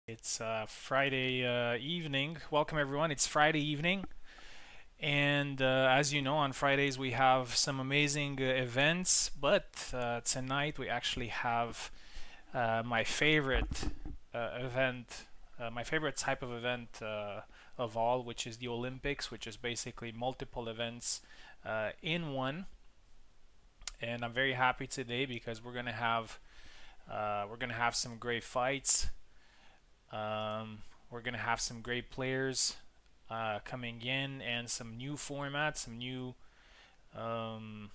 It's Friday evening. Welcome, everyone. It's Friday evening, and as you know, on Fridays we have some amazing events. But tonight we actually have my favorite event, my favorite type of event of all, which is the Olympics, which is basically multiple events in one. And I'm very happy today because we're gonna have some great fights. We're gonna have some great players coming in, and some new formats, some new um,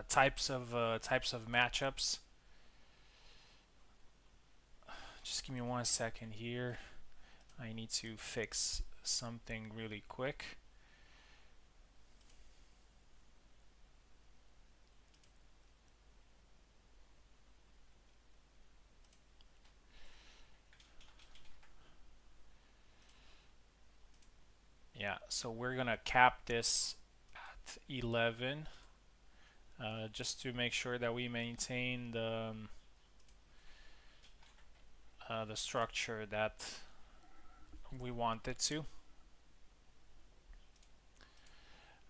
types of matchups. Just give me 1 second here. I need to fix something really quick. Yeah, so we're gonna cap this at 11, just to make sure that we maintain the structure that we want it to.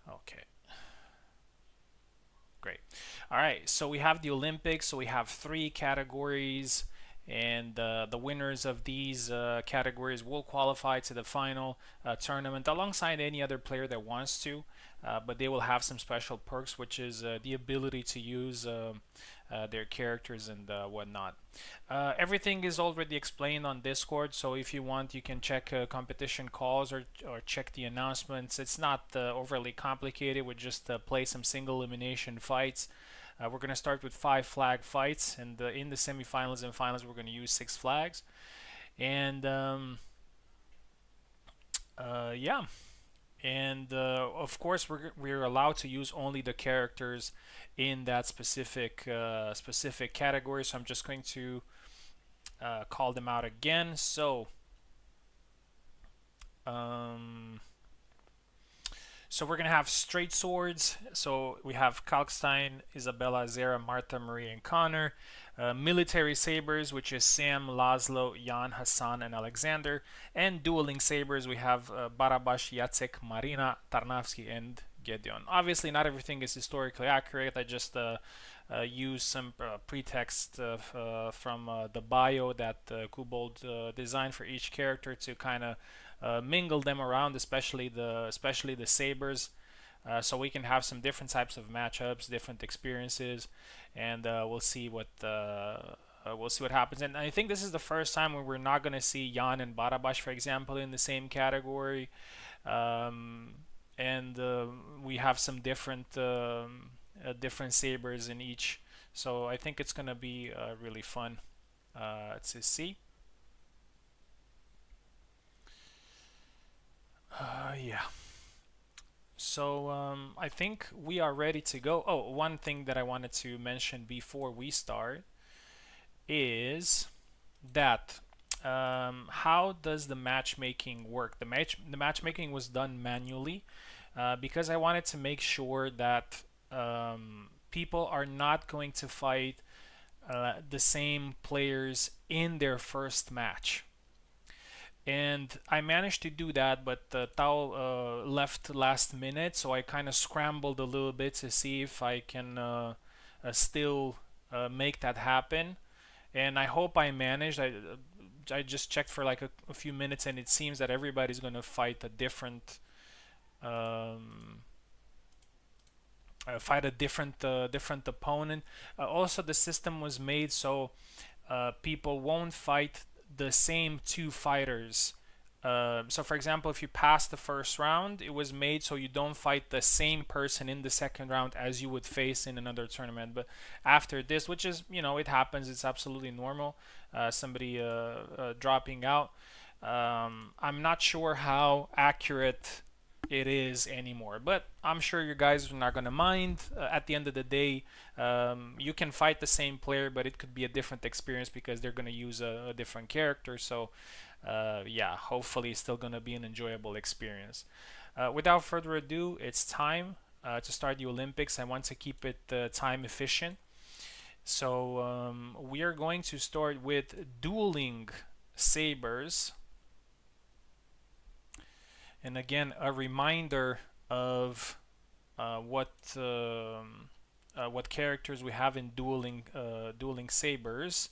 Okay, great. All right, so we have the Olympics, so we have 3 categories, and the winners of these categories will qualify to the final tournament alongside any other player that wants to, but they will have some special perks, which is the ability to use their characters and whatnot. Everything is already explained on Discord, so if you want, you can check competition calls, or check the announcements. It's not overly complicated. We just play some single elimination fights. We're going to start with 5 flag fights, and in the semifinals and finals, we're going to use 6 flags. And yeah, and of course, we're allowed to use only the characters in that specific category. So I'm just going to call them out again. So so we're gonna have straight swords. So we have Kalkstein, Isabella, Zera, Martha, Marie, and Connor. Military sabers, which is Sam, Laszlo, Jan, Hassan, and Alexander. And dueling sabers, we have Barabash, Jacek, Marina, Tarnavsky, and Gedeon. Obviously, not everything is historically accurate. I just use some pretext from the bio that Kubold designed for each character to kind of mingle them around, especially the sabers, so we can have some different types of matchups, different experiences, and we'll see what happens. And I think this is the first time where we're not going to see Jan and Barabash, for example, in the same category, and we have some different sabers in each. So I think it's going to be really fun to see. Yeah. So I think we are ready to go. Oh, one thing that I wanted to mention before we start is that how does the matchmaking work? The matchmaking was done manually because I wanted to make sure that people are not going to fight the same players in their first match. And I managed to do that, but Tao left last minute, so I kind of scrambled a little bit to see if I can still make that happen. And I hope I managed. I just checked for like a few minutes, and it seems that everybody's going to fight a um, different opponent. Also, the system was made so people won't fight the same 2 fighters. So, for example, if you pass the first round, it was made so you don't fight the same person in the second round as you would face in another tournament. But after this, which is, it happens, it's absolutely normal, somebody dropping out. I'm not sure how accurate it is anymore, but I'm sure you guys are not going to mind. At the end of the day, you can fight the same player, but it could be a different experience because they're going to use a different character. So yeah, hopefully it's still going to be an enjoyable experience. Without further ado, it's time to start the Olympics. I want to keep it time efficient. So we are going to start with dueling sabers. And again, a reminder of what characters we have in dueling sabers.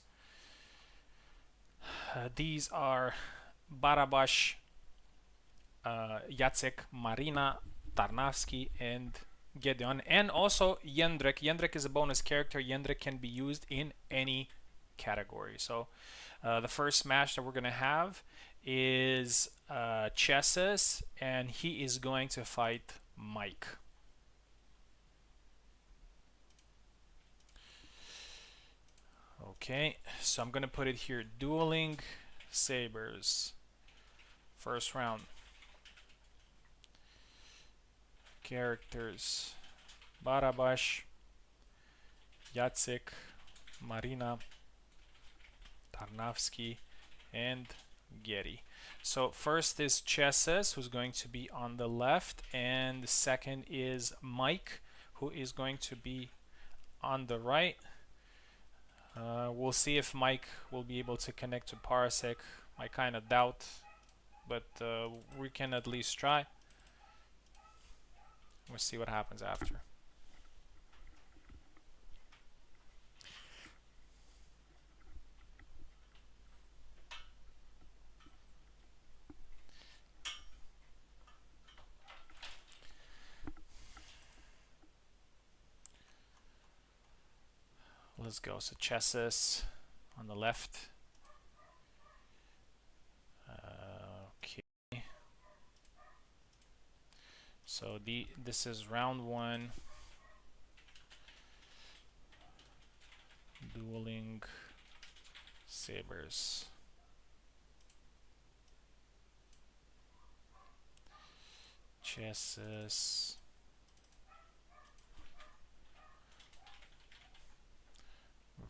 These are Barabash, Jacek, Marina, Tarnavsky, and Gedeon, and also Jendrik. Jendrik is a bonus character. Jendrik can be used in any category. So the first match that we're going to have is Chesses, and he is going to fight Mike. Okay, so I'm going to put it here. Dueling Sabers. First round. Characters. Barabash, Jacek, Marina, Tarnavsky, and Getty. So first is Chesses, who's going to be on the left, and the second is Mike, who is going to be on the right. We'll see if Mike will be able to connect to Parsec. I kind of doubt, but we can at least try. We'll see what happens after. Let's go. So Chesses on the left. Okay. So this is round one. Dueling Sabers. Chesses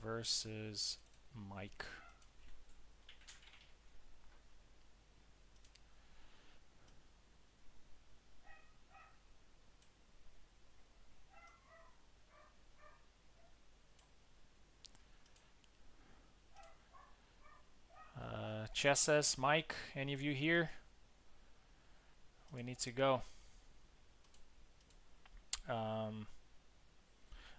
versus Mike. Chesses, Mike, any of you here? We need to go.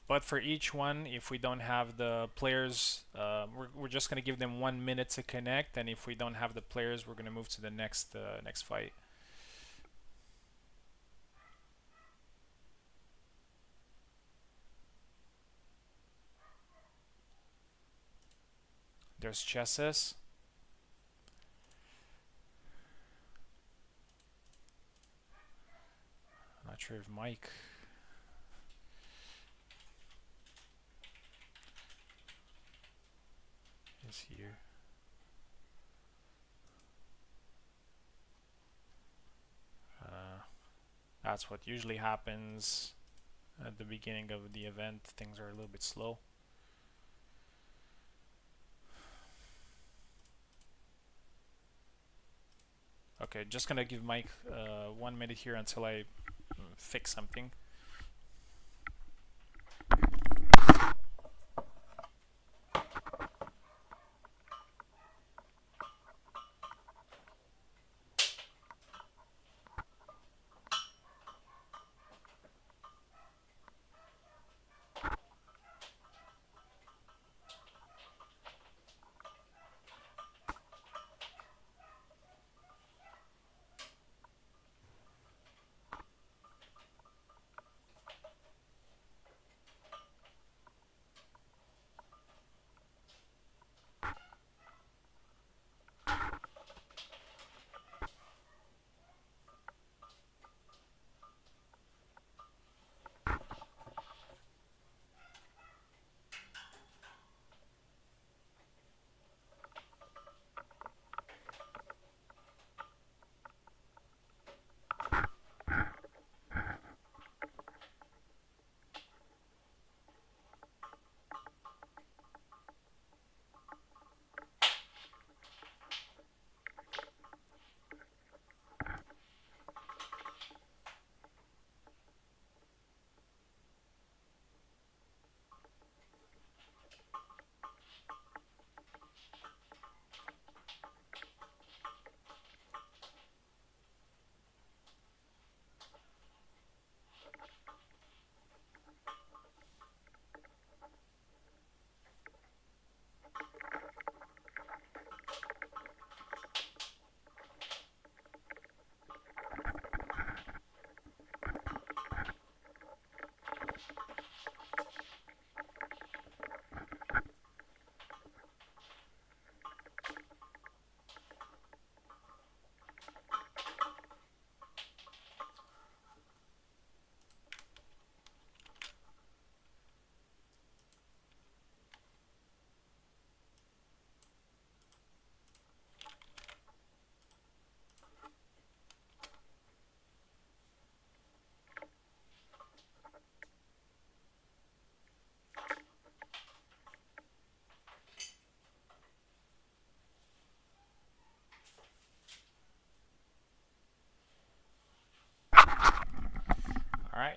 But for each one, if we don't have the players, we're just going to give them 1 minute to connect, and if we don't have the players, we're going to move to the next fight. There's Chesses. I'm not sure if Mike is here. That's what usually happens at the beginning of the event. Things are a little bit slow. Okay, just gonna give Mike 1 minute here until I fix something.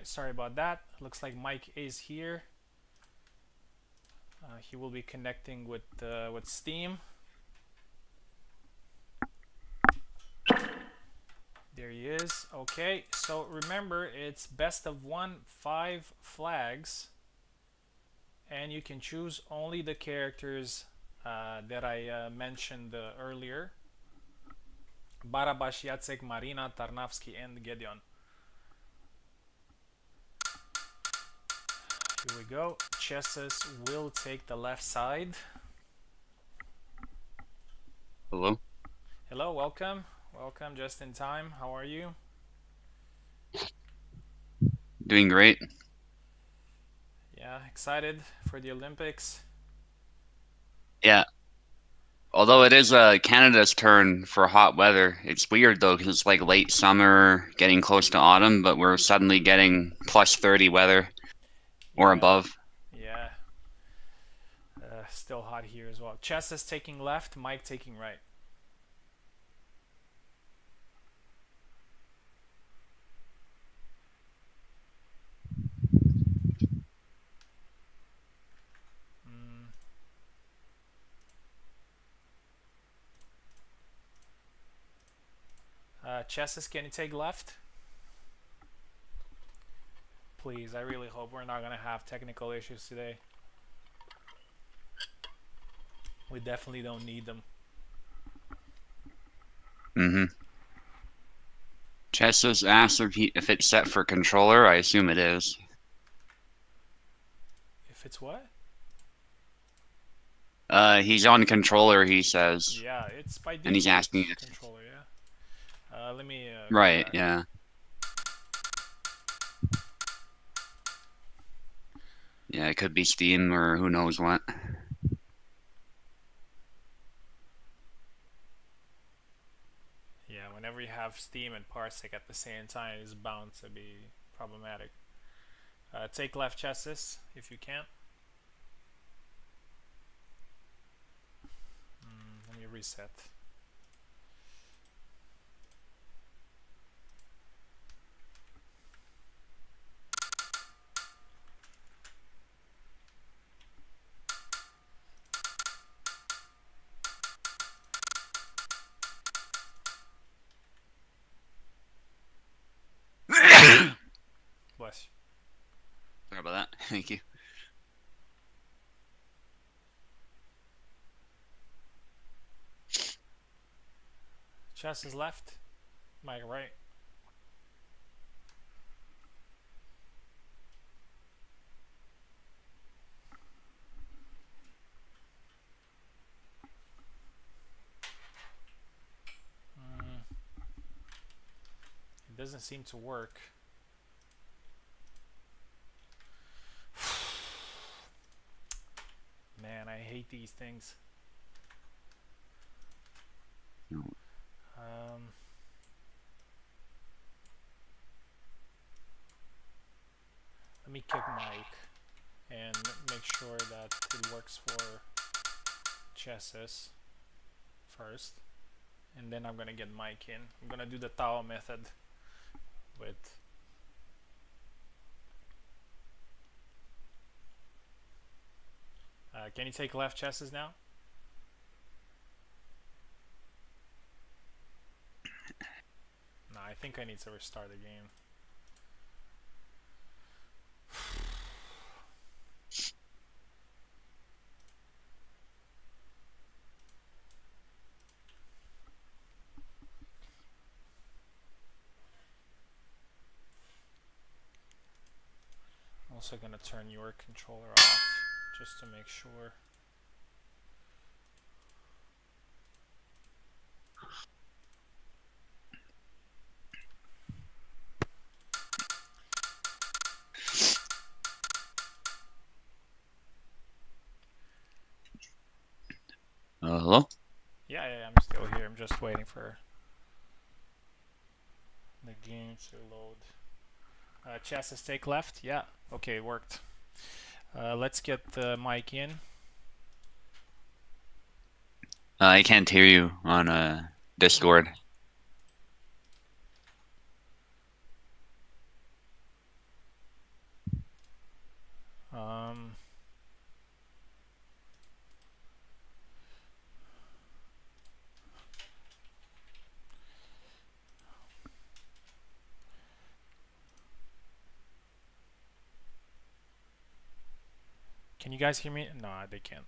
sorry about that. Looks like Mike is here. He will be connecting with Steam. There he is. Okay, so remember it's best of 1, 5 flags, and you can choose only the characters that I mentioned earlier. Barabash, Jacek, Marina, Tarnavsky, and Gedeon. Here we go. Chesses will take the left side. Hello. Hello, welcome. Welcome just in time. How are you? Doing great. Yeah, excited for the Olympics. Yeah. Although it is Canada's turn for hot weather, it's weird though because it's like late summer, getting close to autumn, but we're suddenly getting plus 30 weather or Yeah, above. yeah. Still hot here as well. Chess is taking left, Mike taking right. Mm. Chesses, can you take left? Please, I really hope we're not gonna have technical issues today. We definitely don't need them. Mm-hmm. Chesa's asked if it's set for controller. I assume it is. If it's what? He's on controller, he says, Yeah, it's by and he's default asking if. controller, yeah. Let me go Right, back. yeah. Yeah, it could be Steam or who knows what. Yeah, whenever you have Steam and Parsec at the same time, it's bound to be problematic. Take left chassis if you can. Let me reset. Bless you. Sorry about that. Thank you. Chassis left, Mike right. Mm, it doesn't seem to work. Man, I hate these things. Um, Let me kick Mike and make sure that it works for chassis first, and then I'm gonna get Mike in. I'm gonna do the Tao method with. Can you take left chassis now? No, I think I need to restart the game. I'm also gonna turn your controller off just to make sure. Hello? Yeah, I'm still here. I'm just waiting for the game to load. Chassis take left. Yeah. Okay, it worked. Let's get the mic in. I can't hear you on Discord. Can you guys hear me? No, they can't.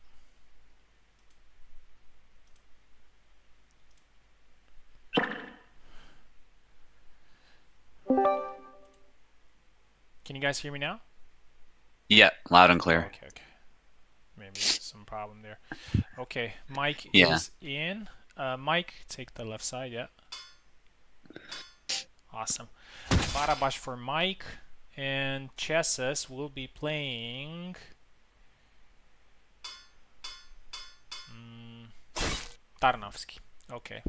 Can you guys hear me now? Yeah, loud and Oh, clear. okay, okay. Maybe some problem there. Okay, Mike Yeah. is in. Mike, take the left side. Yeah, awesome. Barabash for Mike, and Chesses will be playing. Tarnowski. Okay.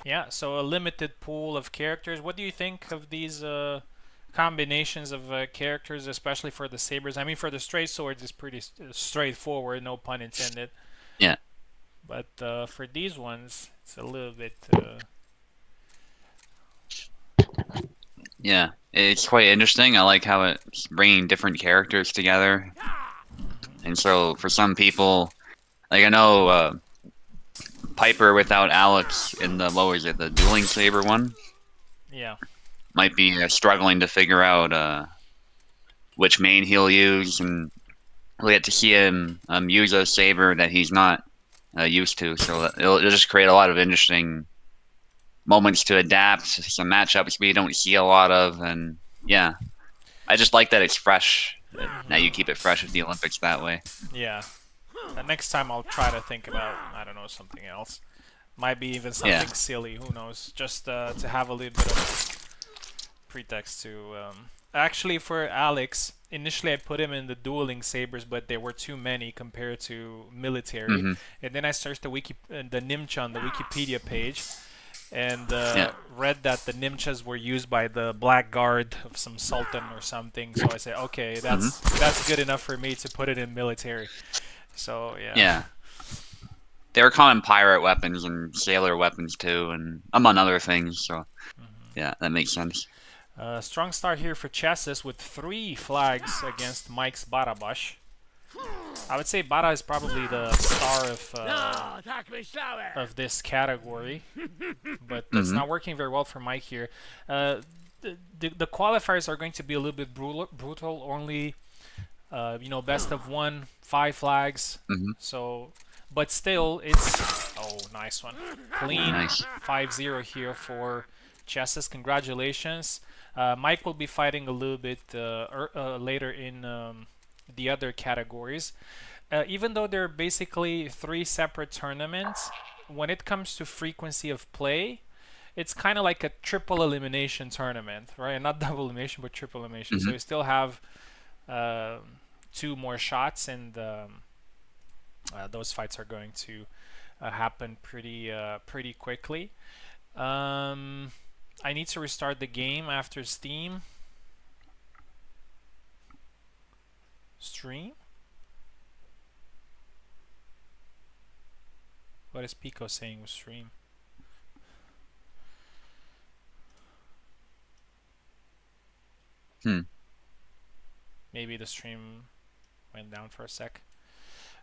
Yeah, so a limited pool of characters. What do you think of these combinations of characters, especially for the sabers? I mean, for the straight swords, it's pretty straightforward, no pun intended. Yeah. But for these ones, it's a little bit. Yeah. It's quite interesting. I like how it's bringing different characters together. And so for some people, like I know Piper without Alex in the what was it, the dueling saber one, Yeah. might be struggling to figure out which main he'll use, and we get to see him use a saber that he's not used to. So it'll just create a lot of interesting moments to adapt, some matchups we don't see a lot of, and yeah, I just like that it's fresh. That you keep it fresh with the Olympics that way. Yeah. Next time I'll try to think about, I don't know, something else. Might be even Yeah. something silly, who knows? Just to have a little bit of pretext to. Actually, for Alex, initially I put him in the dueling sabers, but there were too many compared to military. Hmm. And then I searched the Nimcha on the Wikipedia page, and Yeah. read that the Nimchas were used by the Black Guard of some sultan or something. So I said, okay, Hmm. that's good enough for me to put it in military. So yeah. Yeah. They were common pirate weapons and sailor weapons too, and among other things. So yeah, that makes sense. Strong start here for Chassis with 3 flags against Mike's Barabash. I would say Bara is probably the star of this category, but it's Hmm. not working very well for Mike here. The qualifiers are going to be a little bit brutal. Only best of 1, 5 flags. Hmm. So, but still, it's nice one, clean Nice. 5-0 here for Chesses. Congratulations. Mike will be fighting a little bit later in the other categories. Even though they're basically 3 separate tournaments, when it comes to frequency of play, it's kind of like a triple elimination tournament, right? Not double elimination, but triple elimination. So Hmm. you still have uh, 2 more shots, and those fights are going to happen pretty quickly. I need to restart the game after Steam stream. What is Pico saying with stream? Hmm. Maybe the stream went down for a sec.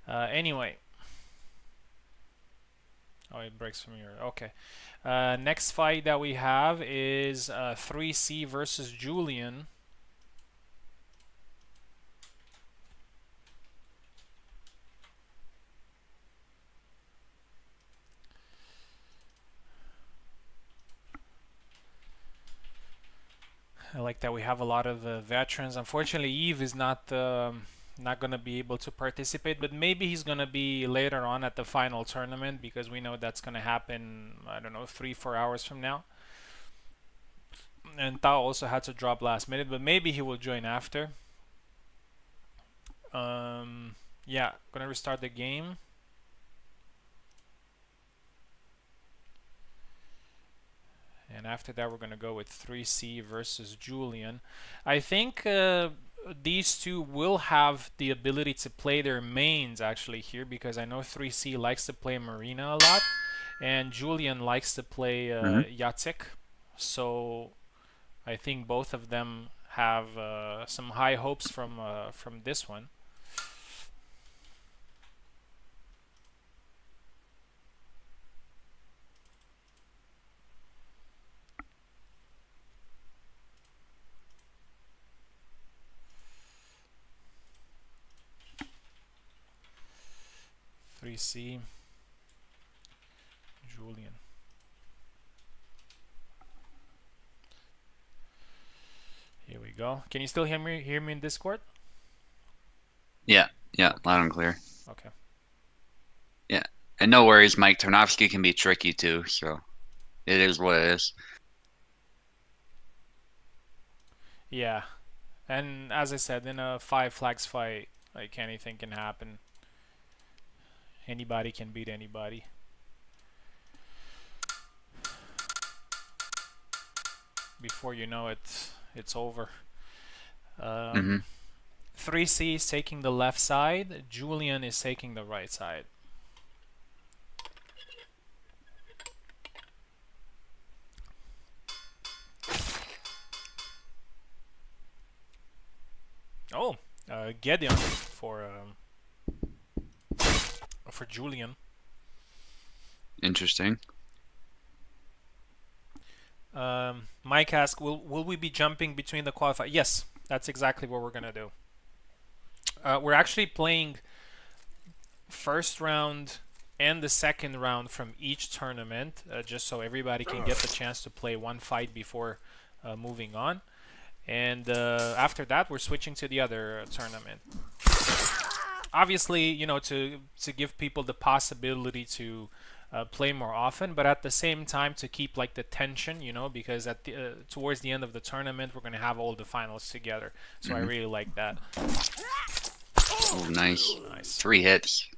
Anyway. Oh, it breaks from your... Okay. Next fight that we have is 3C versus Julian. I like that we have a lot of veterans. Unfortunately, Eve is not gonna be able to participate, but maybe he's gonna be later on at the final tournament, because we know that's gonna happen, I don't know, 3-4 hours from now. And Tao also had to drop last minute, but maybe he will join after. Yeah, gonna restart the game. And after that, we're going to go with 3C versus Julian. I think these two will have the ability to play their mains actually here, because I know 3C likes to play Marina a lot, and Julian likes to play Hmm. Jacek. So I think both of them have some high hopes from this one. 3C. Julian. Here we go. Can you still hear me in Discord? Yeah, yeah, Okay. loud and clear. Okay. Yeah, and no worries, Mike. Tarnowski can be tricky too, so it is what it is. Yeah. And as I said, in a five flags fight, like anything can happen. Anybody can beat anybody. Before you know it, it's over. Hmm. 3C is taking the left side. Julian is taking the right side. Oh, Gedeon for Julian. Interesting. Mike asks, will we be jumping between the qualifiers? Yes, that's exactly what we're gonna do. We're actually playing first round and the second round from each tournament, just so everybody can get the chance to play one fight before moving on. And after that, we're switching to the other tournament. Obviously, to give people the possibility to play more often, but at the same time to keep like the tension, because towards the end of the tournament, we're gonna have all the finals together. So I Hmm. really like that. Oh, nice. Nice. 3 hits.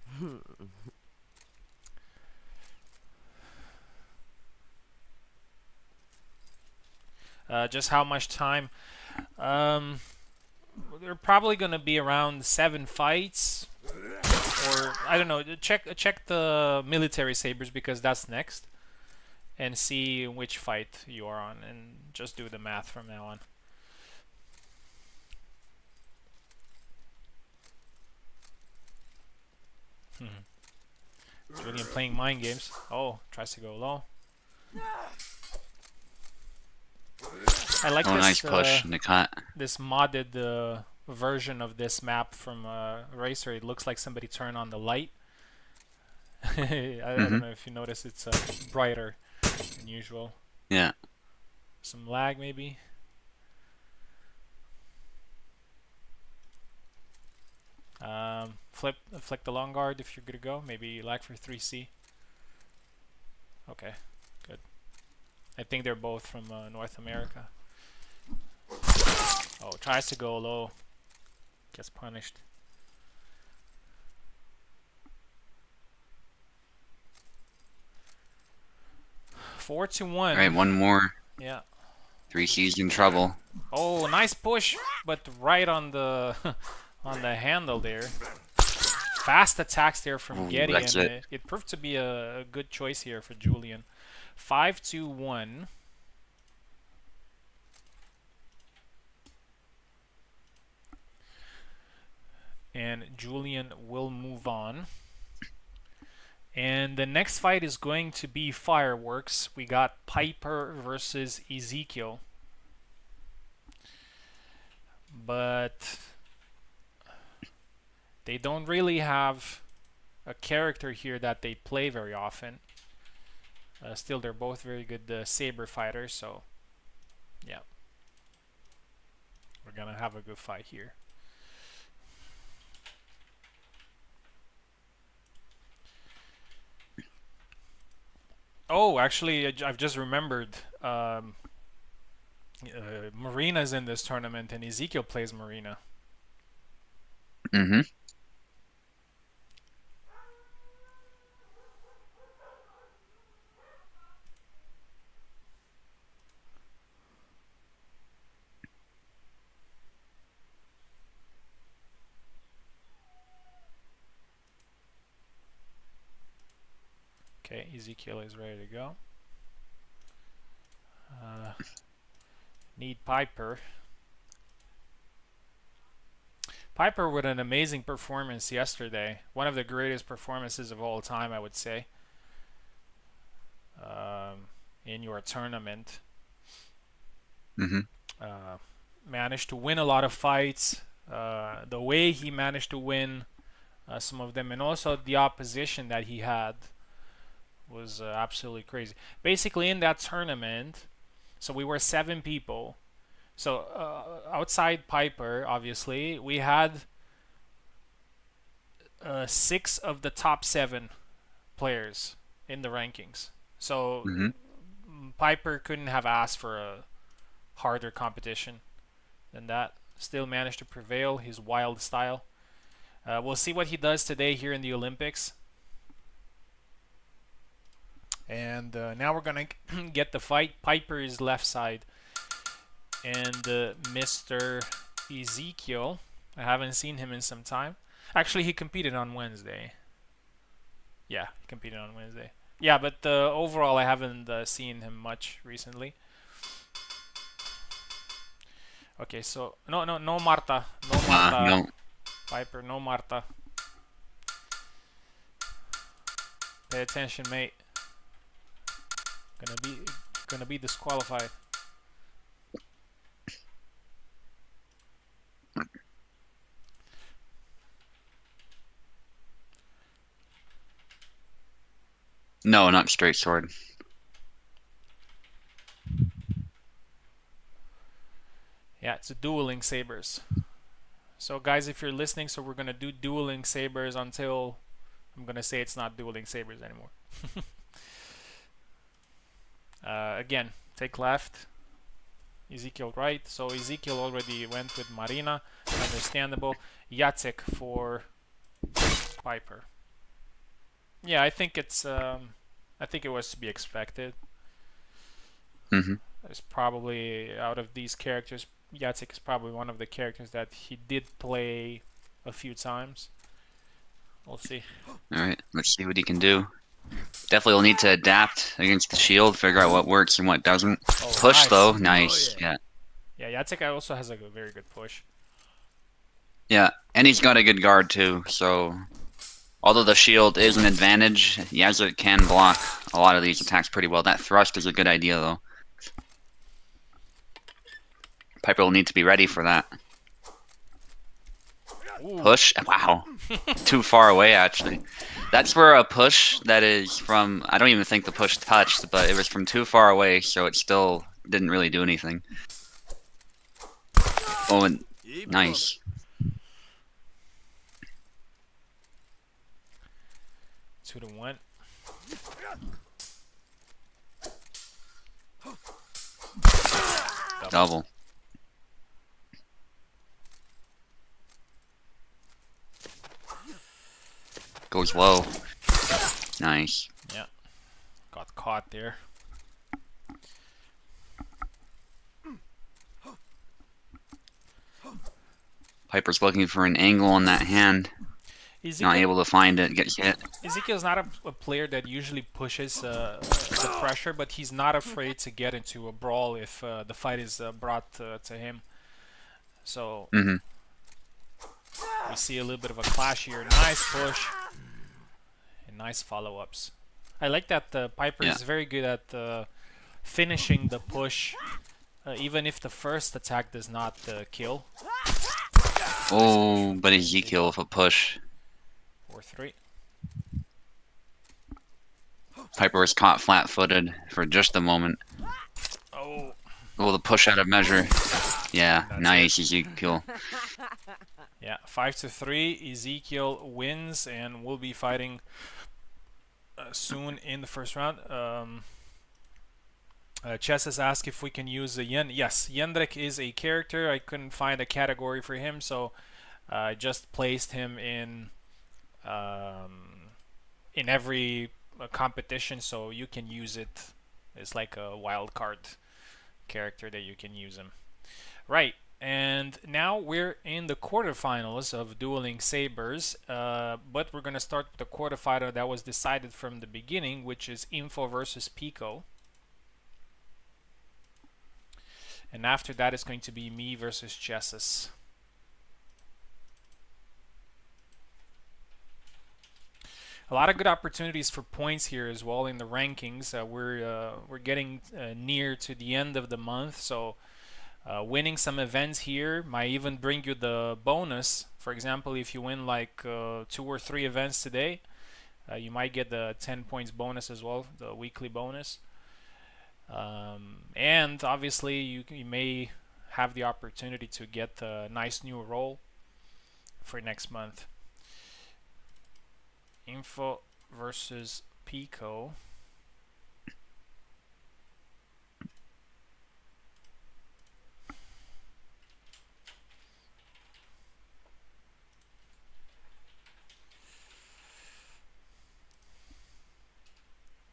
Just how much time? Um, they're probably gonna be around 7 fights, or I don't know. Check the military sabers because that's next, and see which fight you are on, and just do the math from now on. Julian playing mind games. Oh, tries to go low. I like Oh, nice this push in the cut. this modded version of this map from Racer. It looks like somebody turned on the light. I don't Hmm. know if you notice, it's brighter than usual. Yeah. Some lag maybe. Flick the long guard if you're good to go. Maybe lag for 3C. Okay, good. I think they're both from North America. Oh, tries to go low. Gets punished. Four to All one. right, one more. Yeah. 3C's in trouble. Oh, nice push, but right on the on the handle there. Fast attacks there from Ooh, Getty, that's and it. it proved to be a good choice here for Julian. 5-1. And Julian will move on. And the next fight is going to be fireworks. We got Piper versus Ezekiel. But they don't really have a character here that they play very often. Still, they're both very good saber fighters, so yeah, we're gonna have a good fight here. Oh, actually, I've just remembered. Marina's in this tournament, and Ezekiel plays Marina. Hmm. Okay, Ezekiel is ready to go. Uh, need Piper. Piper with an amazing performance yesterday. One of the greatest performances of all time, I would say, in your tournament. Hmm. Managed to win a lot of fights. The way he managed to win some of them, and also the opposition that he had was absolutely crazy. Basically, in that tournament, so we were 7 people. So outside Piper, obviously, we had 6 of the top 7 players in the rankings. So Hmm. Piper couldn't have asked for a harder competition than that. Still managed to prevail his wild style. We'll see what he does today here in the Olympics. And now we're gonna get the fight. Piper is left side, and Mr. Ezekiel. I haven't seen him in some time. Actually, he competed on Wednesday. Yeah, he competed on Wednesday. Yeah, but overall, I haven't seen him much recently. Okay, so no Marta, no Marta, No. Piper, no Marta. Pay attention, mate. Gonna be gonna be disqualified. No, not straight sword. Yeah, it's a dueling sabers. So guys, if you're listening, so we're gonna do dueling sabers until I'm gonna say it's not dueling sabers anymore. Again, take left. Ezekiel right. So Ezekiel already went with Marina. Understandable. Jacek for Piper. Yeah, I think it was to be expected. Hmm. It's probably out of these characters, Jacek is probably one of the characters that he did play a few times. We'll see. All right, let's see what he can do. Definitely will need to adapt against the shield, figure out what works and what doesn't. Oh, Push nice. though, nice. Yeah, Yeah, Jacek also has a very good push. yeah, and he's got a good guard too. So although the shield is an advantage, Yazut can block a lot of these attacks pretty well. That thrust is a good idea though. Piper will need to be ready for that. Ooh. Push? Wow. Too far away, actually. That's where a push that is from, I don't even think the push touched, but it was from too far away, so it still didn't really do anything. Oh, and nice. 2-1. Double. Goes low. Nice. Yeah, got caught there. Piper's looking for an angle on that hand. Not able to find it. Gets hit. Ezekiel's not a player that usually pushes the pressure, but he's not afraid to get into a brawl if the fight is brought to him. So Hmm. we see a little bit of a clash here. Nice push and nice follow-ups. I like that Piper is very good at finishing the push, even if the first attack does not kill. Oh, but Ezekiel with a push. 4-3. Piper was caught flat-footed for just a moment. Oh. Oh, the push out of measure. Yeah, That's nice, Ezekiel. Yeah, 5-3. Ezekiel wins, and we'll be fighting soon in the first round. Chess has asked if we can use a Yen. Yes, Jendrik is a character. I couldn't find a category for him, so I just placed him in every competition, so you can use it. It's like a wild card character that you can use him. Right, and now we're in the quarterfinals of Dueling Sabers, but we're going to start with the quarterfinal that was decided from the beginning, which is Info versus Pico. And after that, it's going to be me versus Chesses. A lot of good opportunities for points here as well in the rankings. We're getting near to the end of the month, so Winning some events here might even bring you the bonus. For example, if you win like 2 or 3 events today, you might get the 10 points bonus as well, the weekly bonus. And obviously, you may have the opportunity to get a nice new role for next month. Info versus Pico.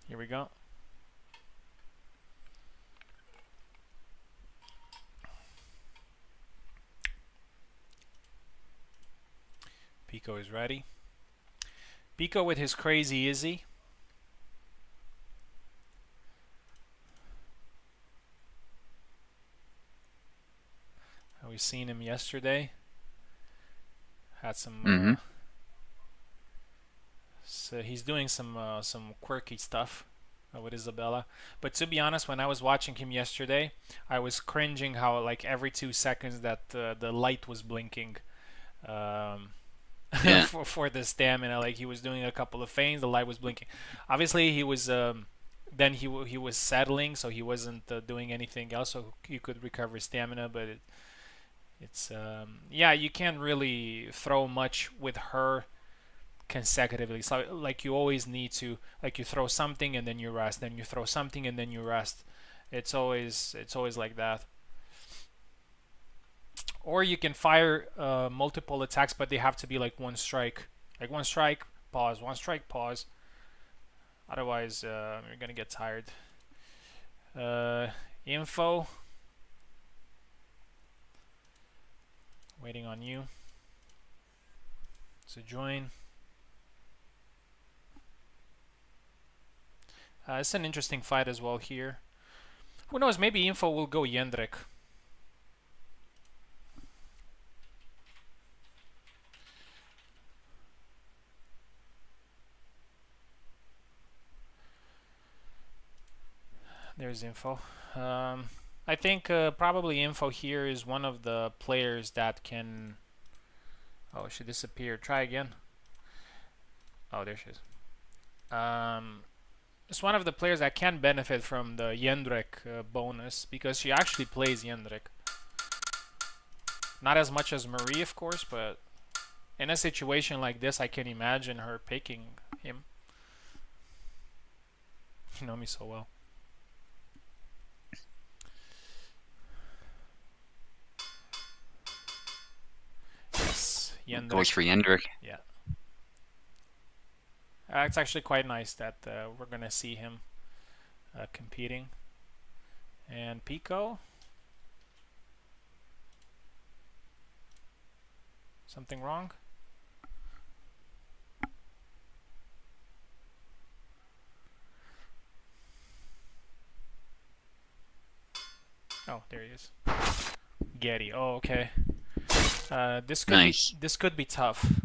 Here we go. Pico is ready. Pico with his crazy Izzy. We seen him yesterday. Had some. Mm-hmm. So he's doing some quirky stuff with Isabella. But to be honest, when I was watching him yesterday, I was cringing how like every 2 seconds that the light was blinking. Um, Yeah. for the stamina. Like he was doing a couple of feints, the light was blinking. Obviously, he was then he was settling, so he wasn't doing anything else, so he could recover stamina. But it's yeah, you can't really throw much with her consecutively. So like you always need to like you throw something and then you rest, then you throw something and then you rest. It's always like that. Or you can fire multiple attacks, but they have to be like one strike. Like one strike, pause, one strike, pause. Otherwise, you're gonna get tired. Info. Waiting on you. So join. It's an interesting fight as well here. Who knows? Maybe Info will go Jendrik. There's Info. I think probably Info here is one of the players that can. Oh, she disappeared. Try again. Oh, there she is. It's one of the players that can benefit from the Jendrik bonus because she actually plays Jendrik. Not as much as Marie, of course, but in a situation like this, I can imagine her picking him. You know me so well. Yes, Goes Jendrik. for Yendrick. Yeah. It's actually quite nice that we're going to see him competing. And Pico. Something wrong? Oh, there he is. Getty. Oh, okay. Nice. This could be tough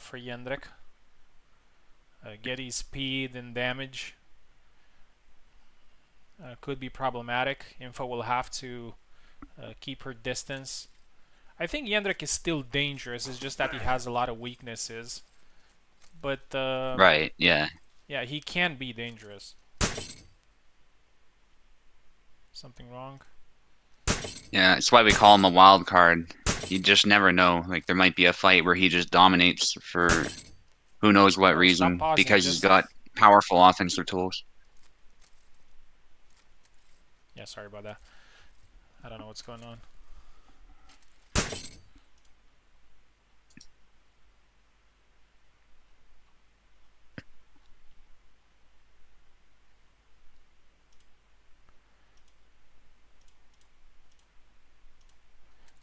for Jendrik. Getty's speed and damage could be problematic. Info will have to keep her distance. I think Jendrik is still dangerous. It's just that he has a lot of weaknesses. But Right, yeah. yeah, he can be dangerous. Something wrong? Yeah, that's why we call him a wild card. You just never know. Like there might be a fight where he just dominates for who knows what Oh, stop reason pausing. because he's Just got powerful offensive tools. yeah, sorry about that. I don't know what's going on.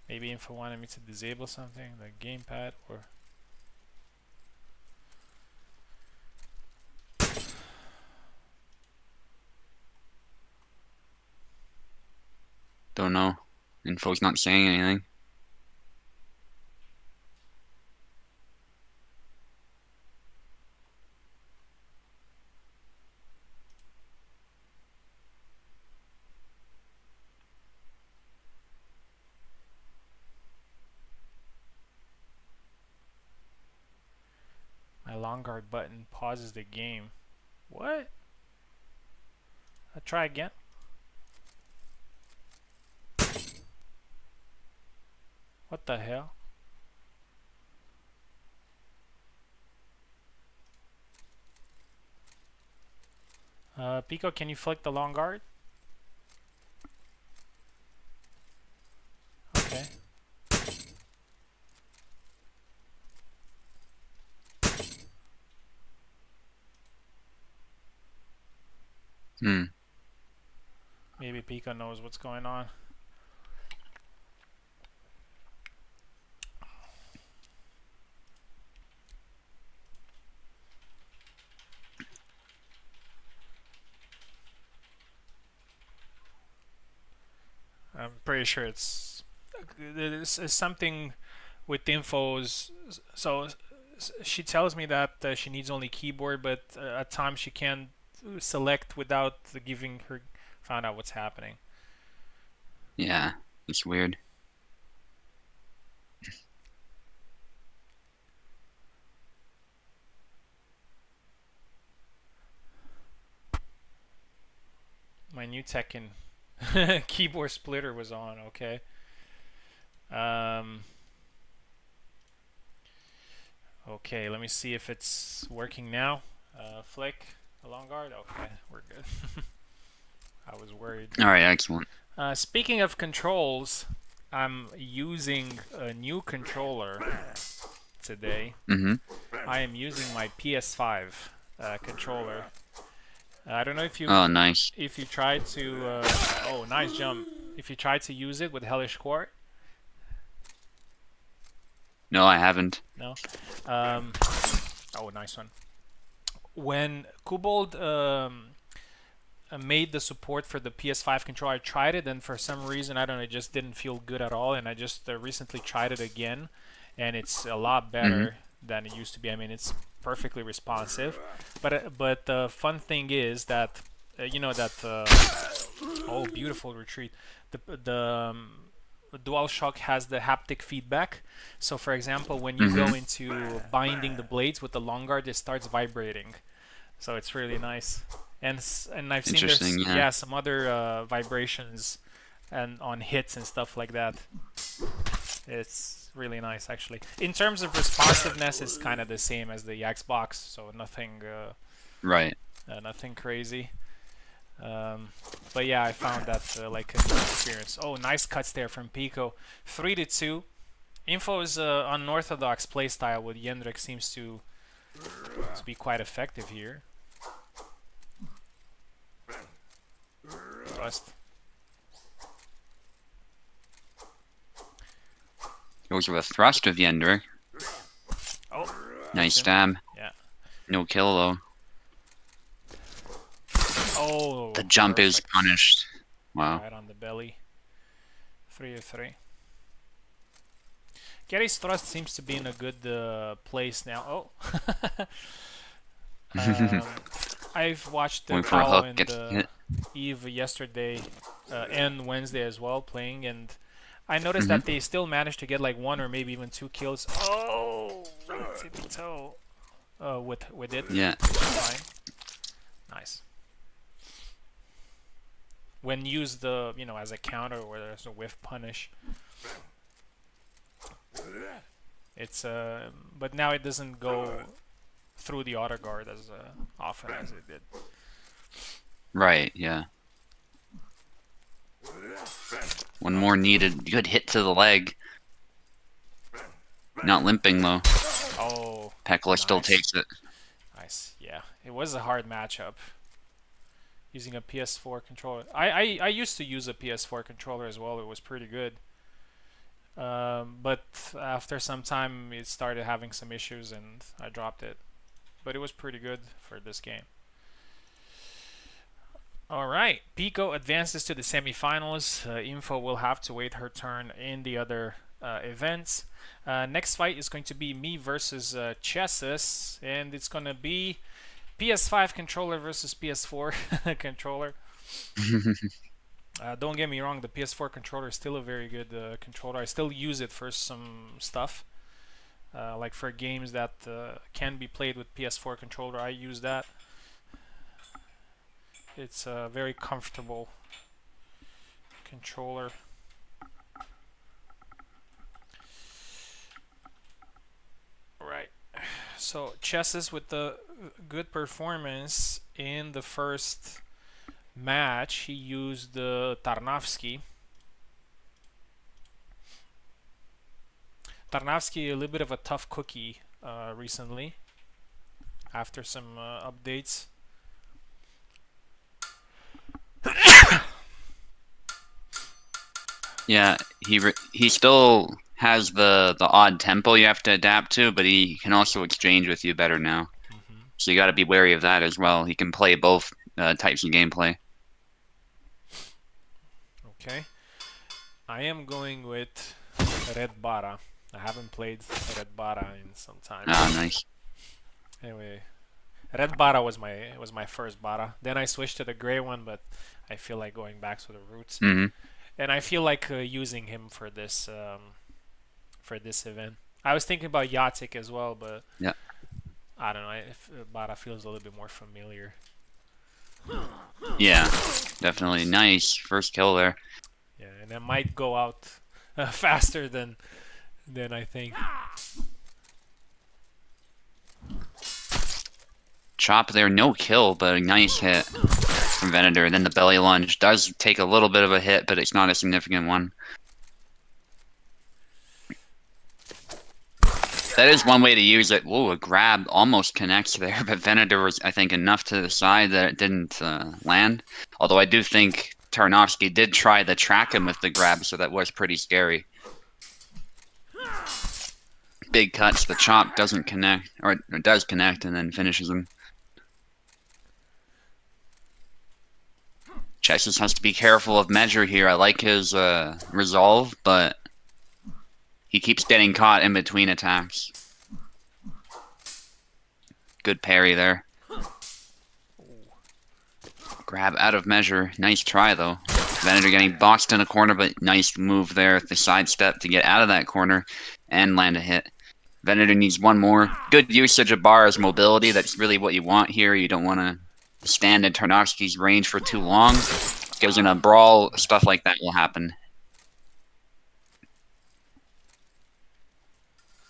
Maybe Info wanted me to disable something, like gamepad or. Don't know. Info's not saying anything. long guard button pauses the game. What? I'll try again. What the hell? Pico, can you flick the long guard? Okay. Hmm. Maybe Pico knows what's going on. I'm pretty sure it's something with infos. So she tells me that she needs only keyboard, but at times she can't select without giving her found out what's happening. Yeah, it's weird. My new Tekken keyboard splitter was on. Okay. Um, okay, let me see if it's working now. Flick, a long guard. Okay, we're good. I was worried. All right, excellent. Speaking of controls, I'm using a new controller today. Mm-hmm. I am using my PS5 controller. I don't know Oh, nice. if you tried to. Oh, nice jump! If you tried to use it with Hellish Quart. No, I haven't. No. Oh, nice one. When Kubold made the support for the PS5 controller, I tried it, and for some reason, I don't know, it just didn't feel good at all. And I just recently tried it again, and it's a lot better than it used to be. I mean, it's perfectly responsive. But the fun thing is that you know that oh, beautiful retreat. The DualShock has the haptic feedback. So, for example, when you go into binding the blades with the long guard, it starts vibrating. So it's really nice. And I've seen there's Interesting, yeah. some other vibrations and on hits and stuff like that. It's really nice actually. In terms of responsiveness, it's kind of the same as the Xbox, so nothing Right. nothing crazy. But yeah, I found that like a new experience. Oh, nice cuts there from Pico. 3-2. Info is unorthodox playstyle with Jendrik seems to be quite effective here. Rust. Goes with a thrust of Yender. Oh, Nice stab. yeah. No kill though. Oh, The jump is perfect. punished. Wow. Right on the belly. 3-3. Gary's thrust seems to be in a good place now. Oh. I've watched Going for a Paolo hook, and gets hit. Eve yesterday and Wednesday as well playing, and I noticed that they still managed to get like one or maybe even two kills. Oh, tippy toe. With it. Yeah. Fine. Nice. When used as a counter or there's a whiff punish. It's but now it doesn't go through the auto guard as often as it did. Right, yeah. One more needed. Good hit to the leg. Not limping though. Oh, Pekla still nice. takes it. Nice. Yeah, it was a hard matchup. Using a PS4 controller. I used to use a PS4 controller as well. It was pretty good. But after some time, it started having some issues, and I dropped it. But it was pretty good for this game. All right, Pico advances to the semifinals. Info will have to wait her turn in the other events. Next fight is going to be me versus Chessus, and it's going to be PS5 controller versus PS4 controller. Don't get me wrong, the PS4 controller is still a very good controller. I still use it for some stuff. Like for games that can be played with PS4 controller, I use that. It's a very comfortable controller. Right. So Chesses with the good performance in the first match, he used the Tarnavsky. Tarnavsky, a little bit of a tough cookie recently after some updates. Yeah, he still has the odd tempo you have to adapt to, but he can also exchange with you better now. Mm-hmm. So you got to be wary of that as well. He can play both types of gameplay. Okay. I am going with Red Bara. I haven't played Red Bara in some time. Ah, nice. Anyway, Red Bara was my first Bara. Then I switched to the gray one, but I feel like going back to the roots. Hmm. And I feel like using him for this event. I was thinking about Yatik as well, but Yeah. I don't know. If Bara feels a little bit more familiar. Yeah, definitely. Nice. First kill there. Yeah, and it might go out faster than I think. Chop there, no kill, but a nice hit from Venator. Then the belly lunge does take a little bit of a hit, but it's not a significant one. That is one way to use it. Whoa, a grab almost connects there, but Venator was, I think, enough to the side that it didn't land. Although I do think Tarnovsky did try to track him with the grab, so that was pretty scary. Big cuts, the chop doesn't connect, or does connect, and then finishes him. Chesses has to be careful of measure here. I like his resolve, but he keeps getting caught in between attacks. Good parry there. Grab out of measure. Nice try, though. Venator getting boxed in a corner, but nice move there with the sidestep to get out of that corner and land a hit. Venator needs one more. Good usage of Bara's mobility. That's really what you want here. You don't want to stand in Tarnovsky's range for too long. Because in a brawl, stuff like that will happen.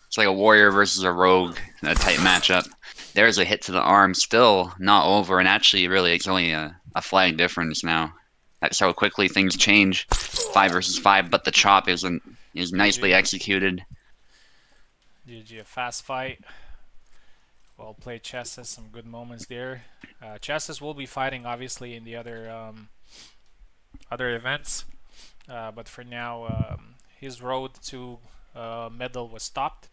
It's like a warrior versus a rogue type matchup. There's a hit to the arm, still not over, and actually, really, it's only a flag difference now. That's how quickly things change. 5 versus 5, but the chop is nicely GG. executed. GG, a fast fight. Well played, Chesses. Some good moments there. Chesses will be fighting, obviously, in the other events, but for now, his road to medal was stopped.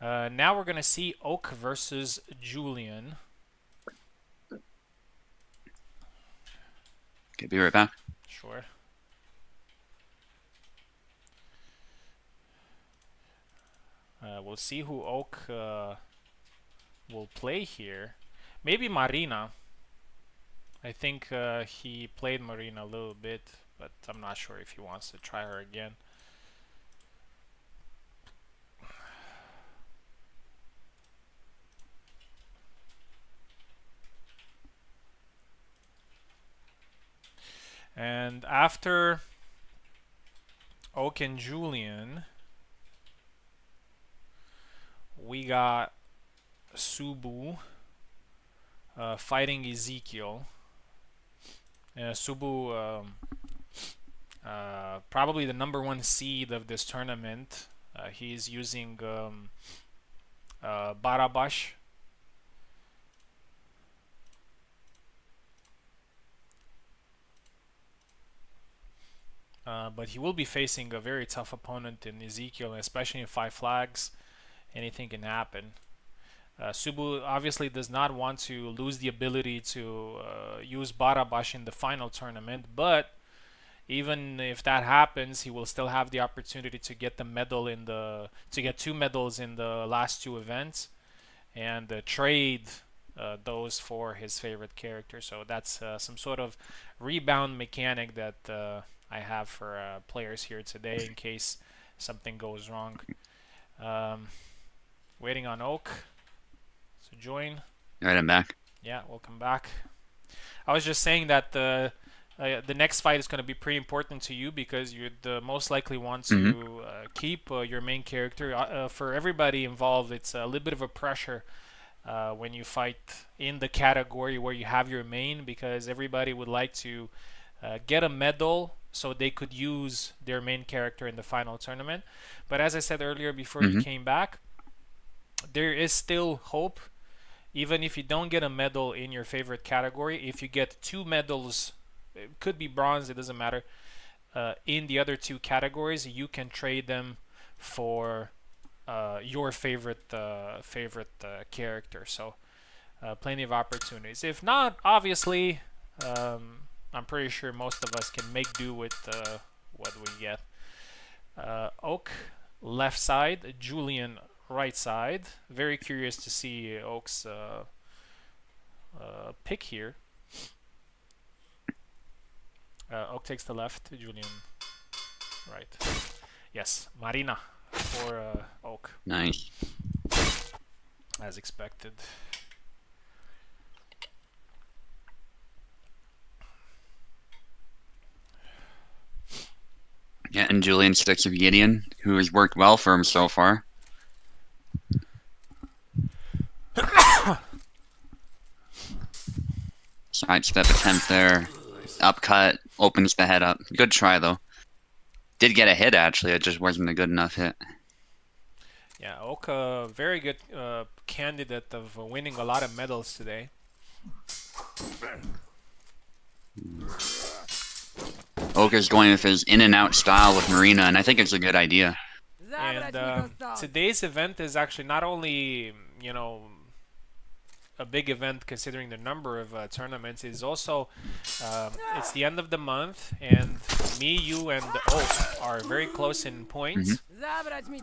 Now we're gonna see Oak versus Julian. Okay, be right back. Sure. We'll see who Oak will play here. Maybe Marina. I think he played Marina a little bit, but I'm not sure if he wants to try her again. And after Oak and Julian, we got Subu fighting Ezekiel. Subu, probably the #1 seed of this tournament. He's using Barabash. But he will be facing a very tough opponent in Ezekiel, especially in 5 flags. Anything can happen. Subu obviously does not want to lose the ability to use Barabash in the final tournament, but even if that happens, he will still have the opportunity to get the medal to get 2 medals in the last 2 events and trade those for his favorite character. So that's some sort of rebound mechanic that I have for players here today in case something goes wrong. Um, Waiting on Oak. So join. Right, I'm back. Yeah, welcome back. I was just saying that the next fight is going to be pretty important to you because you'd most likely want Mm-hmm. to keep your main character. For everybody involved, it's a little bit of a pressure when you fight in the category where you have your main because everybody would like to get a medal so they could use their main character in the final tournament. But as I said earlier before you Mm-hmm. came back, there is still hope. Even if you don't get a medal in your favorite category, if you get 2 medals, it could be bronze, it doesn't matter, in the other 2 categories, you can trade them for your favorite character. So plenty of opportunities. If not, obviously, I'm pretty sure most of us can make do with what we get. Oak, left side. Julian, right side. Very curious to see Oak's pick here. Oak takes the left. Julian, right. Yes, Marina for Oak, Nice. as expected. Yeah, and Julian sticks with Gideon, who has worked well for him so far. Sidestep attempt there. Nice. Upcut opens the head up. Good try though. Did get a hit actually. It just wasn't a good enough hit. Yeah, Oak, very good candidate of winning a lot of medals today. Oka's going with his in and out style with Marina, and I think it's a good idea. And today's event is actually not only, a big event considering the number of tournaments. It's also it's the end of the month, and me, you, and Oak are very close in points.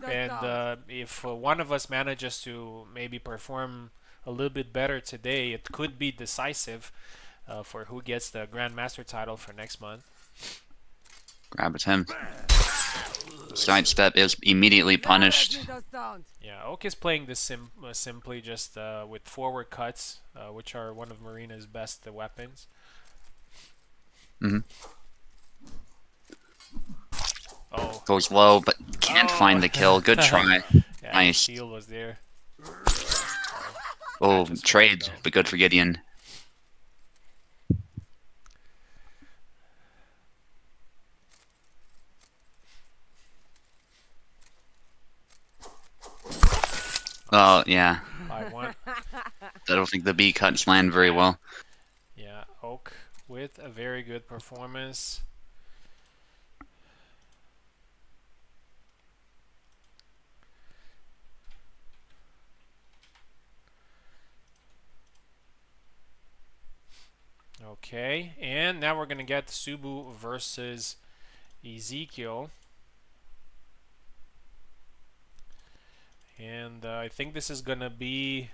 And if one of us manages to maybe perform a little bit better today, it could be decisive for who gets the Grandmaster title for next month. Grab attempt. Sidestep is immediately punished. Yeah, Oak is playing this simply just with forward cuts, which are one of Marina's best weapons. Mm-hmm. Oh. Goes low, but can't find the kill. Good try. Yeah, Nice. the shield was there. Oh, Just trade, though. but good for Gideon. Oh, yeah. 5-1. I don't think the B cuts land very well. Yeah, Oak with a very good performance. Okay, and now we're going to get Subu versus Ezekiel. And I think this is going to be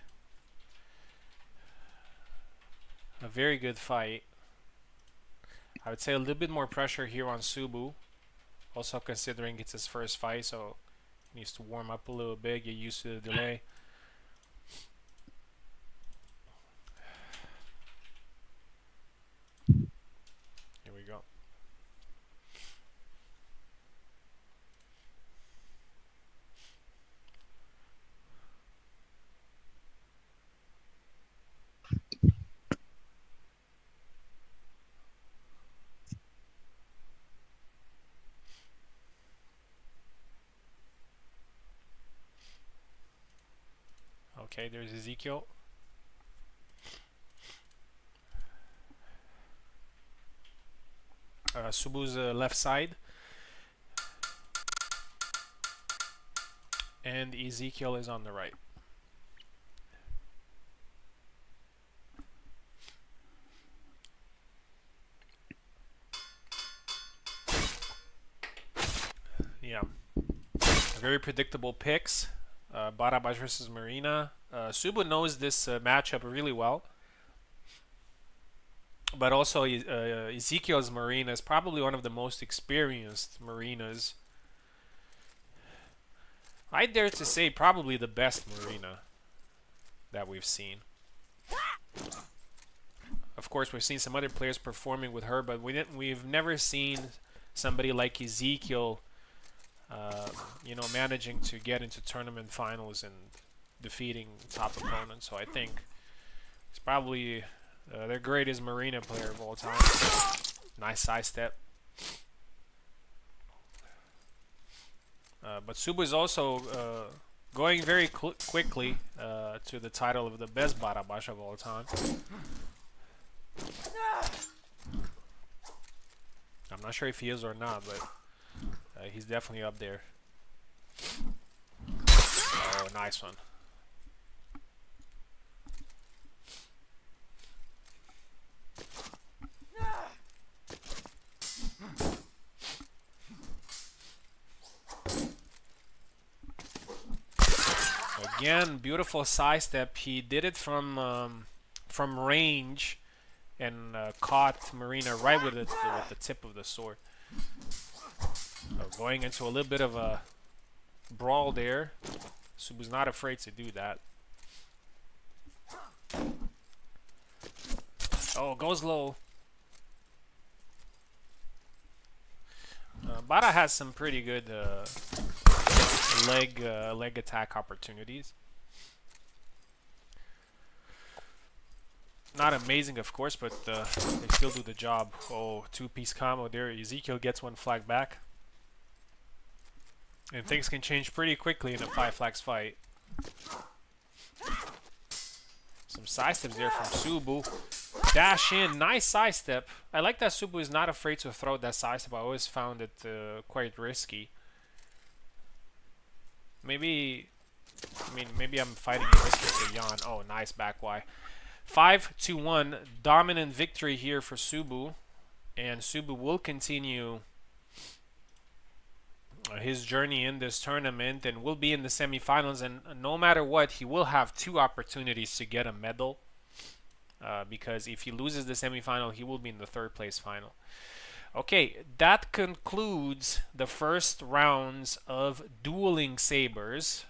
a very good fight. I would say a little bit more pressure here on Subu. Also considering it's his first fight, so he needs to warm up a little bit, get used to the delay. Here we go. Okay, there's Ezekiel. Subu's left side. And Ezekiel is on the right. Yeah. Very predictable picks. Barabash versus Marina. Subu knows this matchup really well. But also Ezekiel's Marina is probably one of the most experienced Marinas. I dare to say probably the best Marina that we've seen. Of course, we've seen some other players performing with her, but we've never seen somebody like Ezekiel, managing to get into tournament finals and defeating top opponents. So I think it's probably their greatest Marina player of all time. Nice side step. But Subu is also going very quickly to the title of the best Barabash of all time. I'm not sure if he is or not, but he's definitely up there. Oh, nice one. Again, beautiful side step. He did it from range and caught Marina right with the tip of the sword. Going into a little bit of a brawl there. Subu's not afraid to do that. Oh, goes low. Bara has some pretty good leg attack opportunities. Not amazing, of course, but they still do the job. Oh, two-piece combo there. Ezekiel gets one flag back. And things can change pretty quickly in a 5 flags fight. Some side steps there from Subu. Dash in, nice side step. I like that Subu is not afraid to throw that side step. I always found it quite risky. Maybe I'm fighting a risk with the Yan. Oh, nice back Y. 5-1, dominant victory here for Subu, and Subu will continue his journey in this tournament and will be in the semifinals. And no matter what, he will have 2 opportunities to get a medal, because if he loses the semifinal, he will be in the 3rd place final. Okay, that concludes the first rounds of Dueling Sabers.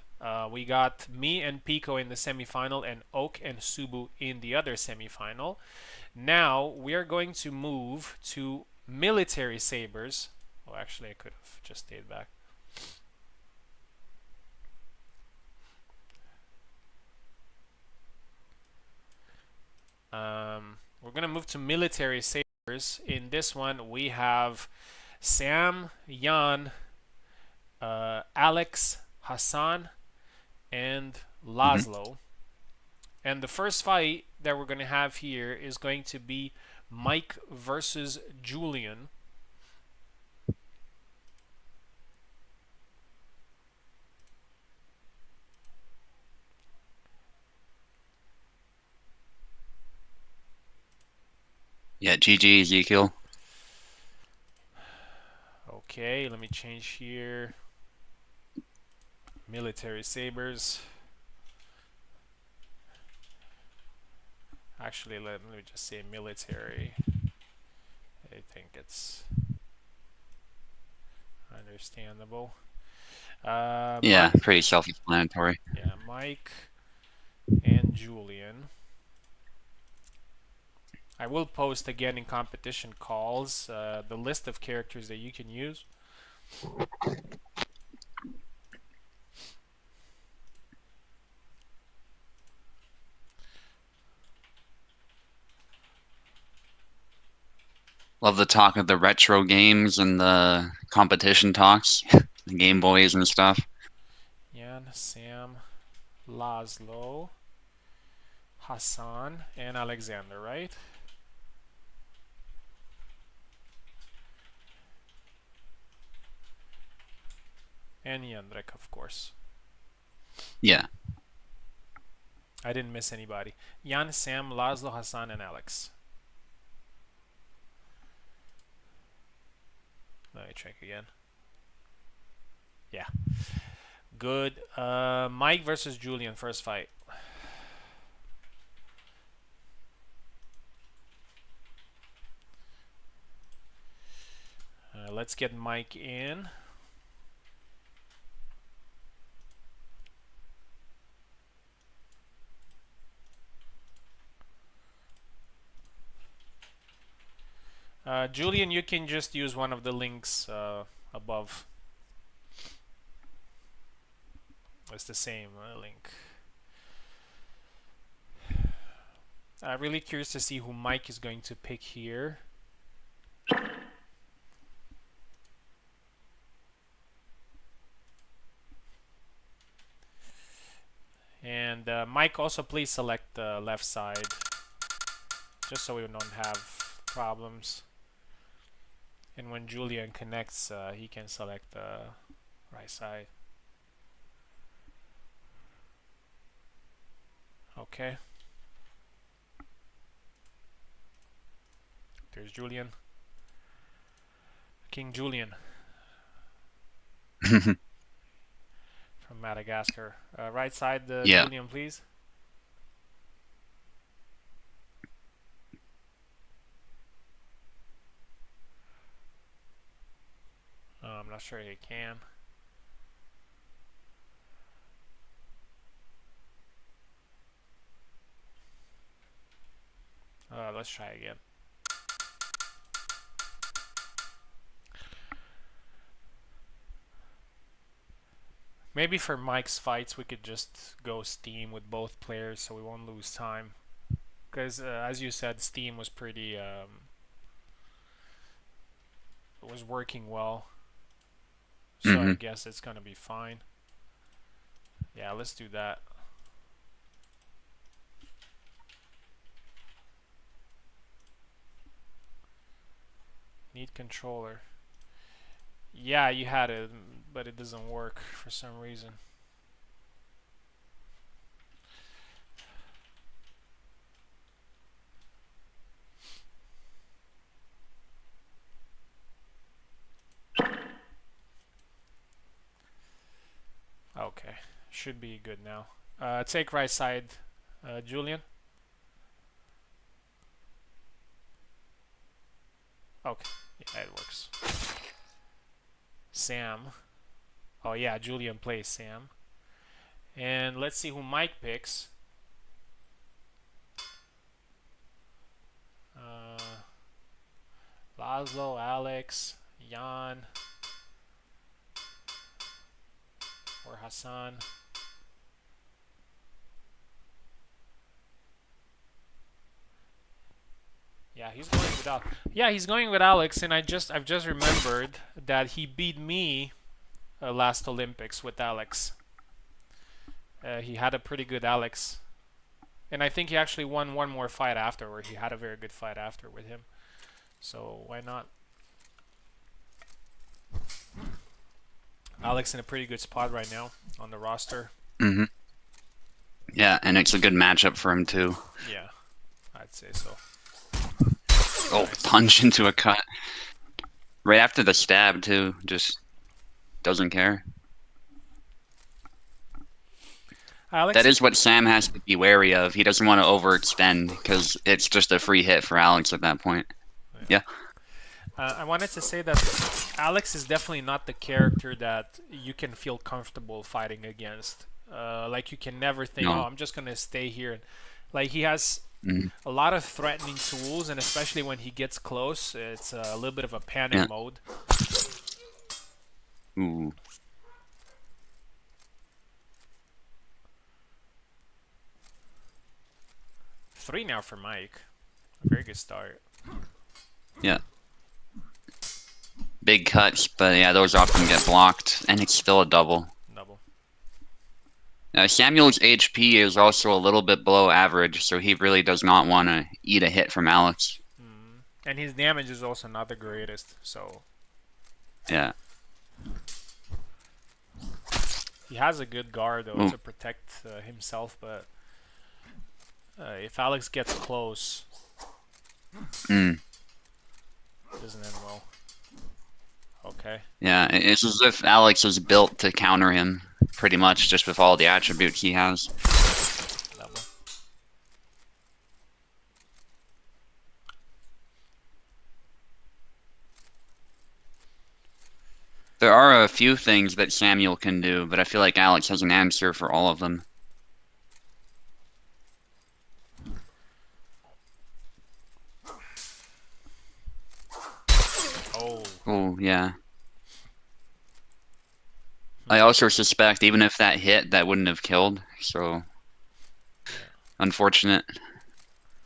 We got me and Pico in the semifinal and Oak and Subu in the other semifinal. Now we are going to move to Military Sabers. Oh, actually, I could have just stayed back. We're going to move to Military Sabers. In this one, we have Sam, Jan, Alex, Hassan, and Laszlo. And the first fight that we're going to have here is going to be Mike versus Julian. Yeah, GG Ezekiel. Okay, let me change here. Military Sabers. Actually, let me just say military. I think it's understandable. Yeah, Mike, pretty self-explanatory. yeah, Mike and Julian. I will post again in competition calls the list of characters that you can use. Love the talk of the retro games and the competition talks, the Game Boys and stuff. Jan, Sam, Laszlo, Hassan, and Alexander, right? And Jandrek, of course. Yeah. I didn't miss anybody. Jan, Sam, Laszlo, Hassan, and Alex. Let me check again. Yeah. Good. Mike versus Julian, first fight. Let's get Mike in. Julian, you can just use one of the links above. It's the same link. Really curious to see who Mike is going to pick here. And Mike, also please select the left side, just so we don't have problems. And when Julian connects, he can select the right side. Okay. There's Julian. King Julian. From Madagascar. Right side, Yeah. Julian, please. I'm not sure he can. Let's try again. Maybe for Mike's fights, we could just go Steam with both players so we won't lose time. Because, as you said, Steam was pretty... it was working well. So I guess it's going to be fine. Yeah, let's do that. Need controller. Yeah, you had it, but it doesn't work for some reason. Okay, should be good now. Take right side, Julian. Okay, yeah, it works. Sam. Oh yeah, Julian plays Sam. And let's see who Mike picks. Laszlo, Alex, Jan, or Hassan. Yeah, he's going with Alex. Yeah, he's going with Alex, and I've just remembered that he beat me last Olympics with Alex. He had a pretty good Alex, and I think he actually won one more fight afterward. He had a very good fight after with him, so why not? Alex in a pretty good spot right now on the roster. Yeah, and it's a good matchup for him too. Yeah, I'd say so. Oh, nice. Punch into a cut. Right after the stab too, just doesn't care. Alex? That is what Sam has to be wary of. He doesn't want to overextend because it's just a free hit for Alex at that point. Yeah. I wanted to say that Alex is definitely not the character that you can feel comfortable fighting against. Like you can never think, oh, I'm just gonna stay here. Like he has a lot of threatening tools, and especially when he gets close, it's a little bit of a panic mode. Ooh. Three now for Mike. A very good start. Yeah. Big cuts, but yeah, those often get blocked, and it's still a double. Samuel's HP is also a little bit below average, so he really does not want to eat a hit from Alex. And his damage is also not the greatest, so... Yeah. He has a good guard, though, to protect himself, but... if Alex gets close... It doesn't end well. Okay. Yeah, it's as if Alex is built to counter him, pretty much, just with all the attributes he has. Level. There are a few things that Samuel can do, but I feel like Alex has an answer for all of them. Oh, yeah. I Hmm. also suspect even if that hit, that wouldn't have killed. So Yeah. unfortunate.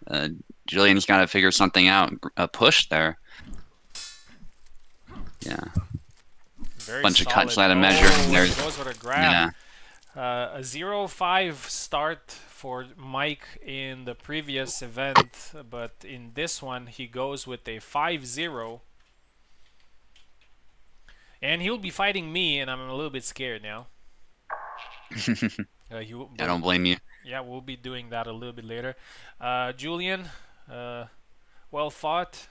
Uh, Julian's got to figure something out. A push there. Yeah. Very Bunch of cuts solid. out of measure. Oh, and he There's, goes with a grab. yeah. A 0-5 start for Mike in the previous event, but in this one he goes with a 5-0. And he'll be fighting me, and I'm a little bit scared now. I don't blame you. Yeah, we'll be doing that a little bit later. Julian, uh, well fought.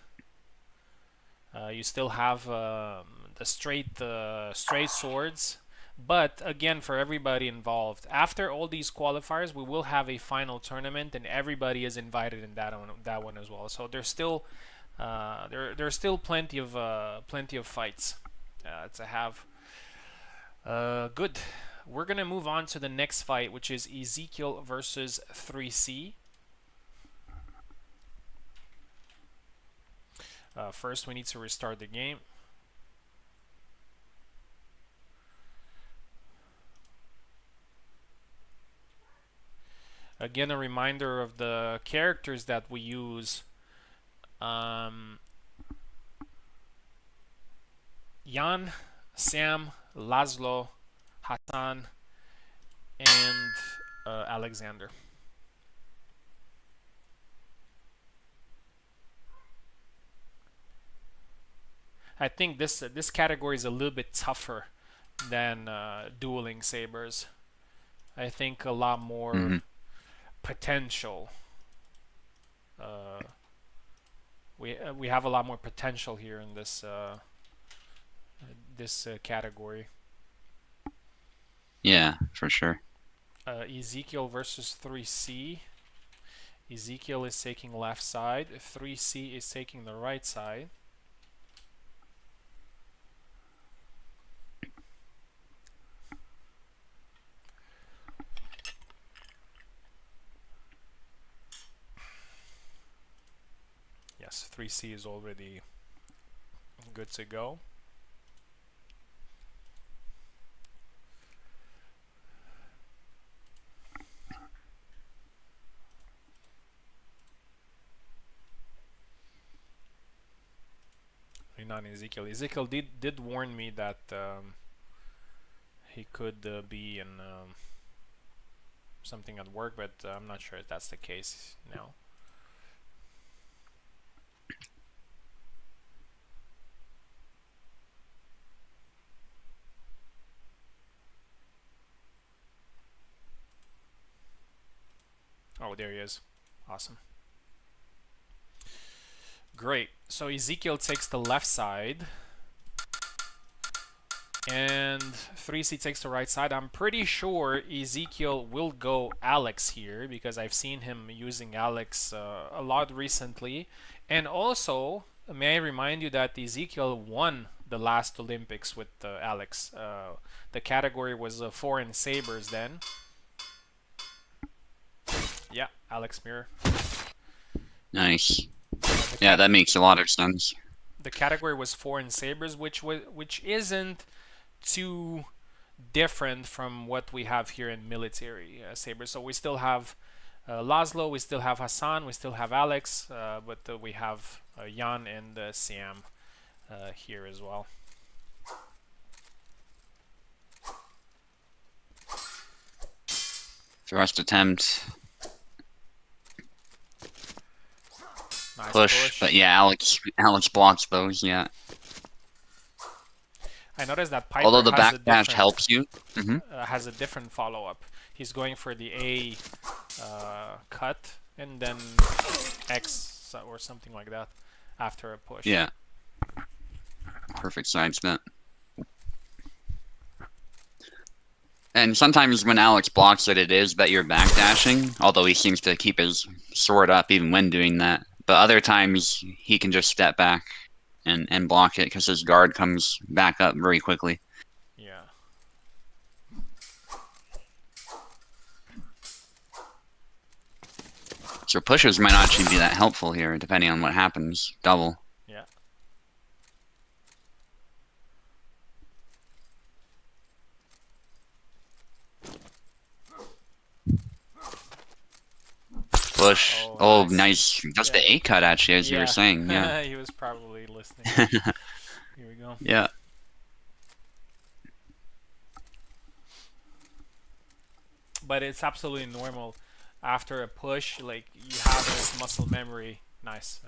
You still have the straight swords, but again, for everybody involved, after all these qualifiers, we will have a final tournament, and everybody is invited in that one as well. So there's still plenty of fights to have. Good. We're gonna move on to the next fight, which is Ezekiel versus 3C. First, we need to restart the game. Again, a reminder of the characters that we use. Um, Jan, Sam, Laszlo, Hassan, and Alexander. I think this category is a little bit tougher than dueling sabers. I think a lot more Hmm. potential. Uh, we have a lot more potential here in this category. Yeah, for sure. Ezekiel versus 3C. Ezekiel is taking left side. 3C is taking the right side. Yes, 3C is already good to go. Not Ezekiel. Ezekiel did warn me that he could be in something at work, but I'm not sure if that's the case now. Oh, there he is. Awesome. Great. So Ezekiel takes the left side. And 3C takes the right side. I'm pretty sure Ezekiel will go Alex here because I've seen him using Alex a lot recently. And also, may I remind you that Ezekiel won the last Olympics with Alex. The category was foreign sabers then. Yeah, Alex Mirror. Nice. The, Yeah, cat that makes a lot of sense. the category was foreign sabers, which isn't too different from what we have here in military sabers. So we still have Laszlo, we still have Hassan, we still have Alex, but we have Jan and Sam here as well. Thrust attempt, Nice push, but push. yeah, Alex blocks those. Yeah. I noticed that Although Piper the backdash helps you. Hmm. has a different follow-up. He's going for the A cut and then X or something like that after a push. Yeah. Perfect sidestep. And sometimes when Alex blocks it, it is that you're backdashing, although he seems to keep his sword up even when doing that. But other times he can just step back and block it because his guard comes back up very quickly. Yeah. So pushes might not actually be that helpful here, depending on what happens. Double. Yeah. push. Oh, Oh, nice. nice. Just Yeah. the A cut, actually, as you were Yeah. saying. Yeah. He was probably listening. Here we go. Yeah. But it's absolutely normal after a push. Like you have this muscle memory. Nice.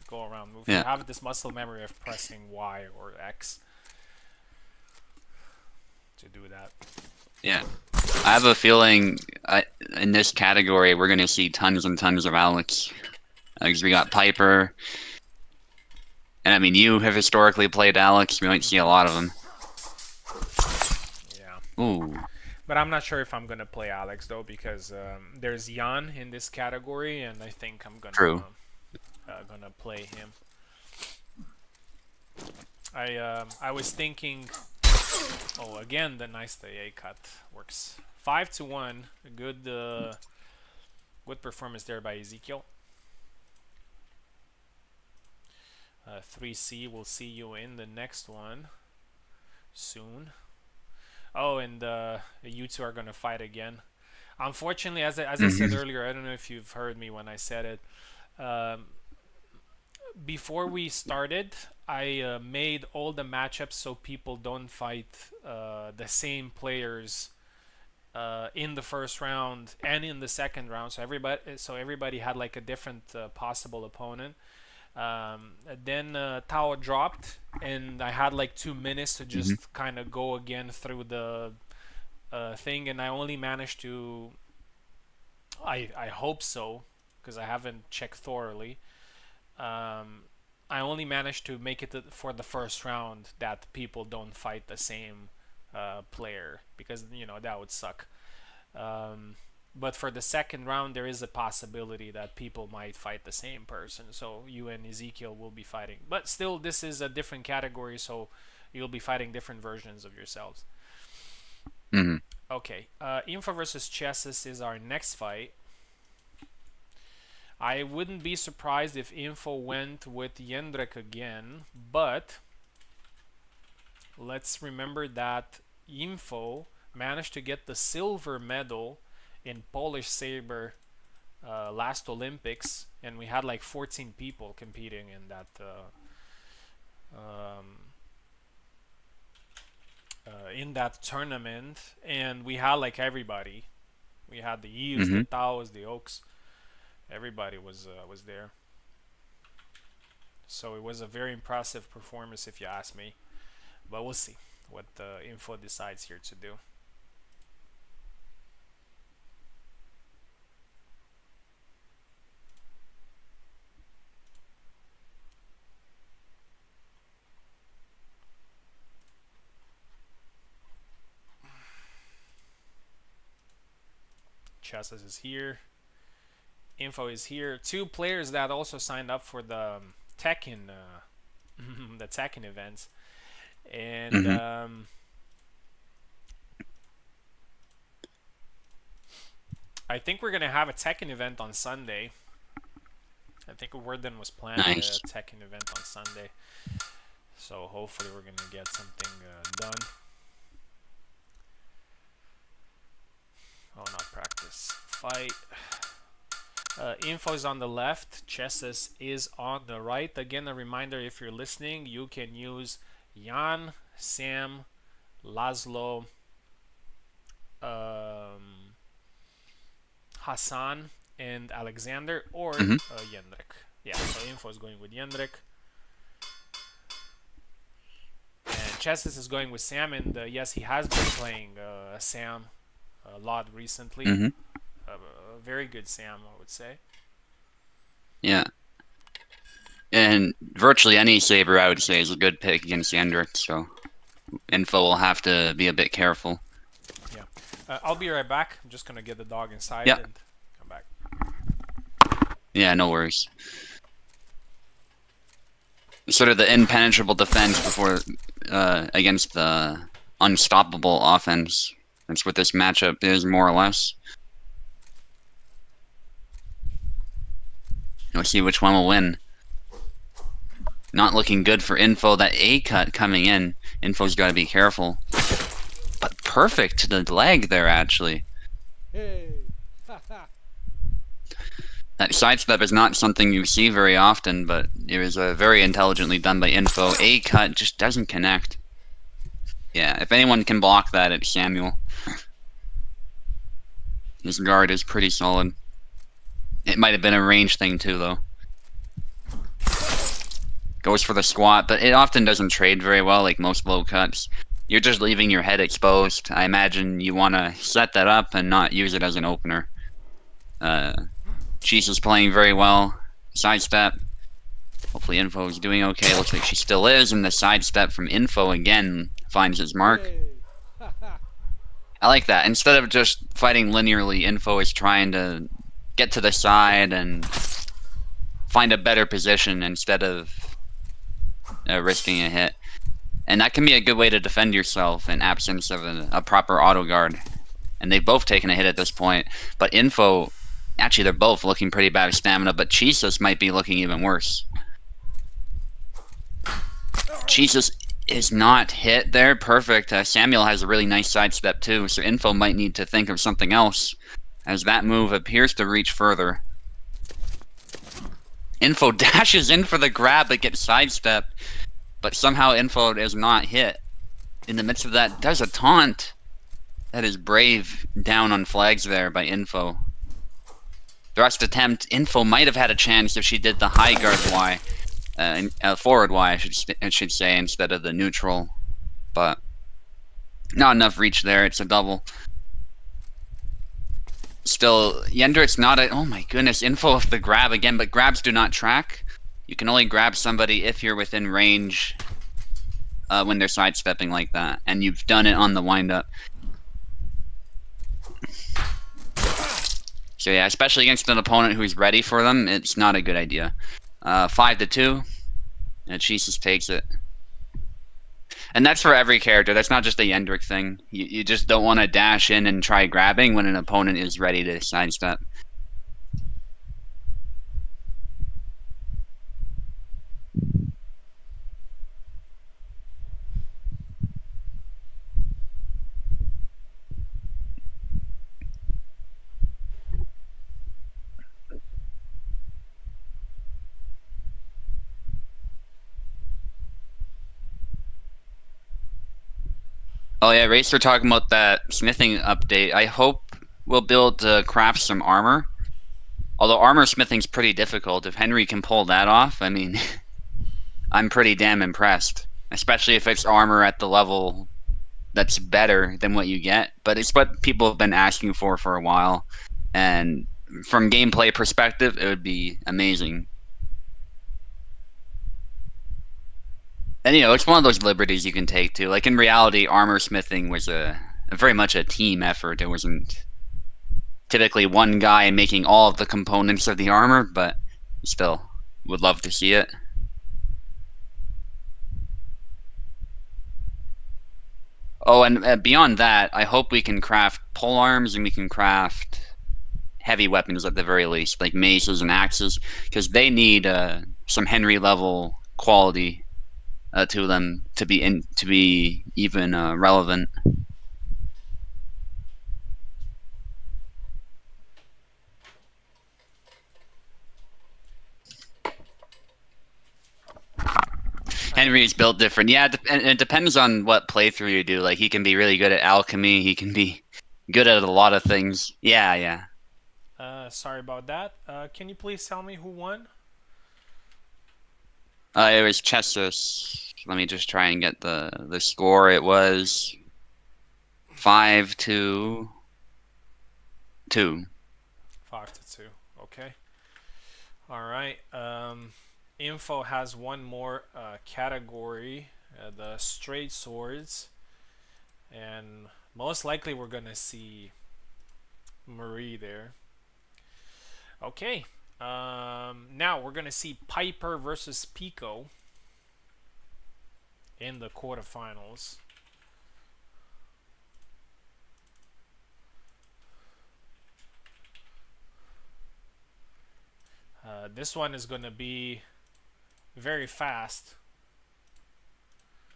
Go around move. You Yeah. have this muscle memory of pressing Y or X to do that. Yeah. I have a feeling in this category we're going to see tons and tons of Alex. Because we got Piper. And I mean, you have historically played Alex. We might see a lot of them. Yeah. Ooh. But I'm not sure if I'm gonna play Alex though because there's Jan in this category, and I think I'm True. gonna play him. I was thinking. Oh, again the nice the A cut works. 5-1. A good performance there by Ezekiel. 3C. We'll see you in the next one soon. Oh, and you two are gonna fight again. Unfortunately, as I said Hmm. earlier, I don't know if you've heard me when I said it. Before we started, I made all the matchups so people don't fight the same players in the first round and in the second round. So everybody had like a different possible opponent. Then Tao dropped, and I had like 2 minutes to Hmm. just kind of go again through the thing, and I only managed to. I hope so, because I haven't checked thoroughly. Um, I only managed to make it for the first round that people don't fight the same player, because that would suck. Um, but for the second round, there is a possibility that people might fight the same person. So you and Ezekiel will be fighting. But still, this is a different category, so you'll be fighting different versions of yourselves. Hmm. Okay, Info versus Chesses is our next fight. I wouldn't be surprised if Info went with Jendrik again, but let's remember that Info managed to get the silver medal in Polish Saber last Olympics, and we had like 14 people competing um, in that tournament, and we had like everybody. We had the Eves, the Hmm. Taos, the Oaks. Everybody was there. So it was a very impressive performance, if you ask me. But we'll see what the Info decides here to do. Chassis is here. Info is here. Two players that also signed up for the Tekken, the Tekken events, and Hmm. I think we're gonna have a Tekken event on Sunday. I think Warden was planning a Nice. Tekken event on Sunday, so hopefully we're gonna get something done. Oh, not practice. Fight. Info is on the left. Chesses is on the right. Again, a reminder: if you're listening, you can use Jan, Sam, Laszlo, um, Hassan, and Alexander, or Hmm. Jendrik. Yeah, so Info is going with Jendrik. And Chesses is going with Sam, and yes, he has been playing Sam a lot recently. Hmm. A very good Sam, I would say. Yeah. And virtually any saber, I would say, is a good pick against Yendrick, so Info will have to be a bit careful. Yeah. I'll be right back. I'm just gonna get the dog inside Yeah. and come back. Yeah, no worries. Sort of the impenetrable defense before against the unstoppable offense. That's what this matchup is, more or less. We'll see which one will win. Not looking good for Info. That A cut coming in. Info's got to be careful. But perfect to the leg there, actually. Hey! That sidestep is not something you see very often, but it was very intelligently done by Info. A cut just doesn't connect. Yeah, if anyone can block that, it's Samuel. His guard is pretty solid. It might have been a range thing too, though. Goes for the squat, but it often doesn't trade very well, like most low cuts. You're just leaving your head exposed. I imagine you want to set that up and not use it as an opener. Cheese is playing very well. Sidestep. Hopefully Info is doing okay. Looks like she still is, and the sidestep from Info again finds his mark. I like that. Instead of just fighting linearly, Info is trying to get to the side and find a better position instead of risking a hit. And that can be a good way to defend yourself in absence of a proper auto guard. And they've both taken a hit at this point. But Info, actually they're both looking pretty bad with stamina, but Jesus might be looking even worse. Jesus is not hit there. Perfect. Samuel has a really nice sidestep too, so Info might need to think of something else, as that move appears to reach further. Info dashes in for the grab but gets sidestepped, but somehow Info is not hit. In the midst of that, there's a taunt. That is brave down on flags there by Info. Thrust attempt. Info might have had a chance if she did the high guard Y. Forward Y, I should say, instead of the neutral. But not enough reach there. It's a double. Still, Yendrik's not a... Oh my goodness, Info with the grab again, but grabs do not track. You can only grab somebody if you're within range when they're sidestepping like that. And you've done it on the windup. So yeah, especially against an opponent who's ready for them, it's not a good idea. 5-2. And Jesus takes it. And that's for every character. That's not just a Yendrik thing. You just don't want to dash in and try grabbing when an opponent is ready to sidestep. Oh yeah, Racer talking about that smithing update. I hope we'll be able to craft some armor. Although armor smithing's pretty difficult. If Henry can pull that off, I mean, I'm pretty damn impressed. Especially if it's armor at the level that's better than what you get. But it's what people have been asking for a while. And from gameplay perspective, it would be amazing. And it's one of those liberties you can take too. Like in reality, armor smithing was a very much a team effort. It wasn't typically one guy making all of the components of the armor, but still would love to see it. Oh, and beyond that, I hope we can craft pole arms and we can craft heavy weapons at the very least, like maces and axes, because they need some Henry level quality to them to be even relevant. Henry is built different. Yeah, and it depends on what playthrough you do. Like he can be really good at alchemy. He can be good at a lot of things. Yeah, yeah. Sorry about that. Can you please tell me who won? It was Chessus. Let me just try and get the score. It was 5-2. 5-2. Okay. All right. Info has one more category, the straight swords, and most likely we're gonna see Marie there. Okay. Now we're gonna see Piper versus Pico in the quarterfinals. This one is gonna be very fast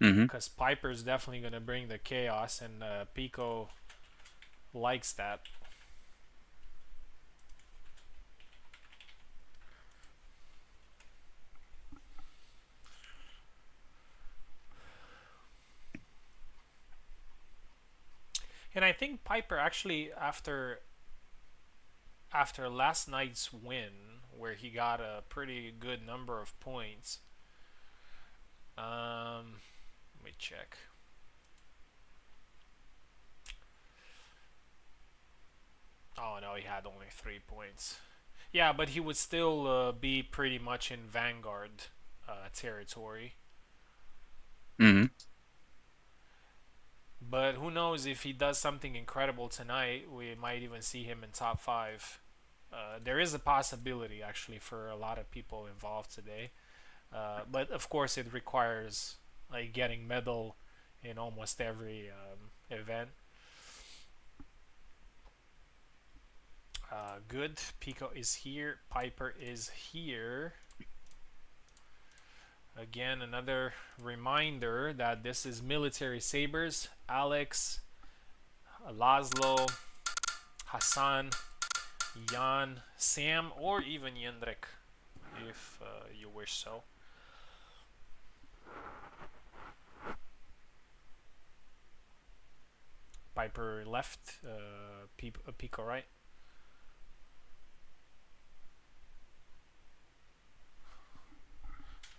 Mm-hmm. because Piper's definitely gonna bring the chaos, and Pico likes that. And I think Piper actually after last night's win, where he got a pretty good number of points. Let me check. Oh no, he had only 3 points. Yeah, but he would still be pretty much in Vanguard territory. Hmm. But who knows if he does something incredible tonight? We might even see him in top five. There is a possibility actually for a lot of people involved today. But of course, it requires like getting medal in almost every event. Good. Pico is here. Piper is here. Again, another reminder that this is Military Sabers. Alex, Laszlo, Hassan, Jan, Sam, or even Jendrik, if you wish so. Piper left, Pico right.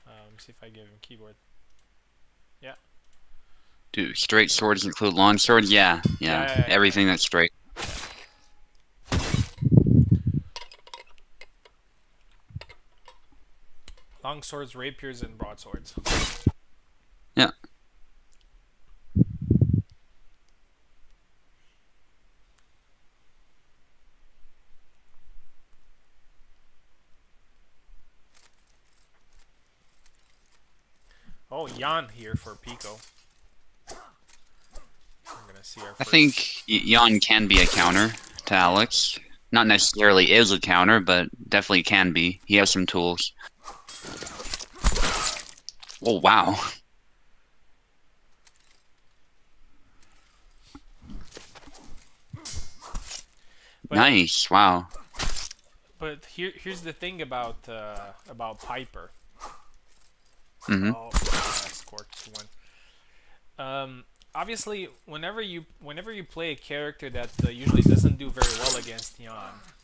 Let me see if I give him keyboard. Yeah. Do straight swords include long swords? Yeah, Yeah, yeah. yeah, yeah, Everything that's straight. long swords, rapiers, and broadswords. Yeah. Oh, Jan here for Pico. We're gonna see our I first. think Jan can be a counter to Alex. Not necessarily is a counter, but definitely can be. He has some tools. Oh, wow. But Nice. Wow. here's the thing about Piper. Hmm. Oh, Quart one. Obviously, whenever you play a character that usually doesn't do very well against Jan,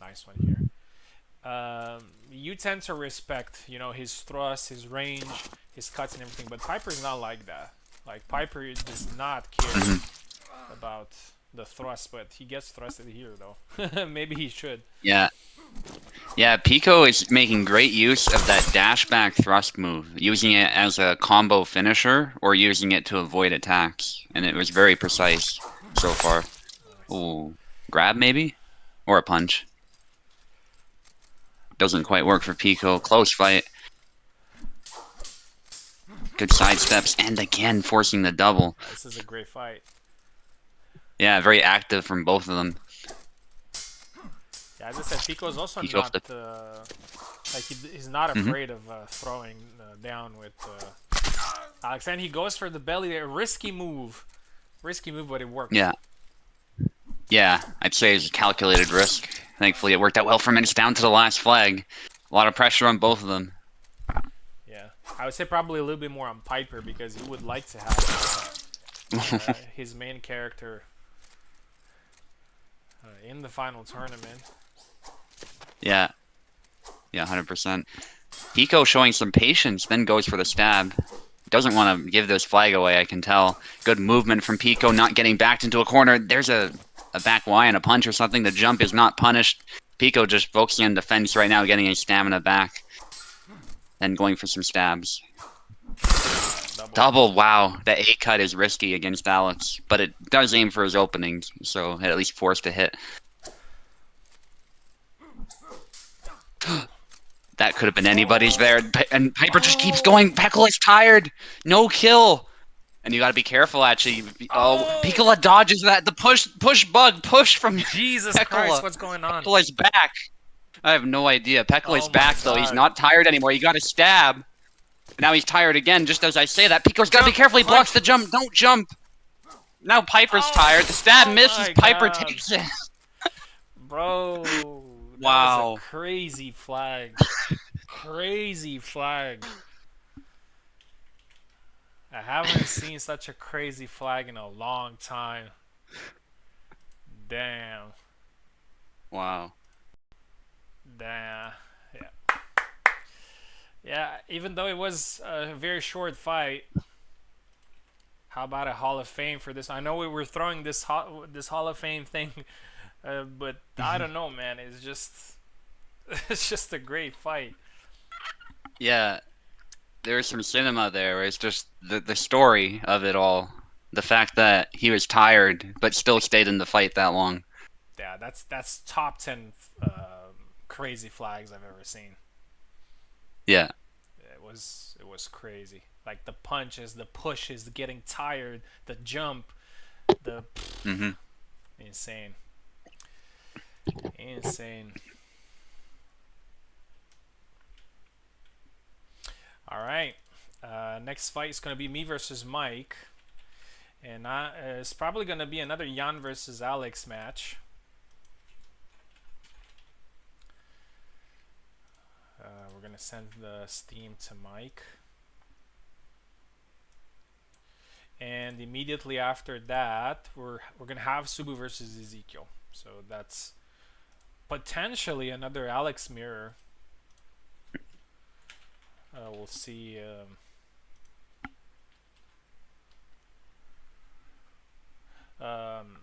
nice one here. You tend to respect, his thrust, his range, his cuts, and everything. But Piper's not like that. Like Piper does not care Hmm. about the thrust, but he gets thrusted here though. Maybe he should. Yeah. Yeah, Pico is making great use of that dash back thrust move, using it as a combo finisher or using it to avoid attacks. And it was very precise so far. Nice. Ooh. Grab maybe? Or a punch. Doesn't quite work for Pico. Close fight. Good side steps, and again forcing the double. This is a great fight. Yeah, very active from both of them. Yeah, as I said, Pico is also Pico. not like he's not Hmm. afraid of throwing down with Alex, and he goes for the belly there. Risky move, but it worked. Yeah. Yeah, I'd say it's a calculated risk. Thankfully, it worked out well for him, and it's down to the last flag. A lot of pressure on both of them. Yeah, I would say probably a little bit more on Piper because he would like to have his main character in the final tournament. Yeah, yeah, 100%. Pico showing some patience, then goes for the stab. Doesn't want to give this flag away, I can tell. Good movement from Pico, not getting backed into a corner. There's a back Y and a punch or something. The jump is not punished. Pico just focusing on defense right now, getting his stamina back. Then going for some stabs. Double, wow. The A cut is risky against Alex, but it does aim for his openings, so at least forced to hit. That could have been anybody's there, and Piper just keeps going. Pekola's tired. No kill. And you gotta be careful, actually. Oh, Pikola dodges that. The push bug, push from Jesus Christ, Pekola. what's going on? Pekola's back. I have no idea. Pekola's Oh my back, though. He's God. not tired anymore. He got a stab. Now he's tired again, just as I say that. Pico's gotta be Jump, careful. He blocks punch. the jump. Don't jump. Now Piper's tired. The stab misses. My Piper God. takes it. Bro, that was Wow. a crazy flag. Crazy flag. I haven't seen such a crazy flag in a long time. Damn. Wow. Damn. Yeah. Yeah. Even though it was a very short fight, how about a Hall of Fame for this? I know we were throwing this Hall of Fame thing, but I don't know, man. It's just it's just a great fight. Yeah, there's some cinema there. It's just the story of it all. The fact that he was tired but still stayed in the fight that long. Yeah, that's top 10 crazy flags I've ever seen. Yeah. It was crazy. Like the punches, the pushes, the getting tired, the jump, the Hmm. insane, insane. All right, next fight is gonna be me versus Mike, and it's probably gonna be another Jan versus Alex match. We're gonna send the Steam to Mike. And immediately after that, we're gonna have Subu versus Ezekiel. So that's potentially another Alex mirror. We'll see. Um,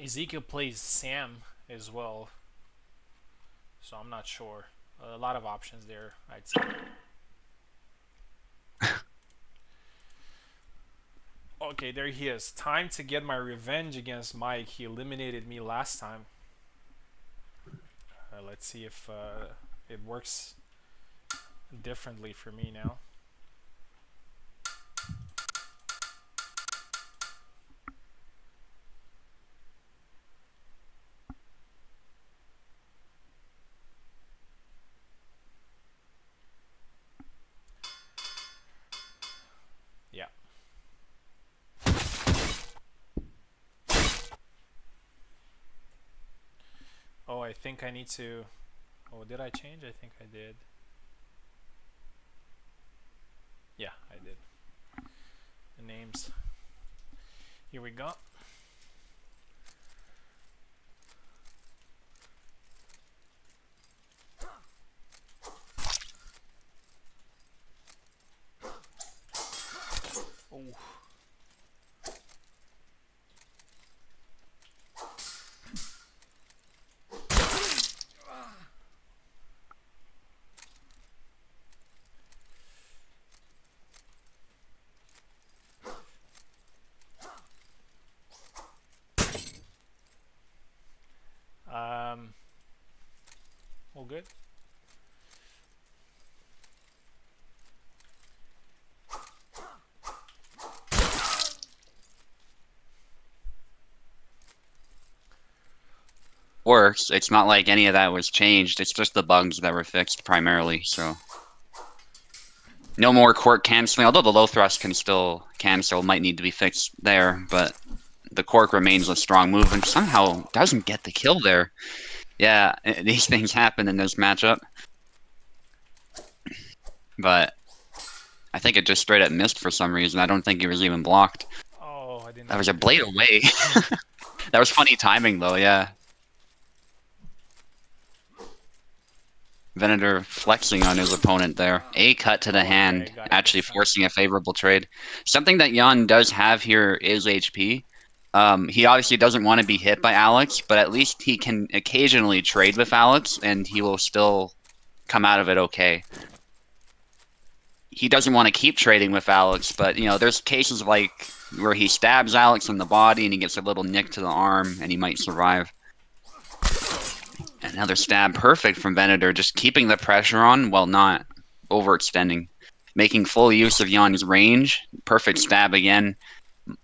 Ezekiel plays Sam as well, so I'm not sure. A lot of options there, I'd say. Okay, there he is. Time to get my revenge against Mike. He eliminated me last time. Let's see if it works differently for me now. Yeah. Oh, I think I need to. Oh, did I change? I think I did. Yeah, I did. The names. Here we go. Oh. Um. All good. Works. It's not like any of that was changed. It's just the bugs that were fixed primarily. So no more Quart canceling. Although the low thrust can still cancel, might need to be fixed there. But the Cork remains a strong move and somehow doesn't get the kill there. Yeah, these things happen in this matchup. But I think it just straight up missed for some reason. I don't think he was even blocked. Oh, I didn't That know was a he did blade that. away. That was funny timing though, yeah. Venator flexing on his opponent there. A cut to the Okay, hand, got it actually this time. forcing a favorable trade. Something that Jan does have here is HP. He obviously doesn't want to be hit by Alex, but at least he can occasionally trade with Alex, and he will still come out of it okay. He doesn't want to keep trading with Alex, but there's cases like where he stabs Alex in the body and he gets a little nick to the arm, and he might survive. Another stab, perfect from Venator, just keeping the pressure on while not overextending. Making full use of Jan's range. Perfect stab again.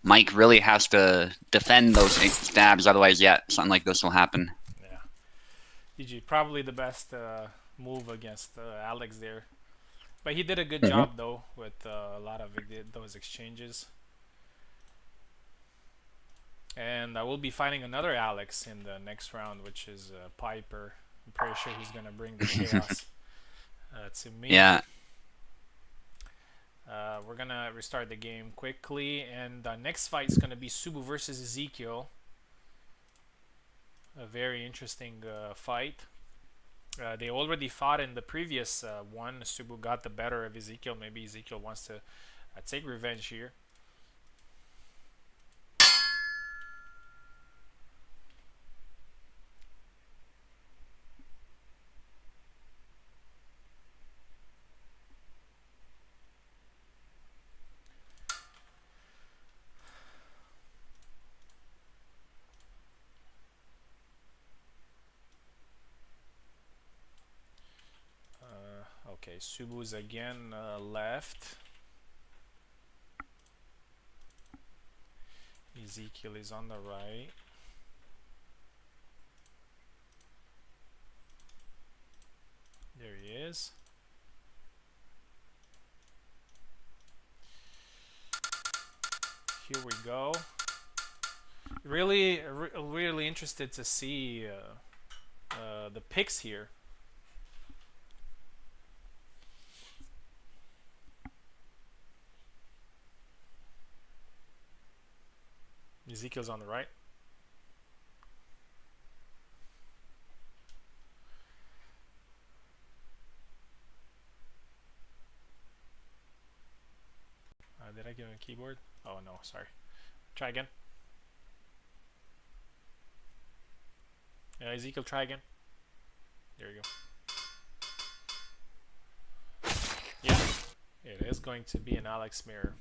Mike really has to defend those stabs, otherwise, yeah, something like this will happen. Yeah. GG. Probably the best move against Alex there. But he did a good Hmm. job though with a lot of those exchanges. And I will be fighting another Alex in the next round, which is Piper. I'm pretty sure he's gonna bring the chaos to me. Yeah, We're gonna restart the game quickly, and the next fight is gonna be Subu versus Ezekiel. a very interesting fight. They already fought in the previous one. Subu got the better of Ezekiel. Maybe Ezekiel wants to take revenge here. Okay, Subu's again left. Ezekiel is on the right. There he is. Here we go. Really interested to see the picks here. Ezekiel's on the right. Did I give him a keyboard? Oh no, sorry. Try again. Ezekiel, try again. There you go. Yeah, it is going to be an Alex mirror.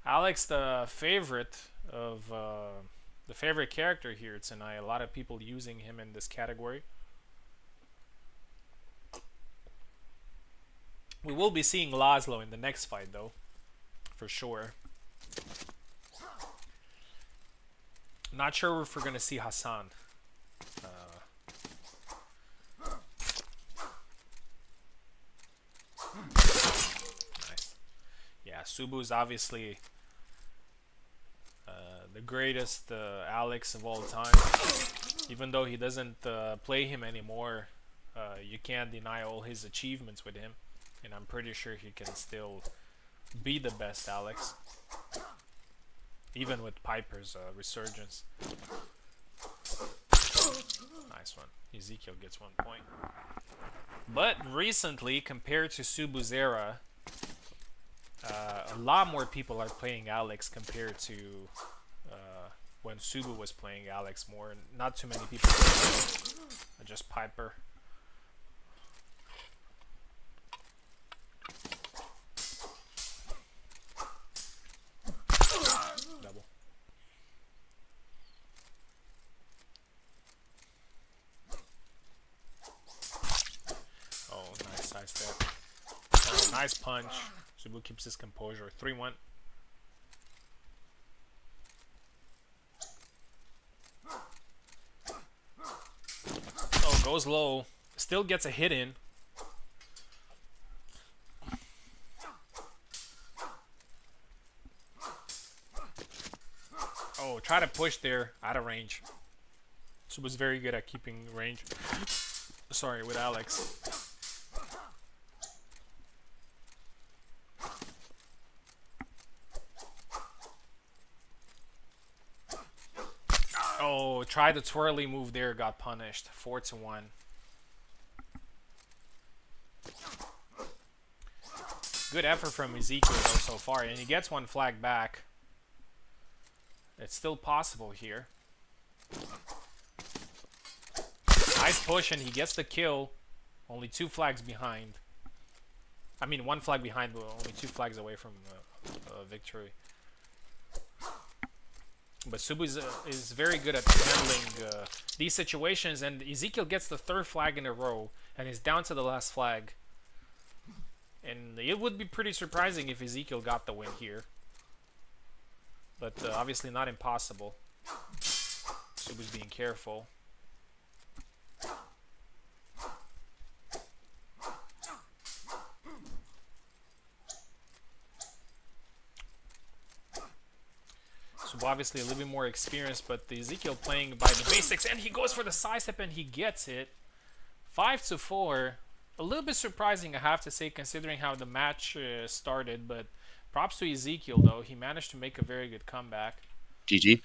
Alex, the favorite of the favorite character here tonight. A lot of people using him in this category. We will be seeing Laszlo in the next fight, though, for sure. Not sure if we're gonna see Hassan. Nice. Yeah, Subu's obviously the greatest Alex of all time. Even though he doesn't play him anymore, you can't deny all his achievements with him. And I'm pretty sure he can still be the best Alex. Even with Piper's resurgence. Nice one. Ezekiel gets 1 point. But recently, compared to Subu's era, a lot more people are playing Alex compared to when Subu was playing Alex more. Not too many people, just Piper. Double. Oh, nice side step. Oh, nice punch. Subu keeps his composure. 3-1. Oh, goes low. Still gets a hit in. Oh, try to push there. Out of range. Subu's very good at keeping range. Sorry, with Alex. Oh, tried the twirly move there, got punished. 4-1. Good effort from Ezekiel though so far, and he gets one flag back. It's still possible here. Nice push, and he gets the kill. Only 2 flags behind. I mean, 1 flag behind, but only 2 flags away from victory. But Subu is very good at handling these situations, and Ezekiel gets the 3rd flag in a row, and is down to the last flag. And it would be pretty surprising if Ezekiel got the win here. But obviously not impossible. Subu's being careful. So obviously a little bit more experienced, but the Ezekiel playing by the basics, and he goes for the side step and he gets it. 5-4. A little bit surprising, I have to say, considering how the match started, but props to Ezekiel though. He managed to make a very good comeback. GG.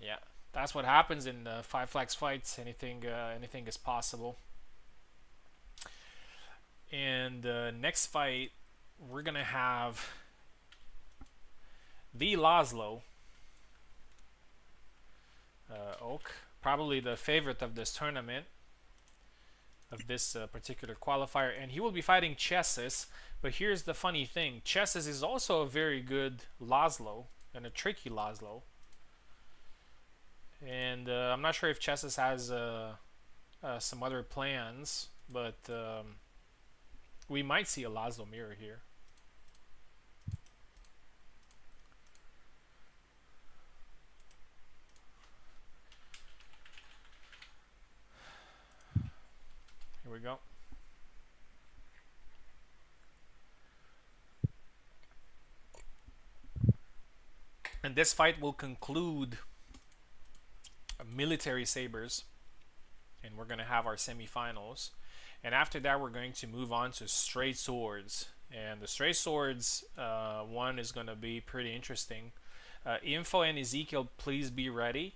Yeah. That's what happens in five flags fights. Anything is possible. And next fight, we're gonna have the Laszlo Oak, probably the favorite of this tournament, of this particular qualifier, and he will be fighting Chesses. But here's the funny thing: Chesses is also a very good Laszlo and a tricky Laszlo. And I'm not sure if Chesses has some other plans, but we might see a Laszlo mirror here. Here we go. And this fight will conclude military sabers, and we're going to have our semifinals. And after that, we're going to move on to straight swords. And the straight swords one is going to be pretty interesting. Info and Ezekiel, please be ready.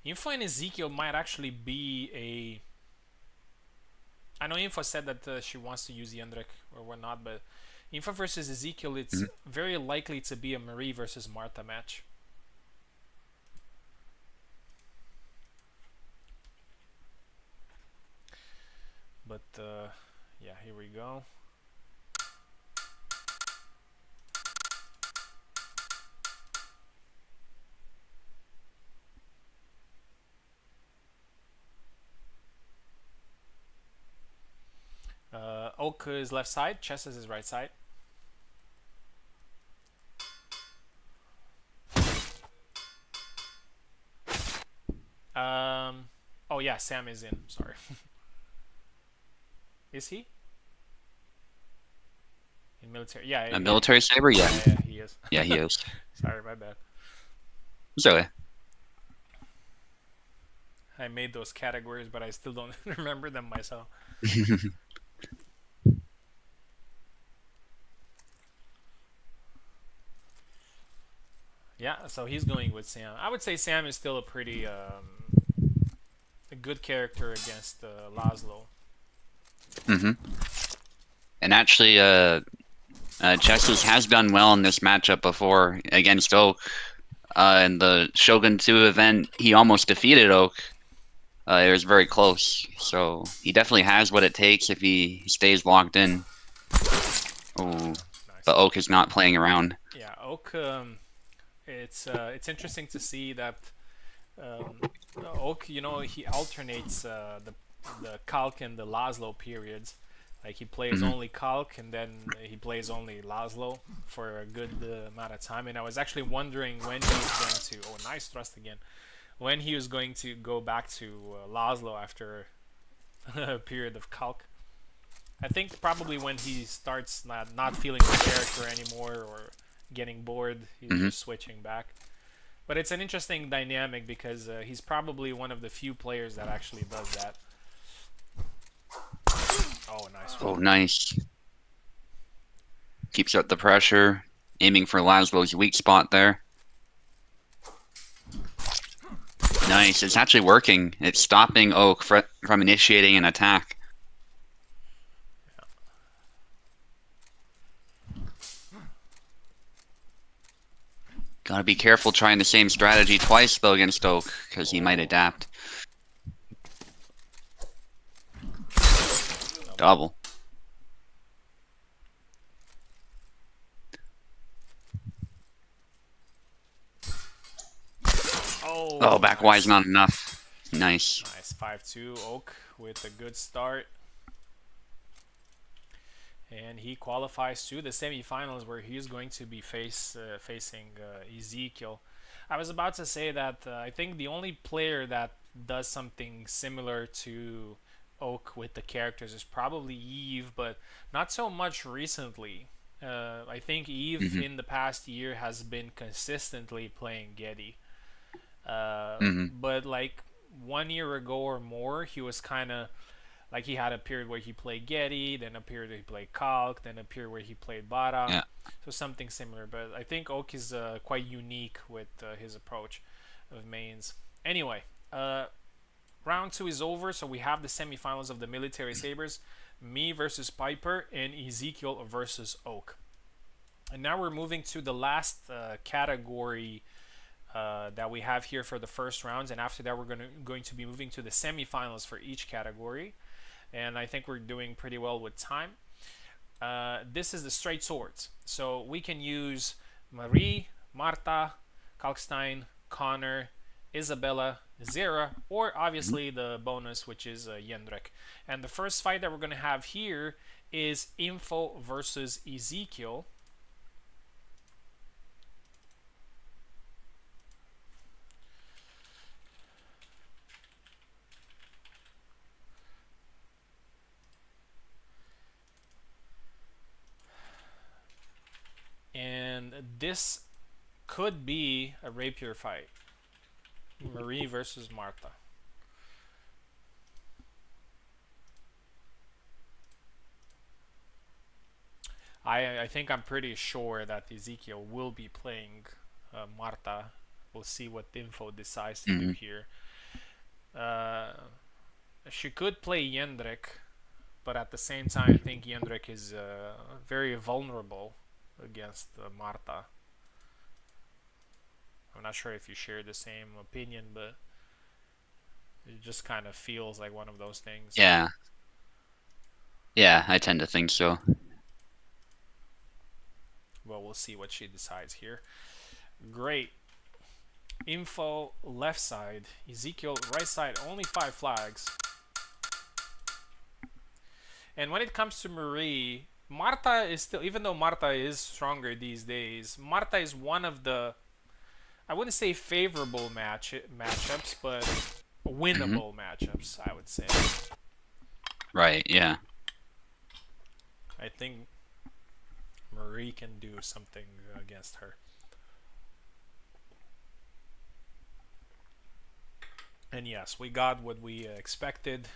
Info and Ezekiel might actually be a. I know Info said that she wants to use Yendrik or whatnot, but Info versus Ezekiel, it's very likely to be a Marie versus Martha match. But yeah, here we go. Oak is left side, Chess is his right side. Oh yeah, Sam is in. Sorry. Is he in military? Yeah, A military saber? Yeah. yeah, he is. Yeah, he is. Sorry, my bad. So, I made those categories, but I still don't remember them myself. Yeah, so he's going with Sam. I would say Sam is still a pretty a good character against Laszlo. hmm And actually, Chesses has done well in this matchup before against Oak. In the Shogun 2 event, he almost defeated Oak. It was very close, so he definitely has what it takes if he stays locked in. Oh, Nice. but Oak is not playing around. Yeah, Oak. It's interesting to see that um, Oak. You know, he alternates the Kalk and the Laszlo periods. Like he plays hmm only Kalk and then he plays only Laszlo for a good amount of time. And I was actually wondering when he was going to. Oh, nice thrust again. When he was going to go back to Laszlo after a period of Kalk. I think probably when he starts not feeling the character anymore or getting bored, he's hmm just switching back. But it's an interesting dynamic because he's probably one of the few players that actually does that. Oh, nice Oh, one. nice. Keeps up the pressure, aiming for Laszlo's weak spot there. Nice. It's actually working. It's stopping Oak from initiating an attack. Gotta be careful trying the same strategy twice, though, against Oak, because he might adapt. Double. Oh, back Nice. Y's not enough. Nice. Nice 5-2 Oak with a good start. And he qualifies to the semifinals where he's going to be facing Ezekiel. I was about to say that I think the only player that does something similar to Oak with the characters is probably Eve, but not so much recently. I think Eve hmm in the past year has been consistently playing Getty. hmm But like 1 year ago or more, he was kind of like he had a period where he played Getty, then a period where he played Kalk, then a period where he played Bara. Yeah. So something similar, but I think Oak is quite unique with his approach of mains. Anyway, round two is over, so we have the semifinals of the Military Sabers. Me versus Piper and Ezekiel versus Oak. And now we're moving to the last category that we have here for the first rounds, and after that we're going to be moving to the semifinals for each category. And I think we're doing pretty well with time. This is the straight swords, so we can use Marie, Marta, Kalkstein, Connor, Isabella, Zera, or Mhm. obviously the bonus, which is Jendrik. And the first fight that we're going to have here is Info versus Ezekiel. And this could be a rapier fight. Marie versus Marta. I think I'm pretty sure that Ezekiel will be playing Marta. We'll see what Info decides to do Mhm. here. Uh, she could play Jendrik, but at the same time, I think Jendrik is very vulnerable against Marta. I'm not sure if you share the same opinion, but it just kind of feels like one of those things. Yeah. Yeah, I tend to think so. Well, we'll see what she decides here. Great. Info left side, Ezekiel right side, only 5 flags. And when it comes to Marie, Marta is still, even though Marta is stronger these days, Marta is one of the, I wouldn't say favorable matchups, but Hmm. winnable matchups, I would say. Right, yeah. I think Marie can do something against her. And yes, we got what we expected.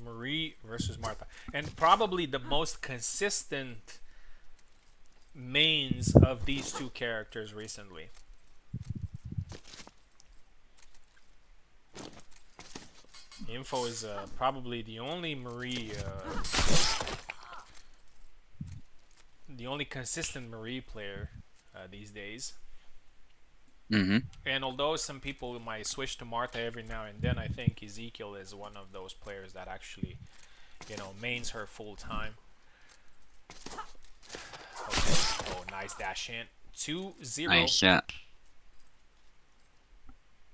Marie versus Marta. And probably the most consistent mains of these two characters recently. Info is probably the only consistent Marie player these days. Hmm. And although some people might switch to Marta every now and then, I think Ezekiel is one of those players that actually, mains her full time. Okay. Oh, nice dash in. 2-0. Nice, yeah.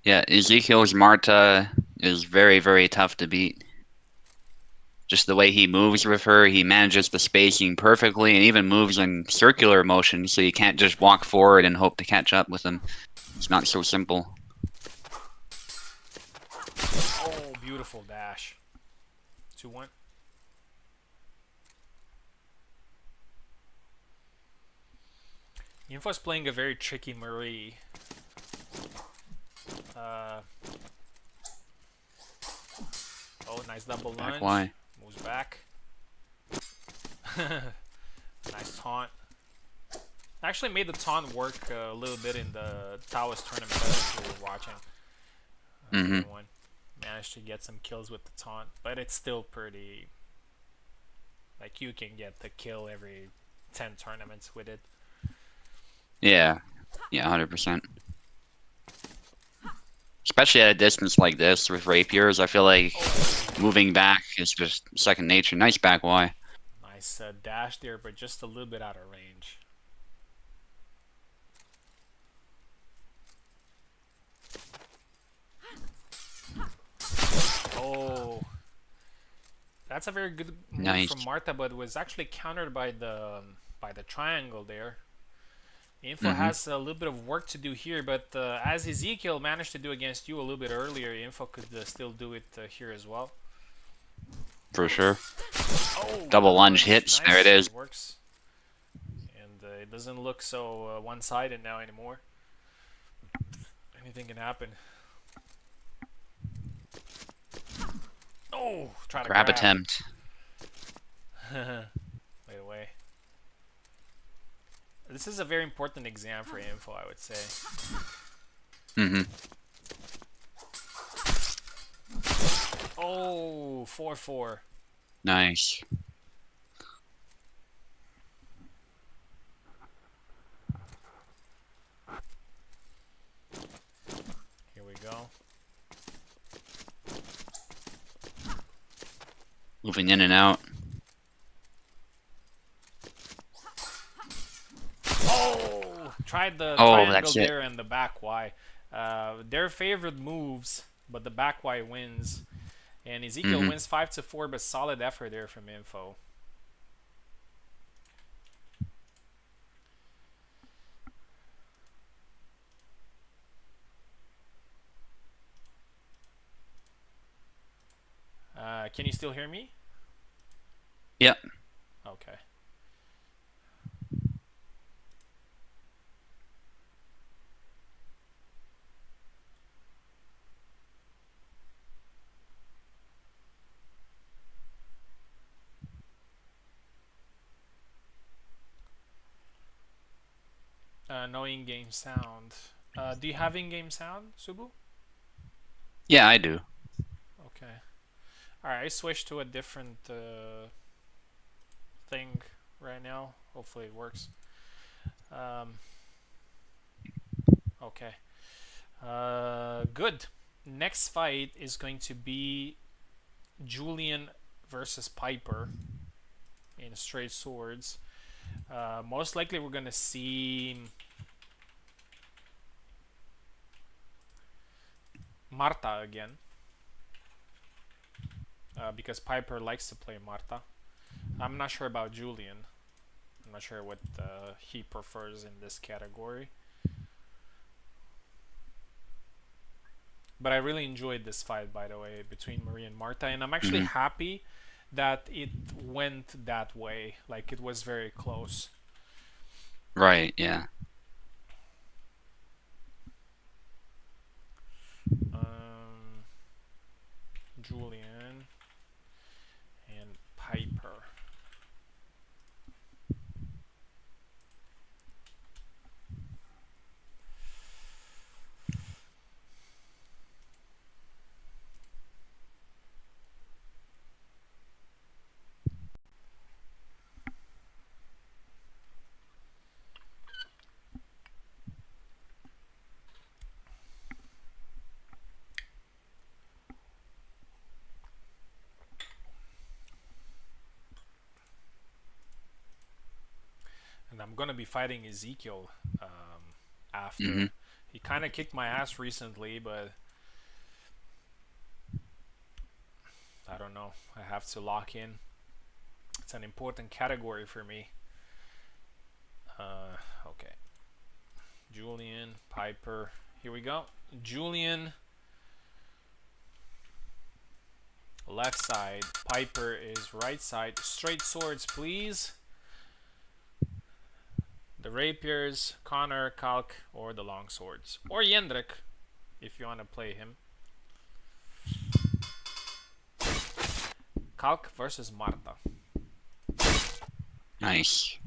Yeah, Ezekiel's Marta is very, very tough to beat. Just the way he moves with her, he manages the spacing perfectly and even moves in circular motion, so you can't just walk forward and hope to catch up with him. It's not so simple. Oh, beautiful dash. 2-1. Info's playing a very tricky Marie. Uh, oh, nice double Back lunge. why? Moves back. Nice taunt. Actually made the taunt work a little bit in the Taoist tournament that we were watching. Hmm. 3-1. Managed to get some kills with the taunt, but it's still pretty. Like, you can get the kill every 10 tournaments with it. Yeah. Yeah, 100%. Especially at a distance like this with rapiers, I feel like Oh, moving back is just second nature. Nice back Y. nice dash there, but just a little bit out of range. Oh, that's a very good move from Nice. Marta, but was actually countered by the triangle there. Info Hmm. has a little bit of work to do here, but as Ezekiel managed to do against you a little bit earlier, Info could still do it here as well. For sure. Oh, Double double lunge lunge, hits. There it nice, is. it works, and it doesn't look so one-sided now anymore. Anything can happen. Oh, try to Grab grab. attempt. Wait away. This is a very important exam for info, I would say. Mm-hmm. Oh, 4-4. Nice. Here we go. Moving in and out. Oh! Tried the Oh, triangle that's it. there and the back Y. Their favorite moves, but the back Y wins. And Ezekiel Mm-hmm. wins 5-4, but solid effort there from info. Can you still hear me? Yep. Okay. No in-game sound. Do you have in-game sound, Subu? Yeah, I do. Okay. Alright, I switched to a different thing right now. Hopefully it works. Um, okay. Good. Next fight is going to be Julian versus Piper in straight swords. Most likely we're gonna see Marta again. Because Piper likes to play Marta. I'm not sure about Julian. I'm not sure what he prefers in this category. But I really enjoyed this fight, by the way, between Marie and Marta, and I'm actually Mm-hmm. happy that it went that way. Like it was very close. Right, yeah. Um, Julian and Piper. And I'm gonna be fighting Ezekiel Mm-hmm. after. He kind of kicked my ass recently, but I don't know. I have to lock in. It's an important category for me. Okay. Julian, Piper. Here we go. Julian, left side. Piper is right side. Straight swords, please. The rapiers, Connor, Kalk, or the long swords. Or Yendrik, if you want to play him. Kalk versus Marta. Nice.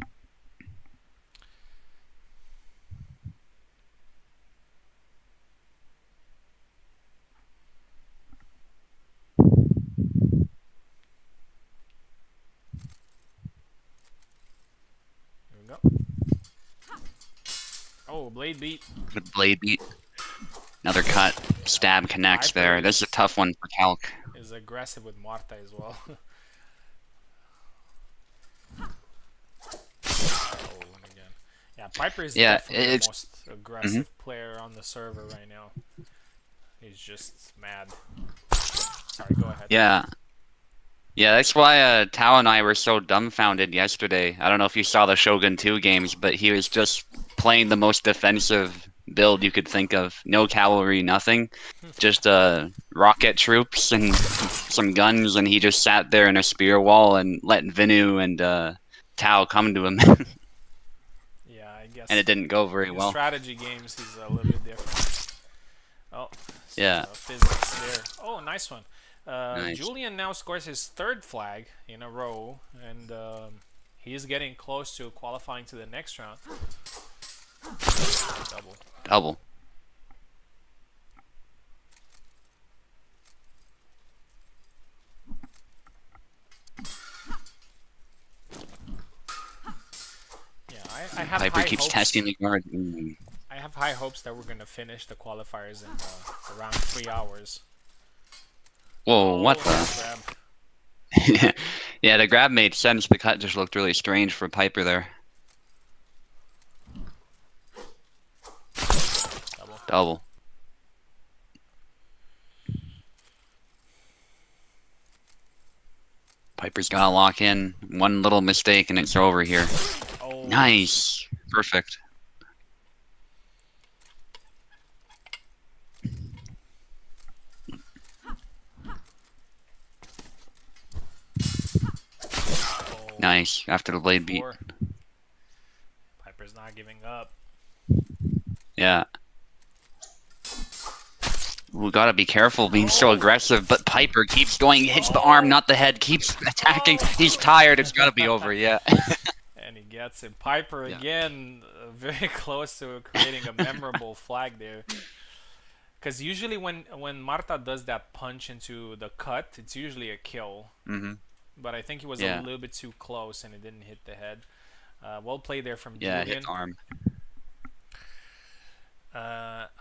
Here we go. Oh, blade beat. Good blade beat. Another cut. Stab connects Piper there. This is a tough one for Calc. is aggressive with Marta as well. Oh, and again. Yeah, Piper is Yeah, definitely the it's. most Mhm. aggressive player on the server right now. He's just mad. Sorry, go ahead. Yeah. Yeah, that's why Tao and I were so dumbfounded yesterday. I don't know if you saw the Shogun 2 games, but he was just playing the most defensive build you could think of. No cavalry, nothing. Just rocket troops and some guns, and he just sat there in a spear wall and let Vinu and Tao come to him, Yeah, I and it guess didn't go very in well. strategy games he's a little bit different. Oh, some Yeah, physics there. Oh, nice one. nice. Julian now scores his third flag in a row, and He's getting close to qualifying to the next round. Double. Double. Yeah, I have Piper high keeps hopes. testing the guard. I have high hopes that we're gonna finish the qualifiers in around 3 hours. Whoa, Oh, what nice grab. the? Yeah, the grab made sense. The cut just looked really strange for Piper there. Double. Double. Piper's gotta lock in. One little mistake and it's over here. Oh, Nice. Perfect. oh, Nice. After the blade beat. four. Piper's not giving up. Yeah. We gotta be careful being so Oh. aggressive, but Piper keeps going, hits the arm, Oh. not the head, keeps attacking. Oh. He's tired, it's gotta be over, yeah. And he gets it. Piper Yeah. again, very close to creating a memorable flag there. Because usually when Marta does that punch into the cut, it's usually a kill. Mm-hmm. But I think he was a Yeah. little bit too close and it didn't hit the head. Well played there from Yeah, hit Julian. the arm.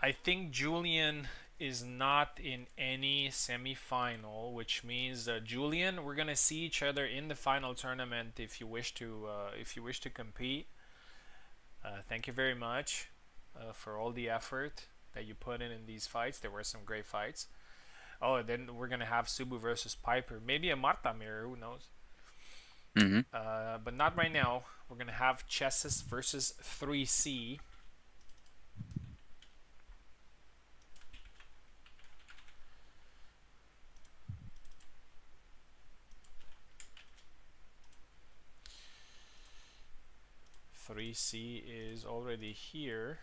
I think Julian is not in any semi-final, which means Julian, we're gonna see each other in the final tournament if you wish to compete. Thank you very much for all the effort that you put in these fights. There were some great fights. Oh, then we're gonna have Subu versus Piper. Maybe a Marta mirror. Who knows? Mm-hmm. But not right now. We're gonna have Chesses versus 3C. Three C is already here.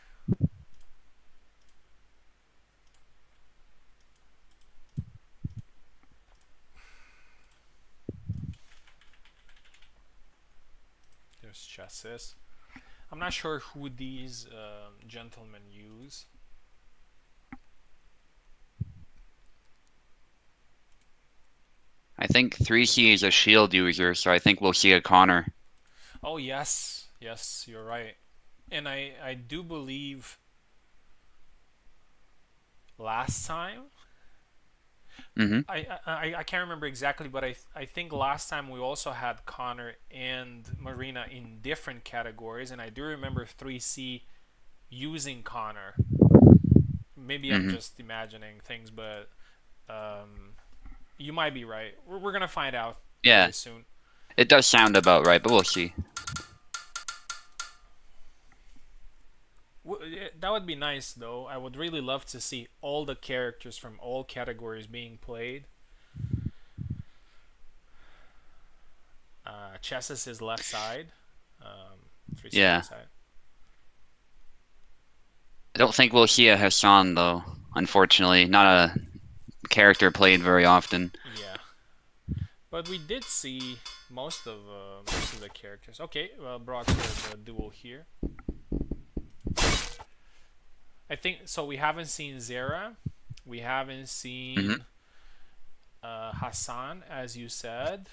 There's Chesses. I'm not sure who these gentlemen use. I think 3C is a shield user, so I think we'll see a Connor. Oh yes, yes, you're right. And I do believe last time Mm-hmm. I can't remember exactly, but I think last time we also had Connor and Marina in different categories, and I do remember 3C using Connor. Maybe I'm Mm-hmm. just imagining things, but you might be right. We're gonna find out Yeah, very soon. it does sound about right, but we'll see. That would be nice, though. I would really love to see all the characters from all categories being played. Chess is his left side. 3C Yeah. right side. I don't think we'll see a Hassan, though, unfortunately. Not a character played very often. Yeah, but we did see most of the characters. Okay, well, brought to the duel here. I think so. We haven't seen Zera. We haven't seen Mm-hmm. Hassan, as you said,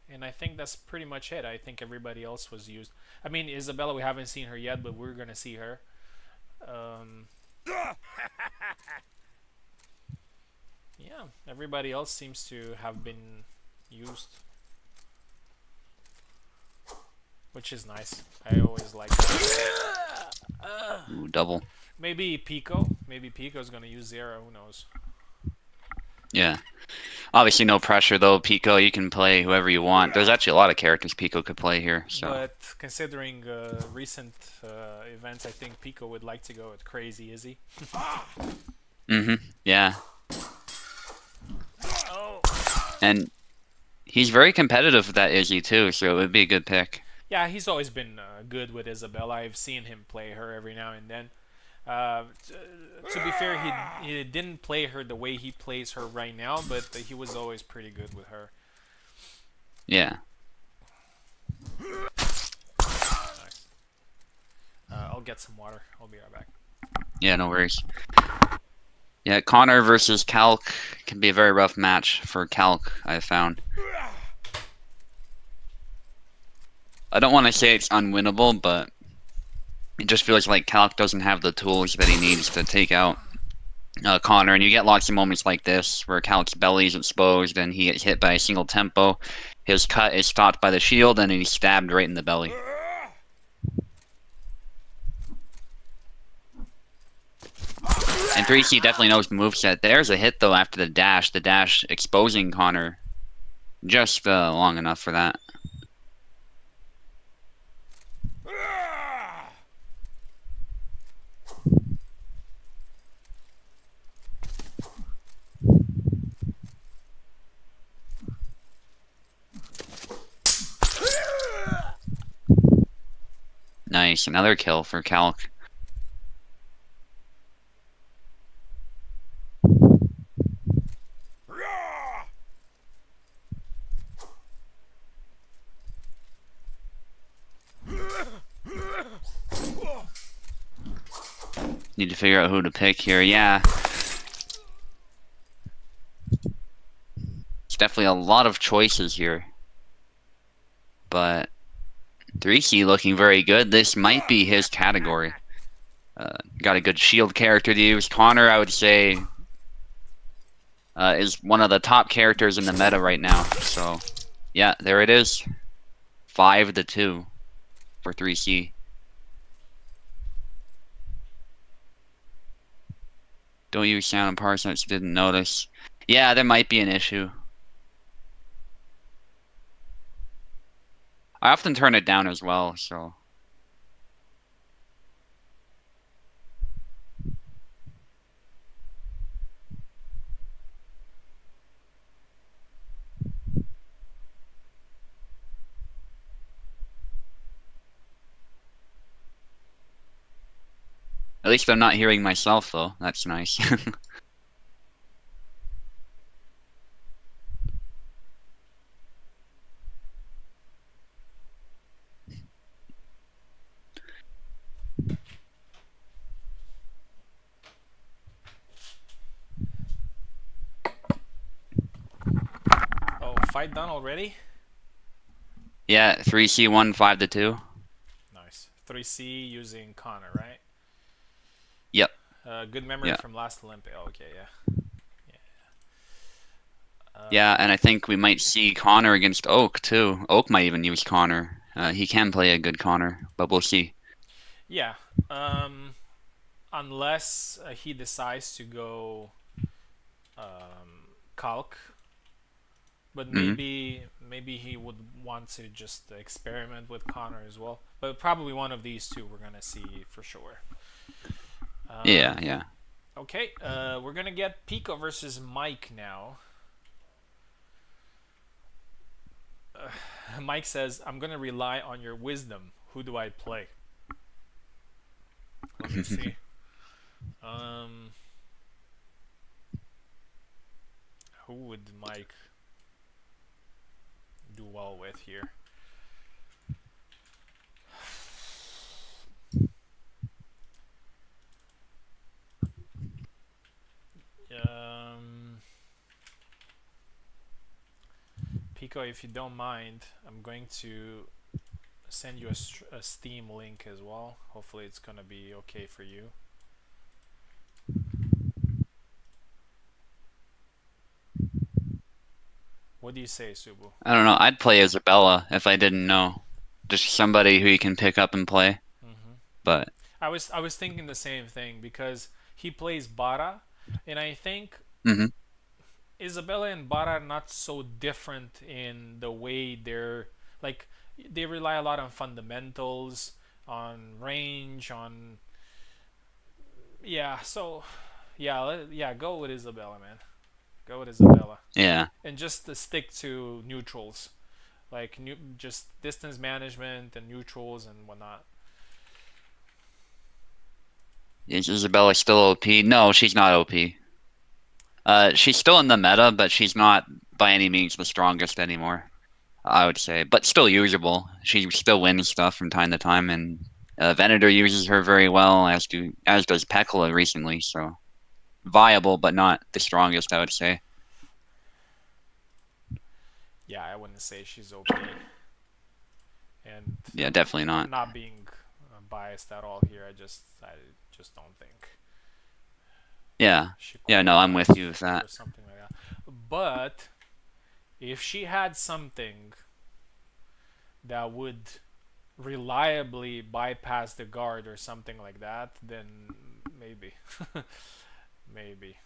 and I think that's pretty much it. I think everybody else was used. I mean, Isabella, we haven't seen her yet, but we're gonna see her. Um, yeah, everybody else seems to have been used, which is nice. I always like that. Ooh, double. Maybe Pico. Maybe Pico's gonna use Zero. Who knows? Yeah. Obviously, no pressure, though. Pico, you can play whoever you want. There's actually a lot of characters Pico could play here, so. But considering recent events, I think Pico would like to go with Crazy Izzy. Mm-hmm. Yeah. Oh. And he's very competitive with that Izzy, too, so it would be a good pick. Yeah, he's always been good with Isabella. I've seen him play her every now and then. To be fair, he didn't play her the way he plays her right now, but he was always pretty good with her. Yeah. get some water. I'll be right back. Yeah, no worries. Yeah, Connor versus Calc can be a very rough match for Calc, I've found. I don't want to say it's unwinnable, but it just feels like Calc doesn't have the tools that he needs to take out Connor, and you get lots of moments like this where Calc's belly is exposed and he gets hit by a single tempo. His cut is stopped by the shield, and he's stabbed right in the belly. And 3C definitely knows the moveset. There's a hit, though, after the dash exposing Connor just long enough for that. Nice, another kill for Calc. Need to figure out who to pick here. Yeah. It's definitely a lot of choices here. But 3C looking very good. This might be his category. Got a good shield character to use. Connor, I would say, is one of the top characters in the meta right now. So, yeah, there it is. 5-2 for 3C. Don't use sound and parsnips, didn't notice. Yeah, there might be an issue. I often turn it down as well, so. At least I'm not hearing myself, though. That's nice. Oh, fight done already? Yeah, 3C won 5-2. Nice. 3C using Connor, right? Yep. Good memory Yeah. from last Olympic. Oh, okay, yeah. Yeah, and I think we might see Connor against Oak, too. Oak might even use Connor. He can play a good Connor, but we'll see. Yeah. Unless he decides to go Calc, but Hmm. maybe he would want to just experiment with Connor as well. But probably one of these two we're gonna see for sure. Yeah, yeah. Okay, we're gonna get Pico versus Mike now. Mike says, "I'm gonna rely on your wisdom. Who do I play?" Let me see. Um, who would Mike do well with here? Um, Pico, if you don't mind, I'm going to send you a Steam link as well. Hopefully, it's gonna be okay for you. What do you say, Subu? I don't know. I'd play Isabella if I didn't know. Just somebody who you can pick up and play. Hmm. But, I was thinking the same thing because he plays Bara, and I think hmm Isabella and Bara are not so different in the way they're like they rely a lot on fundamentals, on range, on yeah. So yeah, go with Isabella, man. Go with Isabella, yeah. and just stick to neutrals, like just distance management and neutrals and whatnot. Is Isabella still OP? No, she's not OP. She's still in the meta, but she's not by any means the strongest anymore, I would say. But still usable. She still wins stuff from time to time, and Venator uses her very well, as does Pekla recently. So viable, but not the strongest, I would say. Yeah, I wouldn't say she's OP. And Yeah, definitely I'm not. not being biased at all here. I just don't think Yeah, she yeah, no, I'm with qualifies you with for that. something like that. But if she had something that would reliably bypass the guard or something like that, then maybe. Maybe.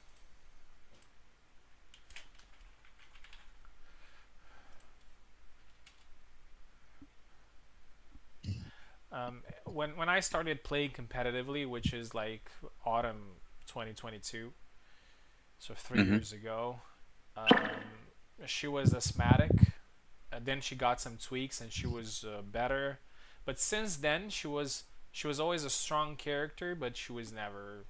When I started playing competitively, which is like autumn 2022, so 3 years ago, she was asthmatic. Then she got some tweaks and she was better. But since then, she was always a strong character, but she was never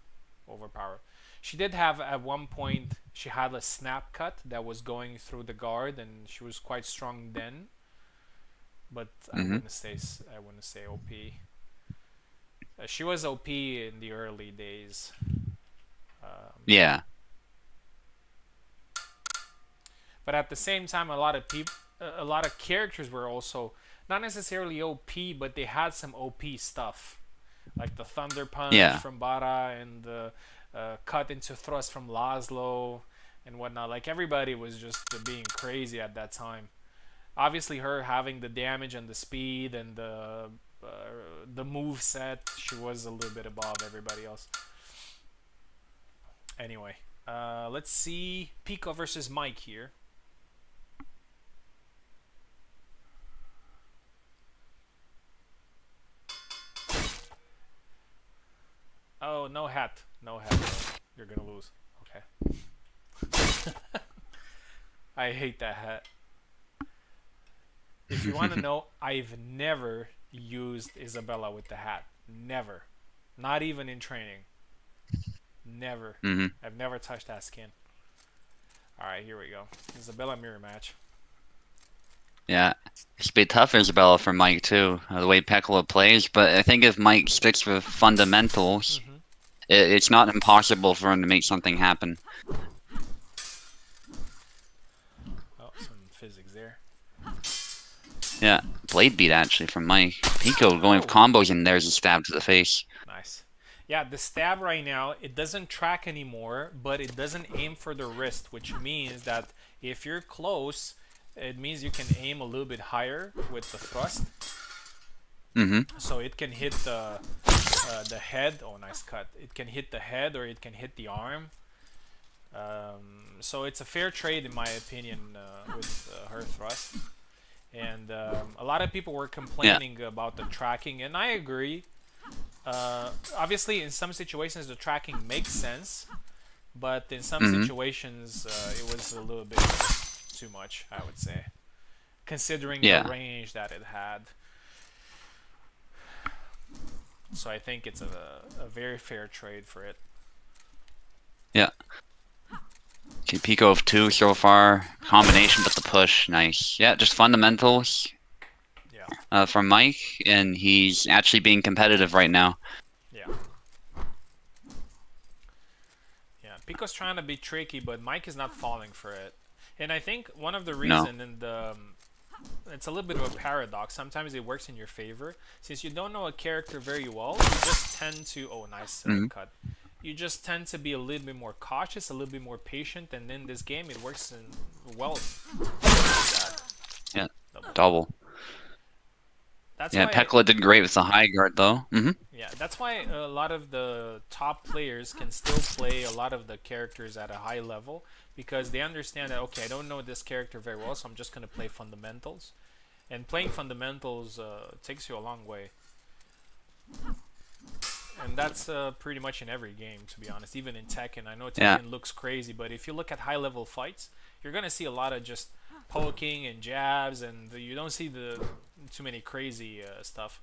overpowered. She did have at one point she had a snap cut that was going through the guard, and she was quite strong then. But Hmm. I wouldn't say OP. She was OP in the early days. Um, Yeah, but at the same time, a lot of characters were also not necessarily OP, but they had some OP stuff, like the Thunder Punch yeah, from Bara and the cut into thrust from Laszlo and whatnot. Like everybody was just being crazy at that time. Obviously, her having the damage and the speed and uh, the move set, she was a little bit above everybody else. Anyway, let's see Pico versus Mike here. Oh, no hat. No hat. You're gonna lose. Okay. I hate that hat. If you want to know, I've never used Isabella with the hat. Never. Not even in training. Never. hmm I've never touched that skin. Alright, here we go. Isabella mirror match. yeah. It's be tough, Isabella, for Mike too, the way Pekla plays. But I think if Mike sticks with fundamentals, Mm-hmm. it's not impossible for him to make something happen. Oh, some physics there. Yeah, blade beat actually from Mike. Pico going with Oh, combos and there's a stab to the face. nice. Yeah, the stab right now, it doesn't track anymore, but it doesn't aim for the wrist, which means that if you're close, it means you can aim a little bit higher with the thrust. Hmm. So it can hit the head. Oh, nice cut. It can hit the head or it can hit the arm. So it's a fair trade in my opinion with her thrust. And a lot of people were Yeah. complaining about the tracking, and I agree. Obviously, in some situations, the tracking makes sense, but in some Hmm. situations, it was a little bit too much, I would say, considering the Yeah. range that it had. So I think it's a very fair trade for it. Yeah. Okay, Pico of two so far. Combination, but the push, nice. Yeah, just fundamentals Yeah, from Mike, and he's actually being competitive right now. yeah, yeah. Pico's trying to be tricky, but Mike is not falling for it. And I think one of the No. reason and it's a little bit of a paradox. Sometimes it works in your favor. Since you don't know a character very well, you just tend to. Oh, nice Hmm. cut. You just tend to be a little bit more cautious, a little bit more patient, and in this game, it works well. Like that. Yeah, Double. double. That's Yeah, why. Pekla did great with the high guard though. Yeah, that's why a lot of the top players can still play a lot of the characters at a high level because they understand that okay, I don't know this character very well, so I'm just gonna play fundamentals. And playing fundamentals takes you a long way. And that's pretty much in every game, to be honest. Even in Tekken, I know Yeah, Tekken looks crazy, but if you look at high-level fights, you're gonna see a lot of just poking and jabs, and you don't see the too many crazy stuff.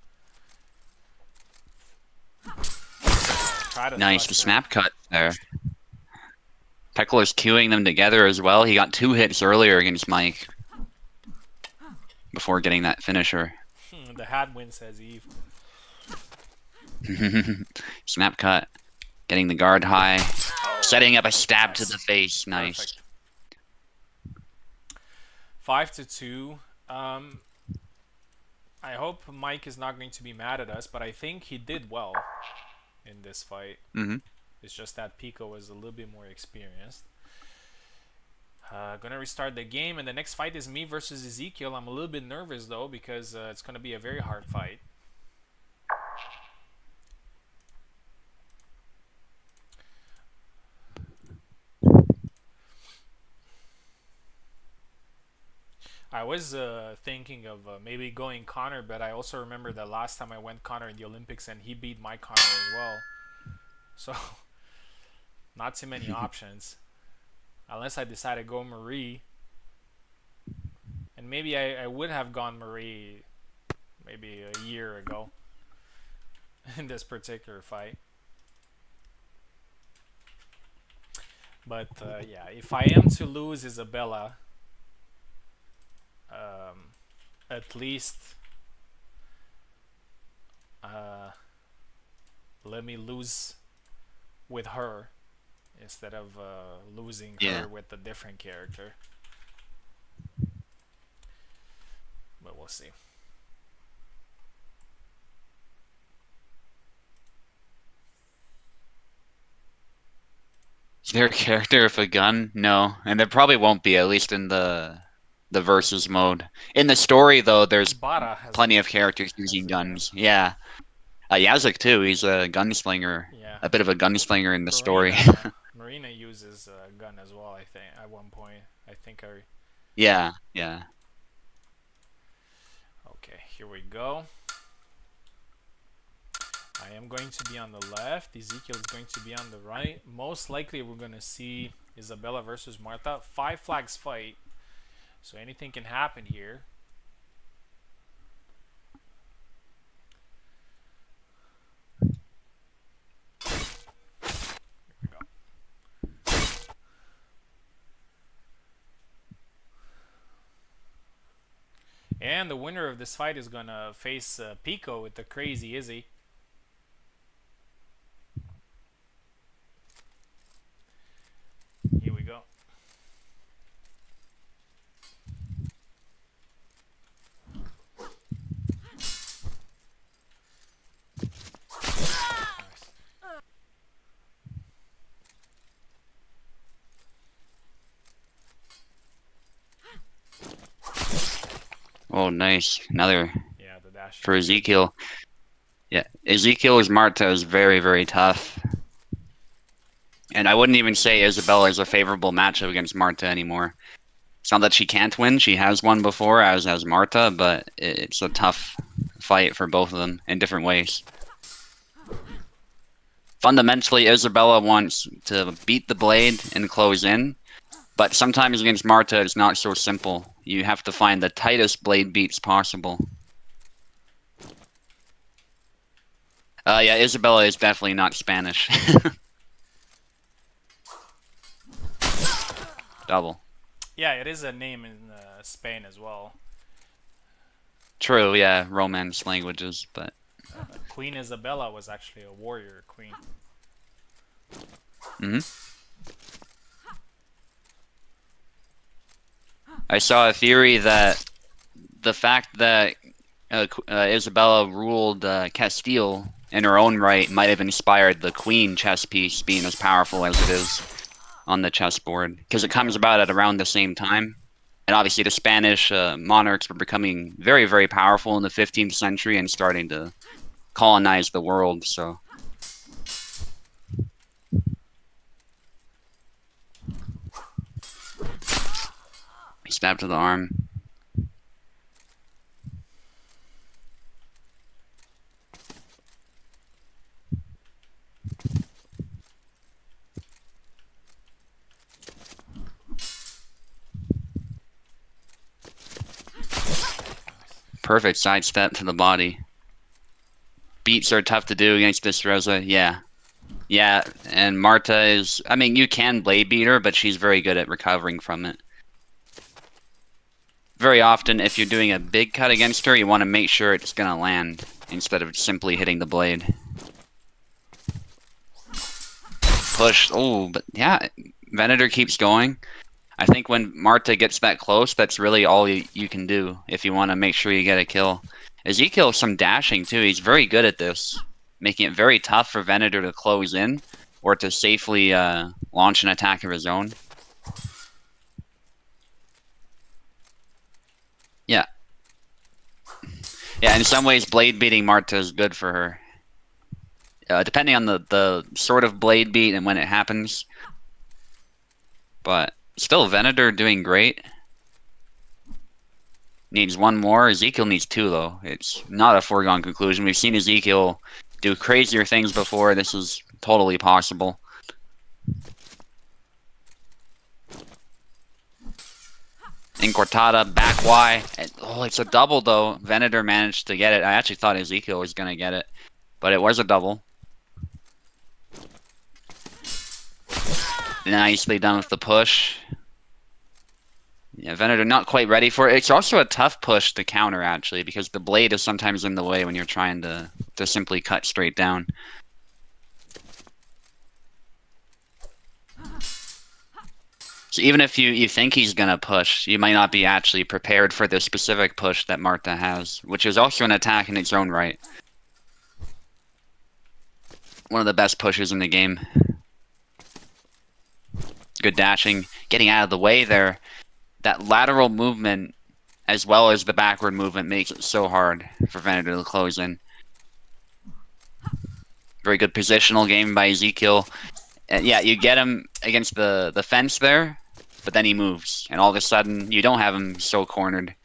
Try to nice. The thrust her. snap cut there. Pekla's queuing them together as well. He got two hits earlier against Mike before getting that finisher. The hat win, says Eve. Snap cut. Getting the guard high. Oh, Setting up a stab to nice. the face. Nice. Perfect. 5-2. I hope Mike is not going to be mad at us, but I think he did well in this fight. Mm-hmm. It's just that Pico was a little bit more experienced. Gonna restart the game, and the next fight is me versus Ezekiel. I'm a little bit nervous though because it's gonna be a very hard fight. I was thinking of maybe going Connor, but I also remember the last time I went Connor in the Olympics and he beat my Connor as well. So, not too many options. Unless I decide to go Marie. And maybe I would have gone Marie maybe a year ago in this particular fight. But yeah, if I am to lose Isabella, at least uh, let me lose with her instead of losing Yeah. her with a different character. But we'll see. Is there a character with a gun? No, and there probably won't be, at least in the versus mode. In the story, though, there's Bara has plenty of characters has using a gun. guns. Yeah, Yazek too. He's a gunslinger, Yeah, a bit of a gunslinger in the story. Marina uses a gun as well. I think at one point. I think I. Yeah, yeah. Okay, here we go. I am going to be on the left. Ezekiel is going to be on the right. Most likely, we're going to see Isabella versus Marta. 5 flags fight. So anything can happen here. Here we go. And the winner of this fight is going to face Pico with the crazy Izzy. Here we go. Nice. Oh, nice. Another Yeah, the dash. for Ezekiel. Yeah, Ezekiel's Marta is very, very tough. And I wouldn't even say Isabella is a favorable matchup against Marta anymore. It's not that she can't win; she has won before as Marta, but it's a tough fight for both of them in different ways. Fundamentally, Isabella wants to beat the blade and close in, but sometimes against Marta, it's not so simple. You have to find the tightest blade beats possible. Yeah, Isabella is definitely not Spanish. Double. Yeah, it is a name in Spain as well. True, yeah, Romance languages, but Queen Isabella was actually a warrior queen. hmm I saw a theory that the fact that Isabella ruled Castile in her own right might have inspired the Queen chess piece being as powerful as it is on the chessboard, because it comes about at around the same time. And obviously, the Spanish monarchs were becoming very, very powerful in the 15th century and starting to colonize the world. So, stab to the arm. Perfect sidestep to the body. Beats are tough to do against this Rosa. Yeah. Yeah, and Marta is, I mean, you can blade beat her, but she's very good at recovering from it. Very often, if you're doing a big cut against her, you want to make sure it's going to land instead of simply hitting the blade. push. Oh, but yeah, Venator keeps going. I think when Marta gets that close, that's really all you can do if you want to make sure you get a kill. Ezekiel some dashing too. He's very good at this, making it very tough for Venator to close in or to safely launch an attack of his own. Yeah. Yeah, in some ways, blade beating Marta is good for her. Depending on the sort of blade beat and when it happens. But still, Venator doing great. Needs one more. Ezekiel needs two, though. It's not a foregone conclusion. We've seen Ezekiel do crazier things before. This is totally possible. Incortada, back Y. And, oh, it's a double, though. Venator managed to get it. I actually thought Ezekiel was going to get it, but it was a double. Nicely done with the push. Yeah, Venator not quite ready for it. It's also a tough push to counter, actually, because the blade is sometimes in the way when you're trying to simply cut straight down. So even if you think he's going to push, you might not be actually prepared for the specific push that Marta has, which is also an attack in its own right. One of the best pushes in the game. Good dashing, getting out of the way there. That lateral movement, as well as the backward movement, makes it so hard for Venator to close in. Very good positional game by Ezekiel. And yeah, you get him against the fence there, but then he moves, and all of a sudden, you don't have him so cornered.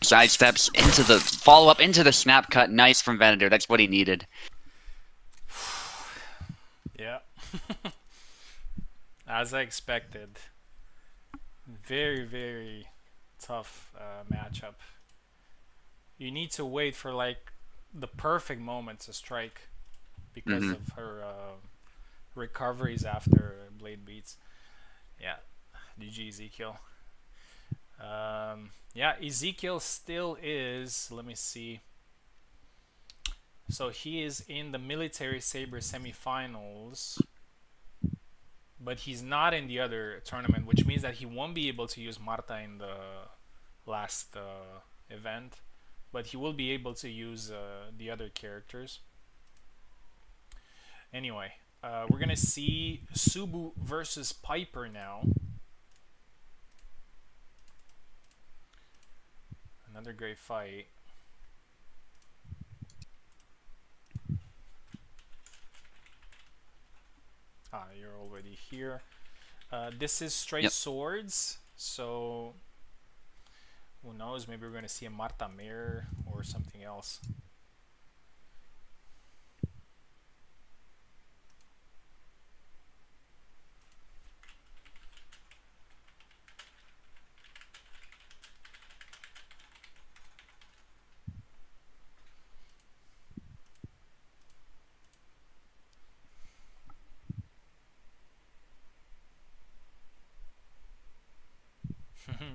Sidesteps into the follow-up, into the snap cut. Nice from Venator. That's what he needed. Yeah. As I expected. Very, very tough matchup. You need to wait for like the perfect moment to strike because of her recoveries after blade beats. Yeah, GG Ezekiel. Yeah, Ezekiel still is. Let me see. So he is in the military saber semifinals, but he's not in the other tournament, which means that he won't be able to use Marta in the last event, but he will be able to use the other characters. Anyway, we're gonna see Subu versus Piper now. Another great fight. Ah, you're already here. This is straight swords, so who knows? Maybe we're going to see a Marta mirror or something else.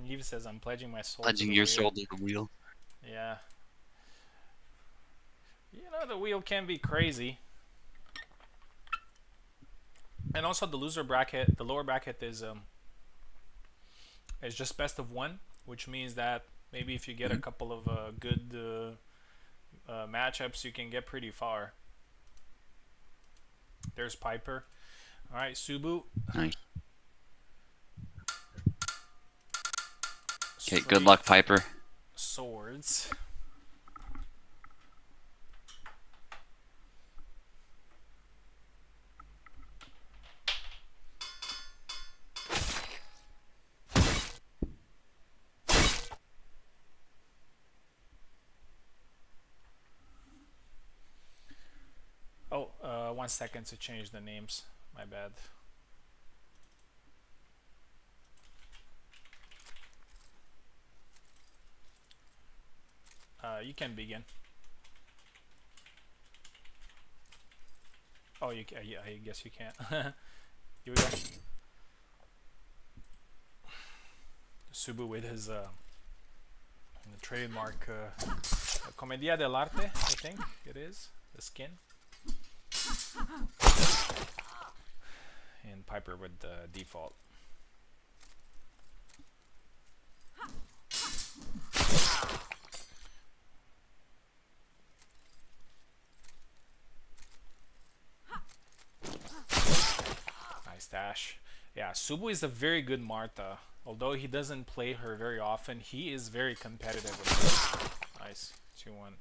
Eve says, I'm pledging my soul Pledging your soul to the wheel. Yeah. You know, the wheel can be crazy. And also the loser bracket, the lower bracket is just best of one, which means that maybe if you get a couple of good matchups, you can get pretty far. There's Piper. All right, Subu. Nice. Okay, good luck, Piper. Swords. Oh, 1 second to change the names. My bad. You can begin. Oh, you can, yeah, I guess you can't. Here we go. Subu with his trademark Commedia dell'arte, I think it is, the skin. And Piper with the default. Nice dash. Yeah, Subu is a very good Martha. Although he doesn't play her very often, he is very competitive with her. Nice. 2-1.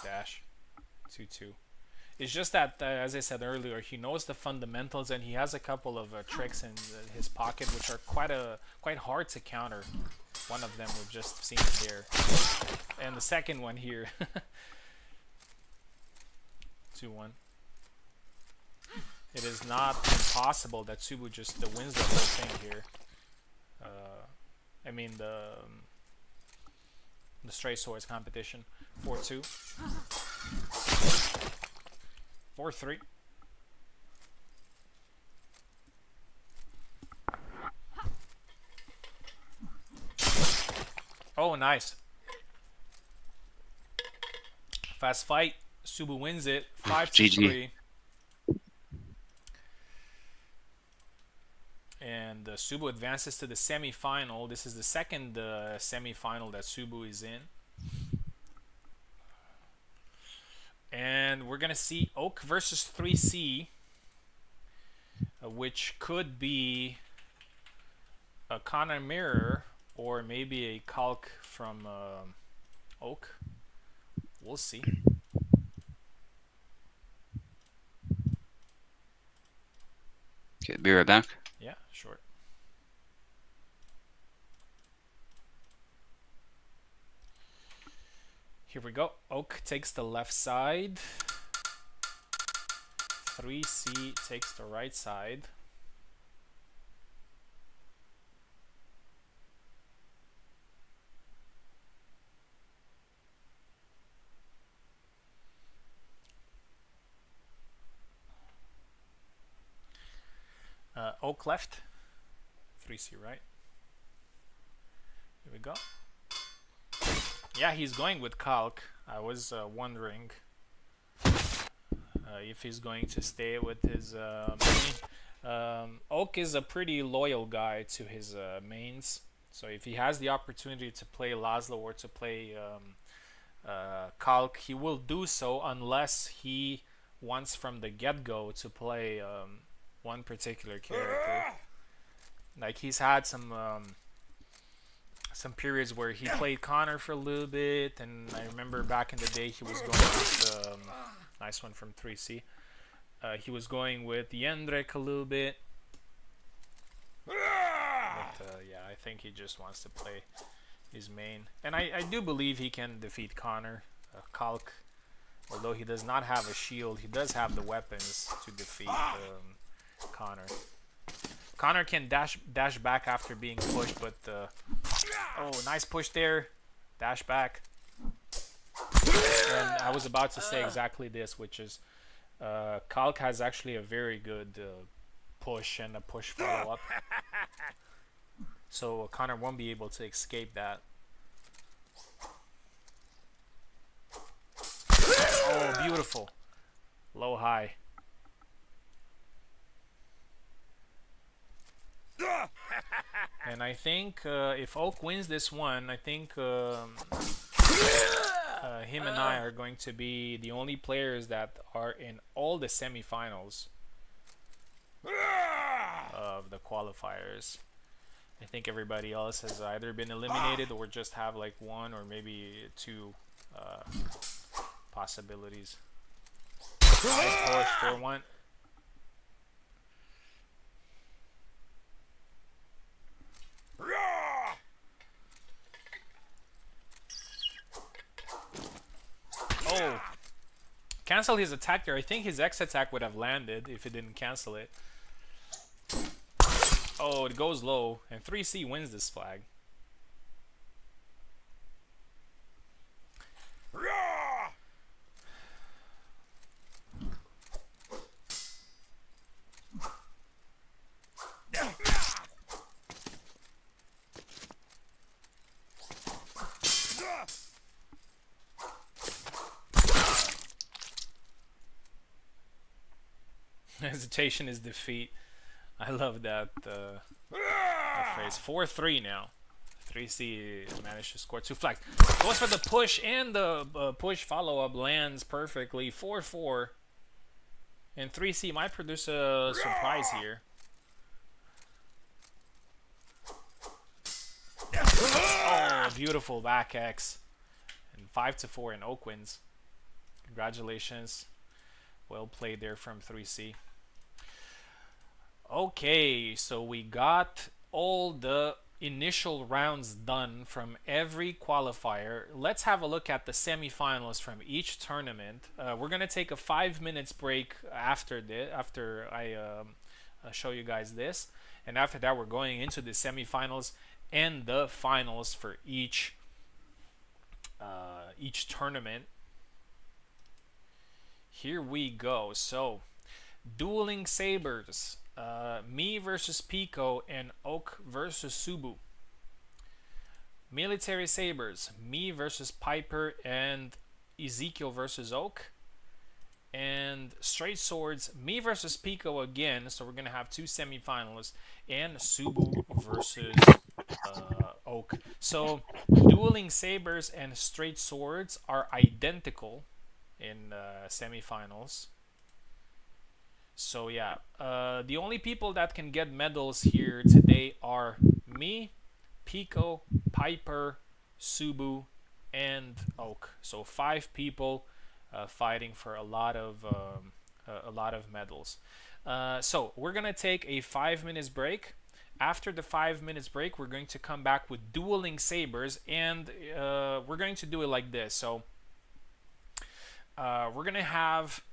Dash. 2-2. It's just that, as I said earlier, he knows the fundamentals and he has a couple of tricks in his pocket which are quite hard to counter. One of them we've just seen it here, and the second one here. 2-1. It is not impossible that Subu just wins the whole thing here. I mean the straight swords competition. 4-2. 4-3. Oh, nice. Fast fight. Subu wins it. 5-3. And Subu advances to the semi-final. This is the second semi-final that Subu is in. And we're going to see Oak versus 3C, which could be a Connor Mirror or maybe a Calc from Oak. We'll see. Okay, be right back. Yeah, sure. Here we go. Oak takes the left side. 3C takes the right side. Oak left. 3C right. Here we go. Yeah, he's going with Calc. I was wondering if he's going to stay with his main. Oak is a pretty loyal guy to his mains. So if he has the opportunity to play Laszlo or to play Calc, he will do so unless he wants from the get-go to play one particular character. Like he's had some periods where he played Connor for a little bit, and I remember back in the day he was going with nice one from 3C. He was going with Jendrik a little bit, but yeah, I think he just wants to play his main, and I do believe he can defeat Connor. Calc, although he does not have a shield, he does have the weapons to defeat Connor. Connor can dash back after being pushed, but oh, nice push there. Dash back. And I was about to say exactly this, which is Calc has actually a very good push and a push follow-up. So Connor won't be able to escape that. Oh, beautiful. Low high. And I think if Oak wins this one, I think him and I are going to be the only players that are in all the semifinals of the qualifiers. I think everybody else has either been eliminated or just have like one or maybe two possibilities. Nice push, 4-1. Oh, cancel his attack there. I think his X attack would have landed if it didn't cancel it. Oh, it goes low, and 3C wins this flag. hesitation is defeat. I love that phrase. 4-3 now. 3C managed to score 2 flags. Goes for the push, and the push follow-up lands perfectly. 4-4. And 3C might produce a surprise here. Oh, beautiful back X. And 5-4, and Oak wins. Congratulations. Well played there from 3C. Okay, so we got all the initial rounds done from every qualifier. Let's have a look at the semifinals from each tournament. We're gonna take a 5 minutes break after I show you guys this, and after that we're going into the semifinals and the finals for each tournament. Here we go. So, Dueling Sabers. Me versus Pico and Oak versus Subu. Military Sabers. Me versus Piper and Ezekiel versus Oak. And Straight Swords. Me versus Pico again. So we're going to have 2 semifinalists. And Subu versus Oak. So Dueling Sabers and Straight Swords are identical in semifinals. So yeah, the only people that can get medals here today are me, Pico, Piper, Subu, and Oak. So 5 people fighting for a lot of medals. So we're gonna take a 5 minutes break. After the 5 minutes break, we're going to come back with Dueling Sabers, and we're going to do it like this. So we're gonna have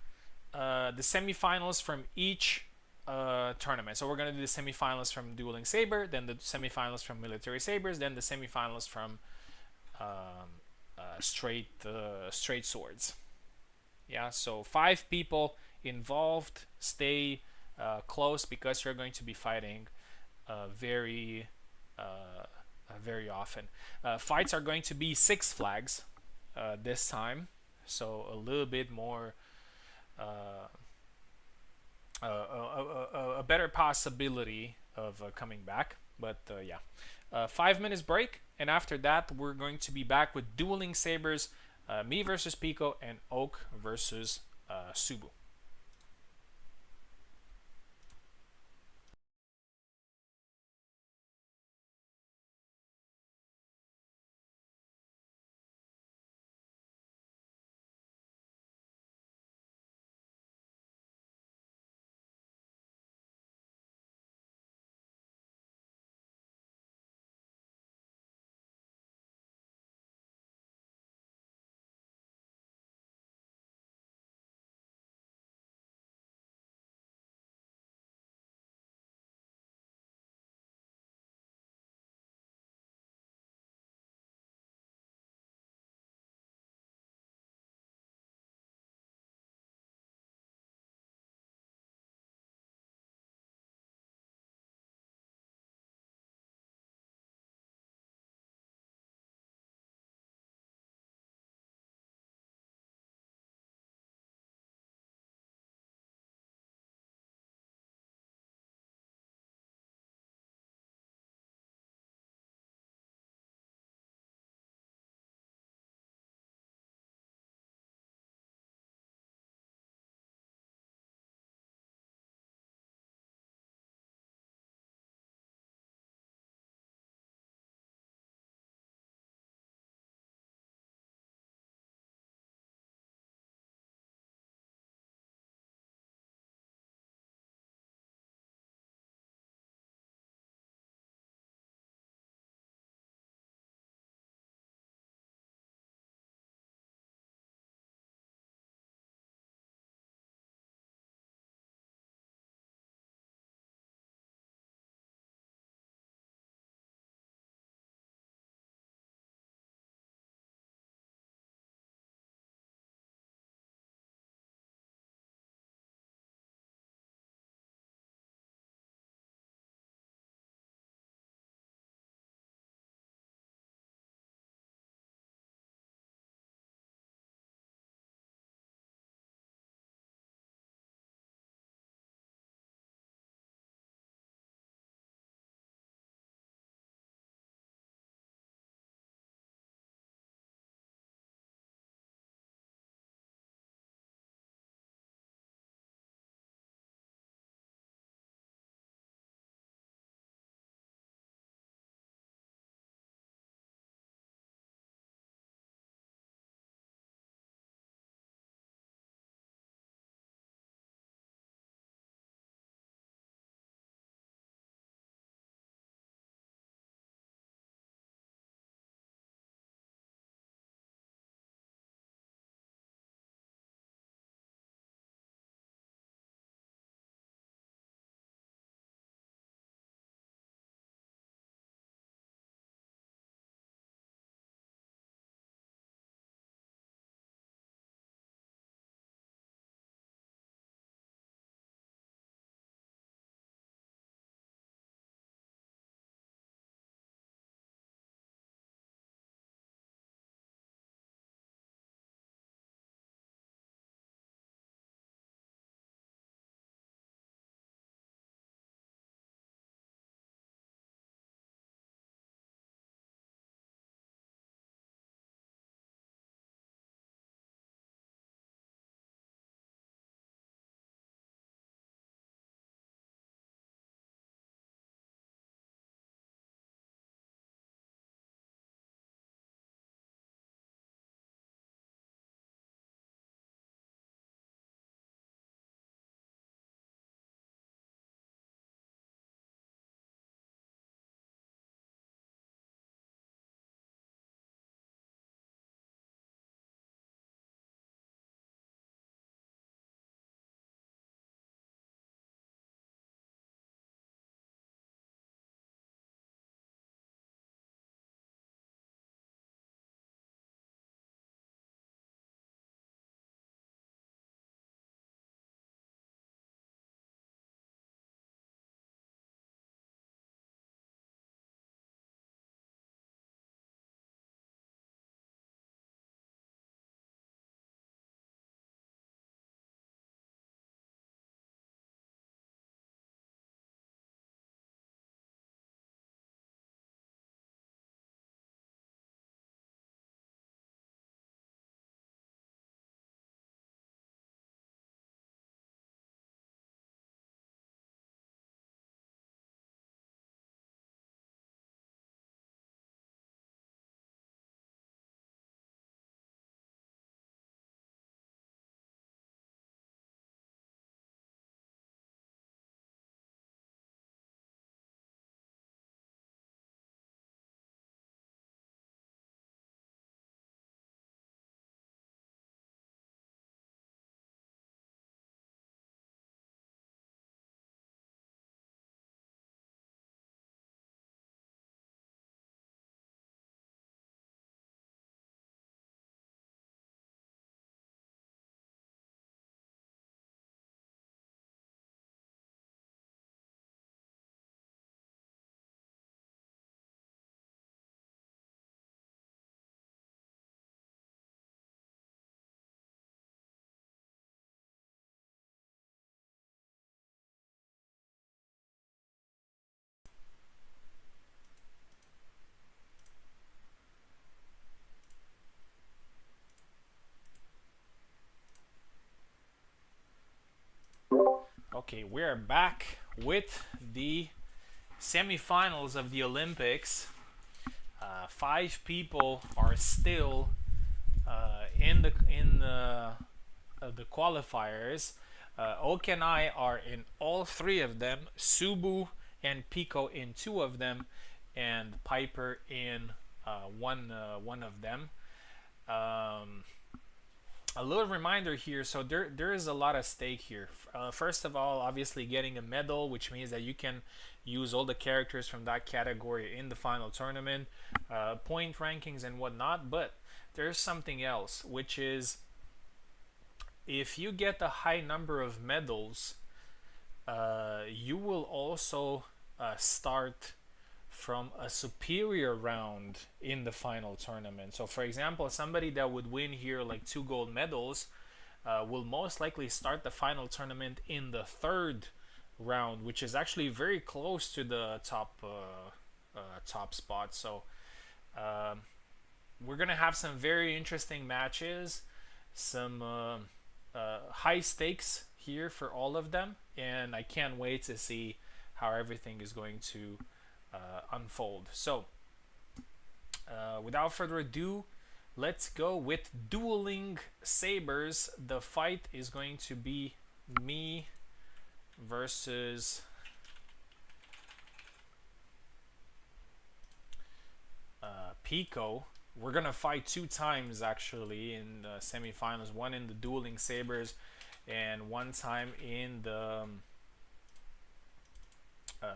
the semifinals from each tournament. So we're going to do the semifinals from Dueling Saber, then the semifinals from Military Sabers, then the semifinals from Straight Swords. Yeah, so 5 people involved. Stay close because you're going to be fighting very often. Fights are going to be 6 flags this time, so a little bit more a better possibility of coming back. But yeah, 5 minutes break, and after that we're going to be back with Dueling Sabers, me versus Pico, and Oak versus Subu. Okay, we're back with the semifinals of the Olympics. Five people are still in the qualifiers. Oak and I are in all three of them. Subu and Pico in two of them, and Piper in one of them. Um, a little reminder here, so there is a lot of stake here. First of all, obviously getting a medal, which means that you can use all the characters from that category in the final tournament, point rankings and whatnot. But there's something else, which is if you get a high number of medals, you will also start from a superior round in the final tournament. So, for example, somebody that would win here like 2 gold medals will most likely start the final tournament in the third round, which is actually very close to the top spot. So, we're gonna have some very interesting matches, some high stakes here for all of them, and I can't wait to see how everything is going to unfold. So, without further ado, let's go with dueling sabers. The fight is going to be me versus Pico. We're gonna fight 2 times actually in the semifinals. One in the dueling sabers, and one time in the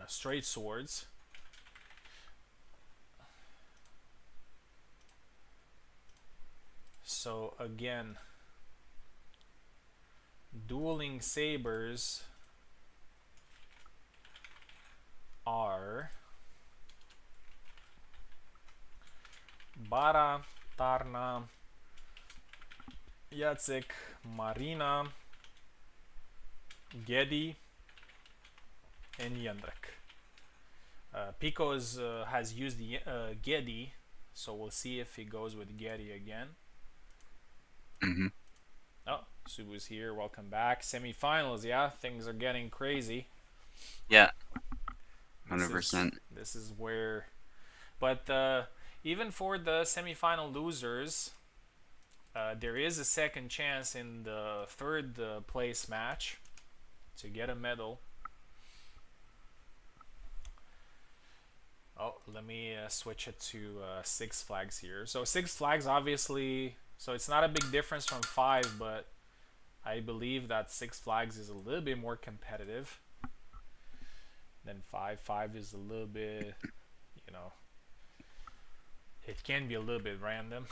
straight swords. So again, dueling sabers are Bara, Tarna, Jacek, Marina, Gedi, and Jędrek. Pico has used the Gedi, so we'll see if he goes with Gedi again. Mm-hmm. Oh, Subu's here. Welcome back. Semifinals, yeah, things are getting crazy. Yeah, This is 100%. this is where, but even for the semifinal losers, there is a second chance in the third place match to get a medal. Oh, let me switch it to Six Flags here. So Six Flags, obviously, so it's not a big difference from five, but I believe that Six Flags is a little bit more competitive than five. Five is a little bit, you know, it can be a little bit random.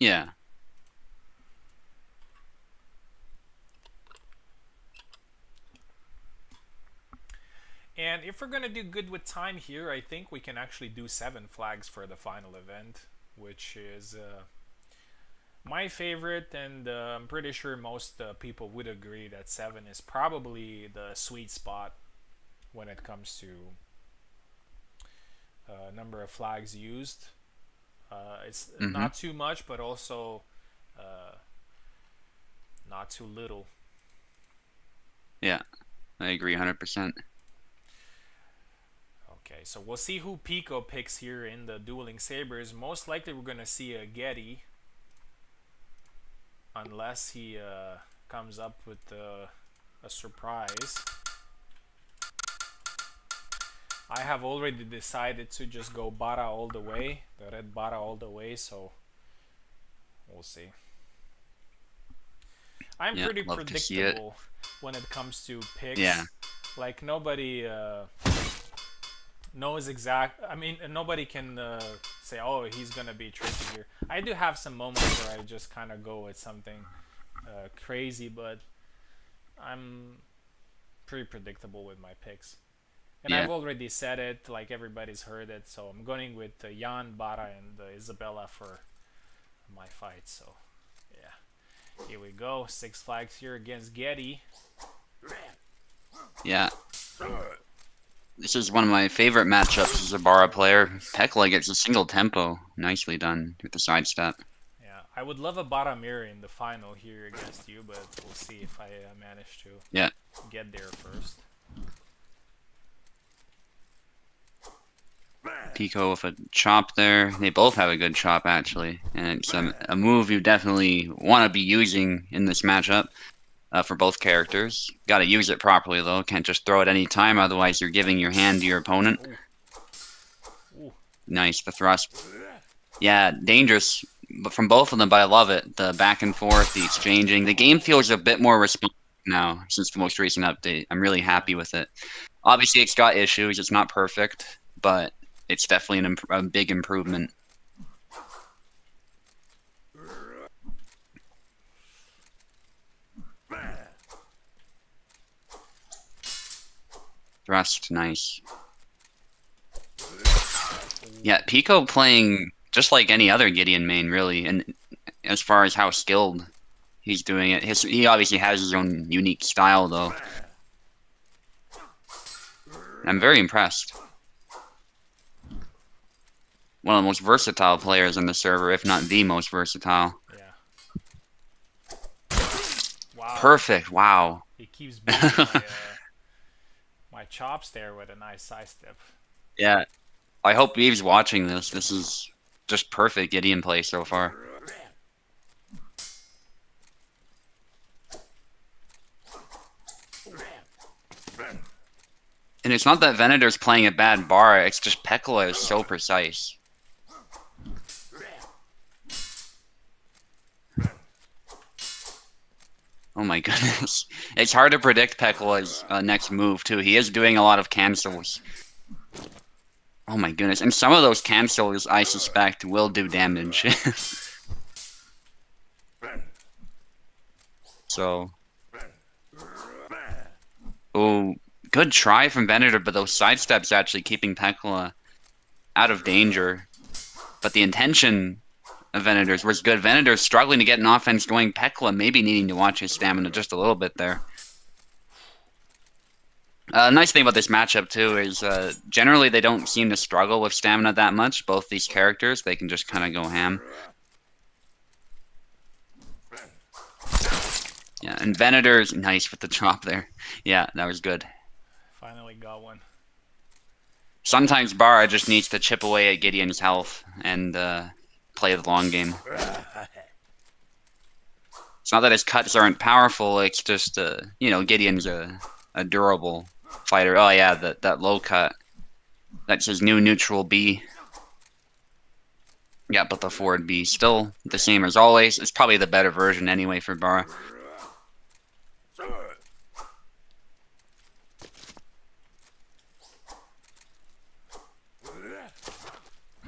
Yeah. And if we're gonna do good with time here, I think we can actually do 7 flags for the final event, which is my favorite, and I'm pretty sure most people would agree that 7 is probably the sweet spot when it comes to number of flags used. It's Mm-hmm. not too much, but also uh, not too little. Yeah, I agree 100%. Okay, so we'll see who Pico picks here in the dueling sabers. Most likely, we're gonna see a Getty, unless he comes up with a surprise. I have already decided to just go Bara all the way, the red Bara all the way, so we'll see. I'm Yeah, pretty love to see it. predictable when it comes to Yeah, picks. Like, nobody knows exact. I mean, nobody can say, "Oh, he's gonna be tricky here." I do have some moments where I just kind of go with something crazy, but I'm pretty predictable with my picks. And yeah, I've already said it, like everybody's heard it, so I'm going with Jan, Bara, and Isabella for my fight. So, yeah, here we go. 6 flags here against Getty. yeah. This is one of my favorite matchups as a Bara player. Pekla gets a single tempo. Nicely done with the sidestep. Yeah. I would love a Baramir in the final here against you, but we'll see if I manage to Yeah. get there first. Pico with a chop there. They both have a good chop, actually. And it's a move you definitely want to be using in this matchup for both characters. Got to use it properly, though. Can't just throw it any time, otherwise you're giving your hand to your opponent. Ooh. Ooh. Nice, the thrust. Yeah, dangerous from both of them, but I love it. The back and forth, the exchanging. The game feels a bit more responsive now since the most recent update. I'm really Yeah. happy with it. Obviously, it's got issues. It's not perfect, but it's definitely a big improvement. Thrust, nice. Yeah, Pico playing just like any other Gideon main, really, and as far as how skilled he's doing it. He obviously has his own unique style, though. I'm very impressed. One of the most versatile players on the server, if not the most versatile. Yeah. Wow. Perfect, wow. He keeps beating my chops there with a nice side step. Yeah, I hope Eve's watching this. This is just perfect Gideon play so far. And it's not that Venator's playing a bad bar, it's just Pekla is so precise. Oh my goodness. It's hard to predict Pekla's next move, too. He is doing a lot of cancels. Oh my goodness. And some of those cancels, I suspect, will do damage. So... Oh, good try from Venator, but those sidesteps actually keeping Pekla out of danger. But the intention of Venator's was good. Venator's struggling to get an offense going. Pekla maybe needing to watch his stamina just a little bit there. Nice thing about this matchup, too, is generally they don't seem to struggle with stamina that much. Both these characters, they can just kind of go ham. Yeah, and Venator's nice with the chop there. Yeah, that was good. Finally got one. Sometimes Bara just needs to chip away at Gideon's health and play the long game. It's not that his cuts aren't powerful, it's just, Gideon's a durable fighter. Oh yeah, that low cut. That's his new neutral B. Yeah, but the forward B still the same as always. It's probably the better version anyway for Bara.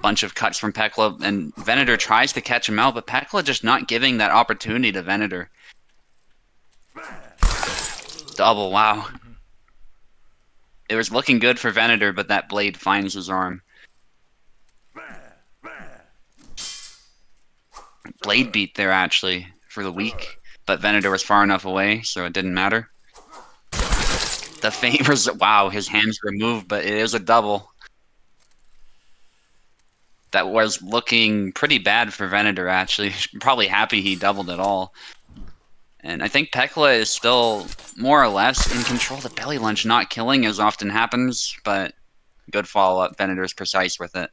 Bunch of cuts from Pekla, and Venator tries to catch him out, but Pekla just not giving that opportunity to Venator. Double, wow. It was looking good for Venator, but that blade finds his arm. Blade beat there, actually, for the weak, but Venator was far enough away, so it didn't matter. The favors, wow, his hands removed, but it is a double. That was looking pretty bad for Venator, actually. Probably happy he doubled it all. And I think Pekla is still more or less in control. The belly lunge not killing as often happens, but good follow-up. Venator's precise with it.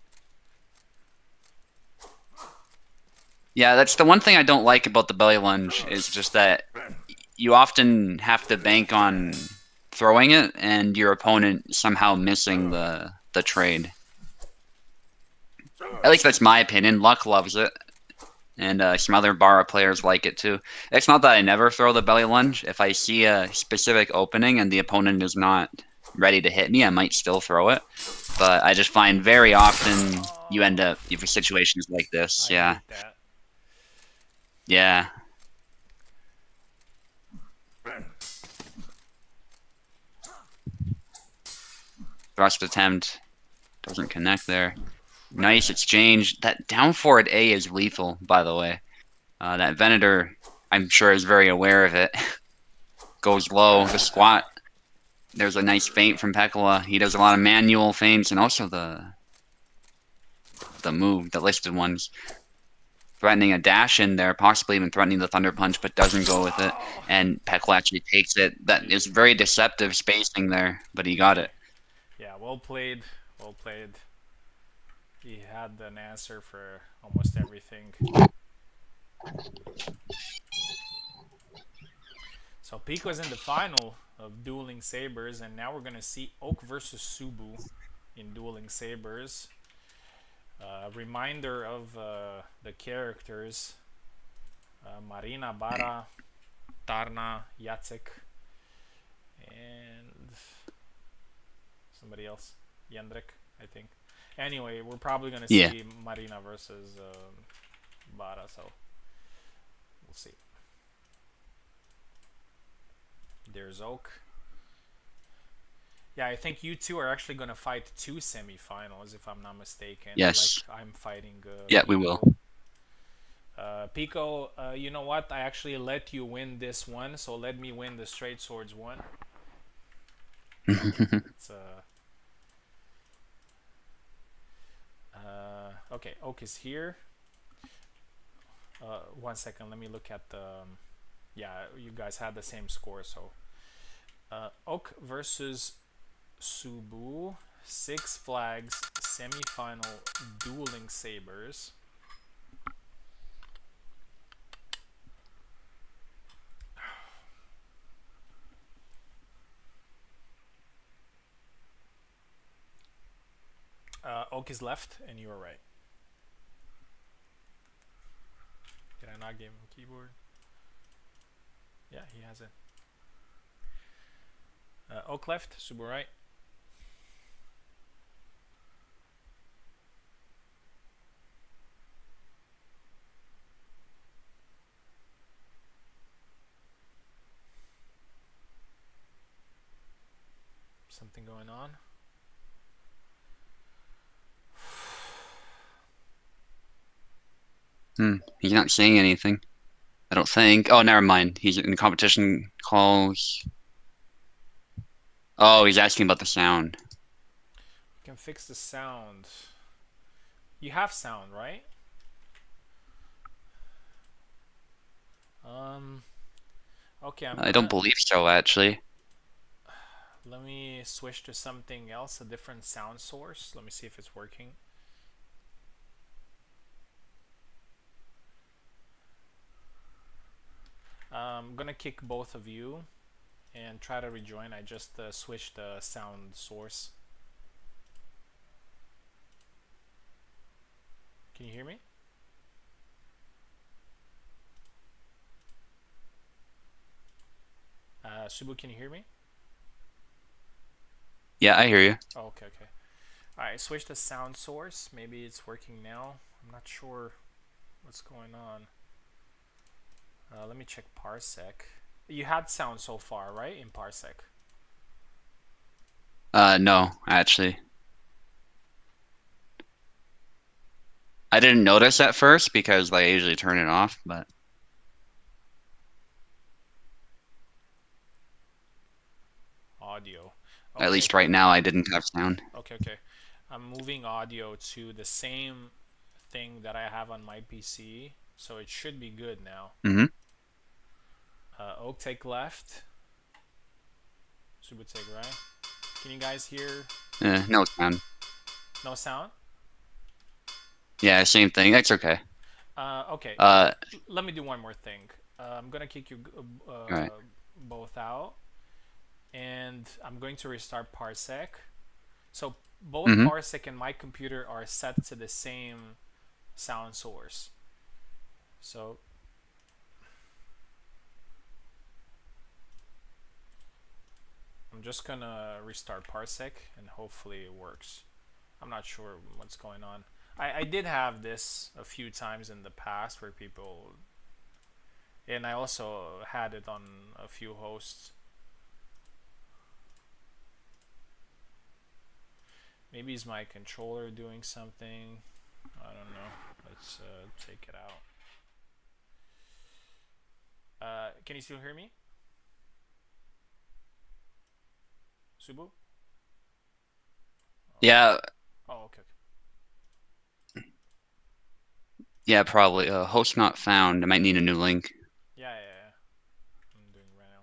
Yeah, that's the one thing I don't like about the belly lunge, is just that you often have to bank on throwing it and your opponent somehow missing the trade. At least that's my opinion. Luck loves it. And some other Bara players like it too. It's not that I never throw the belly lunge. If I see a specific opening and the opponent is not ready to hit me, I might still throw it. But I just find very often you end up for situations like this. Yeah. Yeah. Thrust attempt. Doesn't connect there. Nice exchange. That down forward A is lethal, by the way. That Venator, I'm sure, is very aware of it. Goes low. The squat. There's a nice feint from Pekla. He does a lot of manual feints and also the move, the listed ones. threatening a dash in there, possibly even threatening the Thunder Punch, but doesn't go with it. Oh, And Peckle actually takes it. That is very deceptive spacing there, but he got it. yeah, well played. Well played. He had an answer for almost everything. So Pico's in the final of Dueling Sabers, and now we're gonna see Oak versus Subu in Dueling Sabers. Reminder of the characters: Marina, Bara, Tarna, Jacek, and somebody else, Jendrik, I think. Anyway, we're probably gonna Yeah. see Marina versus Bara, so we'll see. There's Oak. Yeah, I think you two are actually gonna fight two semifinals, if I'm not mistaken. Like Yes. I'm fighting Yeah, we will. Pico. Pico, you know what? I actually let you win this one, so let me win the straight swords one. It's okay. Oak is here. One second. Let me look at the. Yeah, you guys had the same score, so Oak versus Subu, Six Flags semi-final Dueling Sabers. Oak is left, and you are right. Did I not give him a keyboard? Yeah, he has it. Oak left, Subu right. Something going on. He's not saying anything. I don't think. Oh, never mind. He's in the competition call. Oh, he's asking about the sound. You can fix the sound. You have sound, right? Um. Okay, I'm I don't gonna believe so, actually. let me switch to something else, a different sound source. Let me see if it's working. I'm gonna kick both of you and try to rejoin. I just switched the sound source. Can you hear me? Subu, can you hear me? Yeah, I hear you. Oh, okay, okay. Alright, switch the sound source. Maybe it's working now. I'm not sure what's going on. Let me check Parsec. You had sound so far, right? In Parsec. No, actually. I didn't notice at first because like, I usually turn it off, but Audio. at Okay, least right now I didn't have sound. okay, okay. I'm moving audio to the same thing that I have on my PC, so it should be good now. Mm-hmm. Oak take left, Subu take right. Can you guys hear? No sound. No sound? Yeah, same thing. That's okay. Okay, Uh, let me do one more thing. I'm gonna kick you all right. both out, and I'm going to restart Parsec. So both Mm-hmm. Parsec and my computer are set to the same sound source. So I'm just gonna restart Parsec and hopefully it works. I'm not sure what's going on. I did have this a few times in the past where people, and I also had it on a few hosts. Maybe it's my controller doing something. I don't know. Let's take it out. Can you still hear me, Subu? Yeah, Oh, okay. Yeah, probably. Host not found. I might need a new link. Yeah, yeah, yeah. I'm doing right now.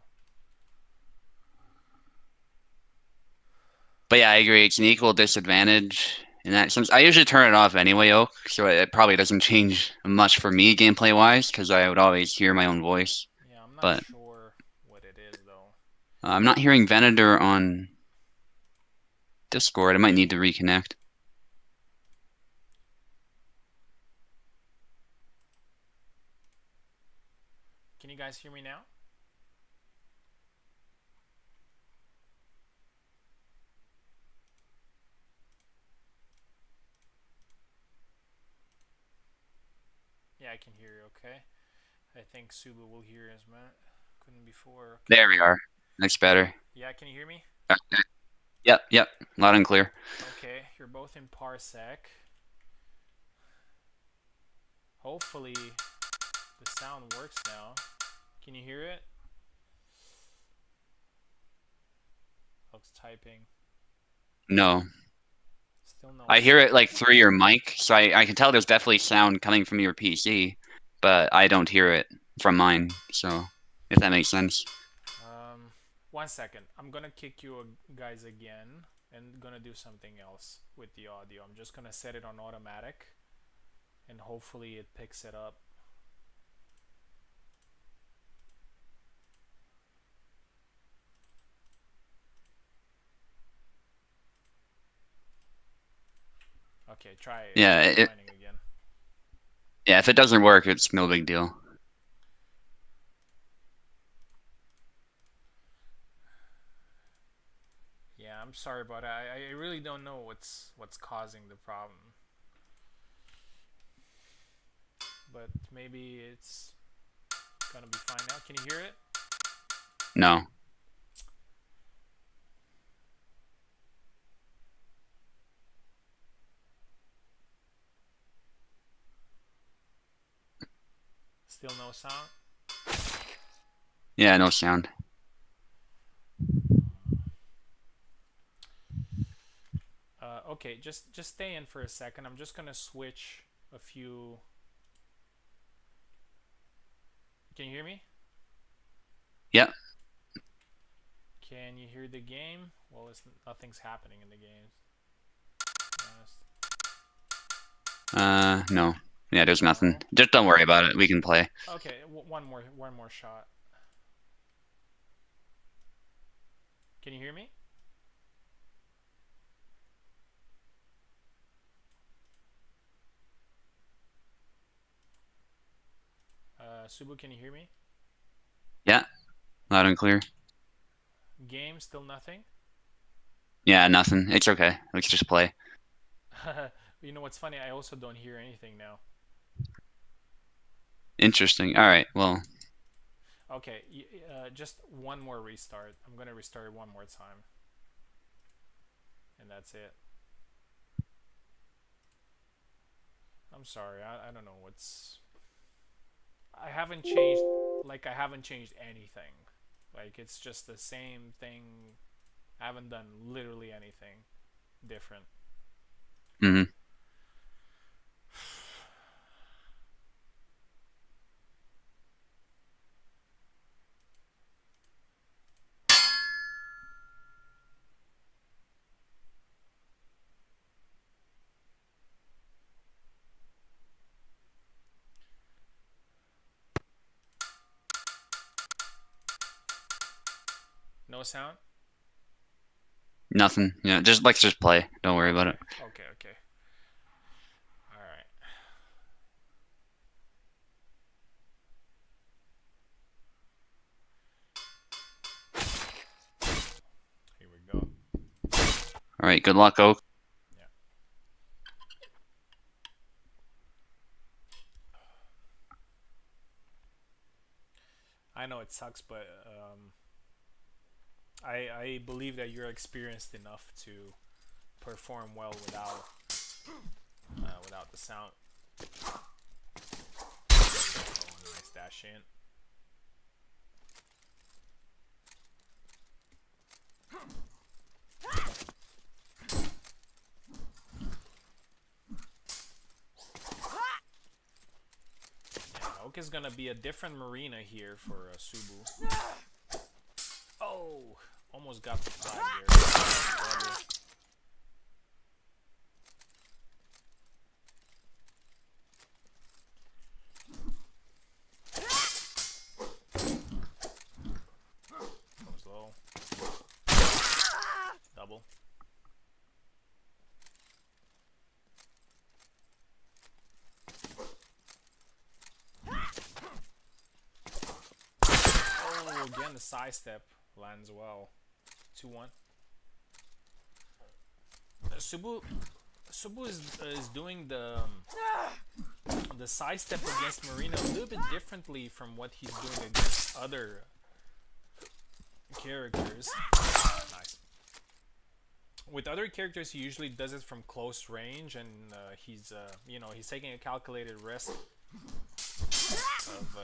But yeah, I agree. It's an equal disadvantage in that sense. I usually turn it off anyway, Oak, so it probably doesn't change much for me gameplay wise, because I would always hear my own voice. Yeah, I'm not But sure what it is though. I'm not hearing Venator on Discord. I might need to reconnect. Can you guys hear me now? Yeah, I can hear you. Okay. I think Subu will hear us, man. Couldn't before. Okay. There we are. That's better. Yeah, can you hear me? Yep, yep. Loud and clear. Okay, you're both in parsec. Hopefully the sound works now. Can you hear it? Looks typing. No. Still no I hear it like through your mic, so I can tell there's definitely sound coming from your PC, but I don't hear it from mine, so if that makes sense. 1 second. I'm gonna kick you guys again and gonna do something else with the audio. I'm just gonna set it on automatic and hopefully it picks it up. Okay, try Yeah, joining again. yeah, if it doesn't work, it's no big deal. Yeah, I'm sorry about it. I really don't know what's causing the problem. But maybe it's gonna be fine now. Can you hear it? No. Still no sound? Yeah, no sound. Okay, just stay in for a second. I'm just gonna switch a few. Can you hear me? Yep. Can you hear the game? Well, nothing's happening in the game. No. Yeah, there's nothing. No. Just don't worry about it. We can play. Okay, one more shot. Can you hear me? Subu, can you hear me? Yeah, loud and clear. Game, still nothing? Yeah, nothing. It's okay. Let's just play. You know what's funny? I also don't hear anything now. Interesting. All right. Well, Okay, just one more restart. I'm gonna restart it one more time. And that's it. I'm sorry, I don't know what's... I haven't changed, like I haven't changed anything. Like it's just the same thing. I haven't done literally anything different. hmm No sound? nothing. Yeah, just let's just play. Don't worry about Okay, it. okay, okay. Alright. Here we go. All right. Good luck, Oak. Yeah. I know it sucks, but I believe that you're experienced enough to perform well without the sound. Oh, nice dash in. think it's gonna be a different marina here for Subu. Oh, almost got the flag there. Goes low. Double. Oh, again the side step lands well. 2-1. Subu is doing the side step against Marina a little bit differently from what he's doing against other characters. Nice. With other characters, he usually does it from close range, and he's he's taking a calculated risk of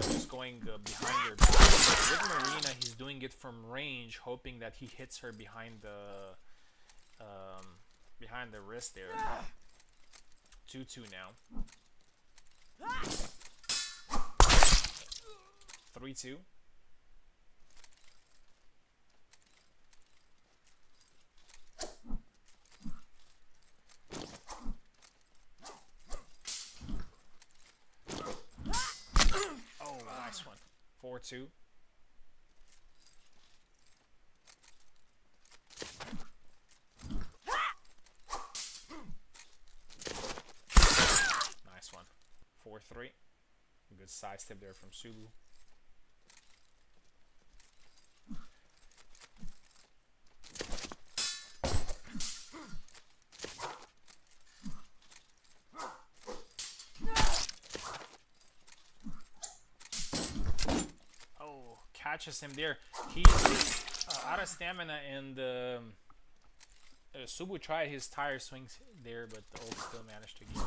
just going behind her back. With Marina, he's doing it from range, hoping that he hits her behind the wrist there. 2-2 now. 3-2. Oh, nice one. 4-2. Nice one. 4-3. Good side step there from Subu. Oh, catches him there. He's out of stamina, and Subu tried his tire swings there, but the ult still managed to get it.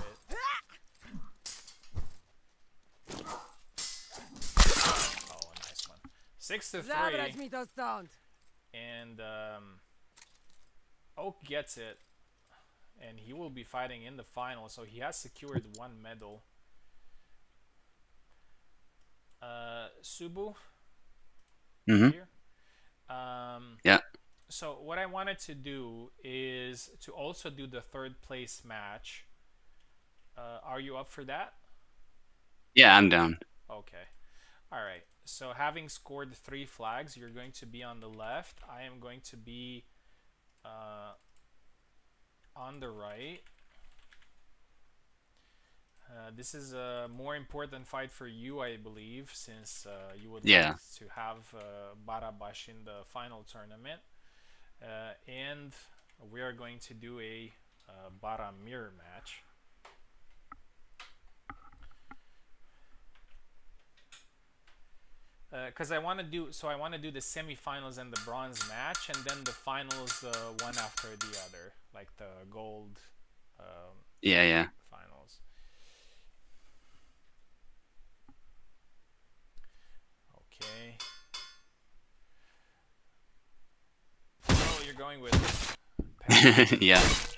Oh, a nice one. 6-3. And Oak gets it, and he will be fighting in the final, so he has secured 1 medal. Subu here. Yeah. So what I wanted to do is to also do the 3rd place match. Are you up for that? Yeah, I'm down. Okay. All right. So having scored 3 flags, you're going to be on the left. I am going to be on the right. This is a more important fight for you, I believe, since you would like to have Barabash in the final tournament. And we are going to do a Bara mirror match. Because I want to do the semifinals and the bronze match, and then the finals one after the other, like the gold finals. Okay. Oh, you're going with